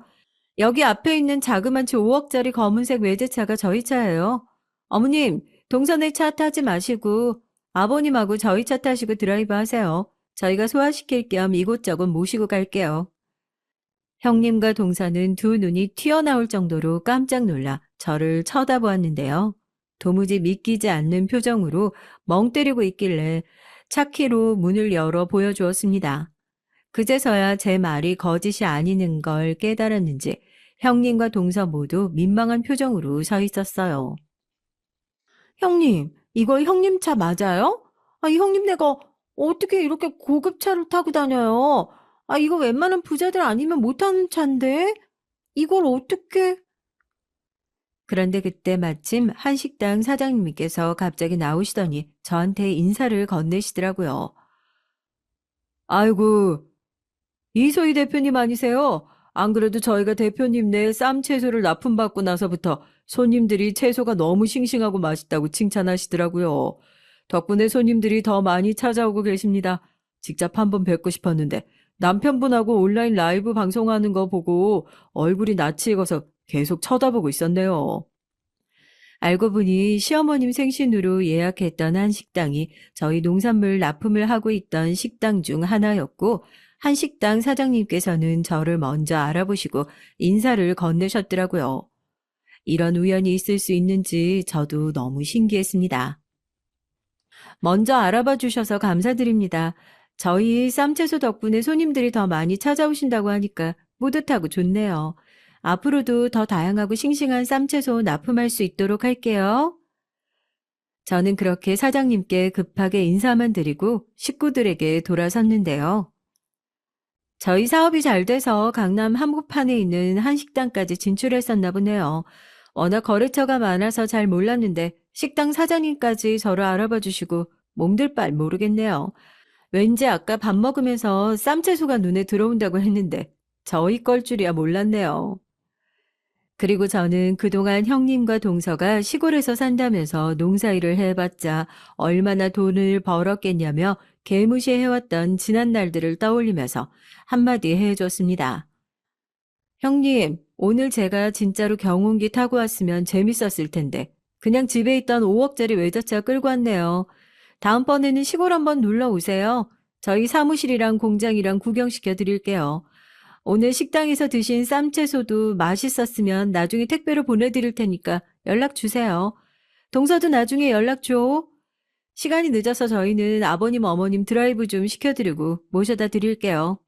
여기 앞에 있는 자그만치 5억짜리 검은색 외제차가 저희 차예요. 어머님, 동선의 차 타지 마시고 아버님하고 저희 차 타시고 드라이브 하세요. 저희가 소화시킬 겸 이곳저곳 모시고 갈게요. 형님과 동서는 두 눈이 튀어나올 정도로 깜짝 놀라 저를 쳐다보았는데요. 도무지 믿기지 않는 표정으로 멍 때리고 있길래 차키로 문을 열어 보여주었습니다. 그제서야 제 말이 거짓이 아니는 걸 깨달았는지 형님과 동서 모두 민망한 표정으로 서 있었어요. 형님, 이거 형님 차 맞아요? 이 형님 내가 어떻게 이렇게 고급 차를 타고 다녀요? 이거 웬만한 부자들 아니면 못 타는 차인데? 이걸 어떻게? 그런데 그때 마침 한식당 사장님께서 갑자기 나오시더니 저한테 인사를 건네시더라고요. 아이고, 이소희 대표님 아니세요? 안 그래도 저희가 대표님네 쌈 채소를 납품받고 나서부터 손님들이 채소가 너무 싱싱하고 맛있다고 칭찬하시더라고요. 덕분에 손님들이 더 많이 찾아오고 계십니다. 직접 한번 뵙고 싶었는데 남편분하고 온라인 라이브 방송하는 거 보고 얼굴이 낯이 익어서 계속 쳐다보고 있었네요. 알고 보니 시어머님 생신으로 예약했던 한 식당이 저희 농산물 납품을 하고 있던 식당 중 하나였고, 한 식당 사장님께서는 저를 먼저 알아보시고 인사를 건네셨더라고요. 이런 우연이 있을 수 있는지 저도 너무 신기했습니다. 먼저 알아봐 주셔서 감사드립니다. 저희 쌈채소 덕분에 손님들이 더 많이 찾아오신다고 하니까 뿌듯하고 좋네요. 앞으로도 더 다양하고 싱싱한 쌈채소 납품할 수 있도록 할게요. 저는 그렇게 사장님께 급하게 인사만 드리고 식구들에게 돌아섰는데요. 저희 사업이 잘 돼서 강남 한복판에 있는 한식당까지 진출했었나 보네요. 워낙 거래처가 많아서 잘 몰랐는데 식당 사장님까지 저를 알아봐 주시고 몸둘 바를 모르겠네요. 왠지 아까 밥 먹으면서 쌈채소가 눈에 들어온다고 했는데 저희 걸 줄이야 몰랐네요. 그리고 저는 그동안 형님과 동서가 시골에서 산다면서 농사일을 해봤자 얼마나 돈을 벌었겠냐며 개무시해왔던 지난 날들을 떠올리면서 한마디 해줬습니다. 형님, 오늘 제가 진짜로 경운기 타고 왔으면 재밌었을 텐데 그냥 집에 있던 5억짜리 외제차 끌고 왔네요. 다음번에는 시골 한번 놀러 오세요. 저희 사무실이랑 공장이랑 구경시켜 드릴게요. 오늘 식당에서 드신 쌈채소도 맛있었으면 나중에 택배로 보내드릴 테니까 연락 주세요. 동서도 나중에 연락 줘. 시간이 늦어서 저희는 아버님, 어머님 드라이브 좀 시켜드리고 모셔다 드릴게요.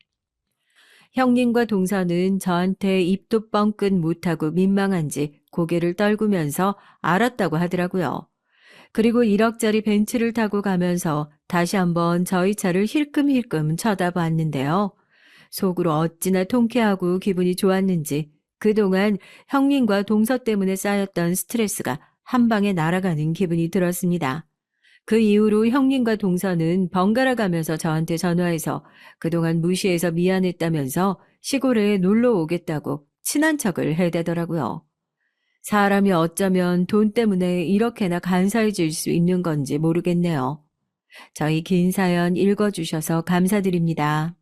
형님과 동서는 저한테 입도 뻥끗 못하고 민망한지 고개를 떨구면서 알았다고 하더라고요. 그리고 1억짜리 벤츠를 타고 가면서 다시 한번 저희 차를 힐끔힐끔 쳐다봤는데요. 속으로 어찌나 통쾌하고 기분이 좋았는지 그동안 형님과 동서 때문에 쌓였던 스트레스가 한 방에 날아가는 기분이 들었습니다. 그 이후로 형님과 동서는 번갈아 가면서 저한테 전화해서 그동안 무시해서 미안했다면서 시골에 놀러 오겠다고 친한 척을 해대더라고요. 사람이 어쩌면 돈 때문에 이렇게나 간사해질 수 있는 건지 모르겠네요. 저희 긴 사연 읽어주셔서 감사드립니다.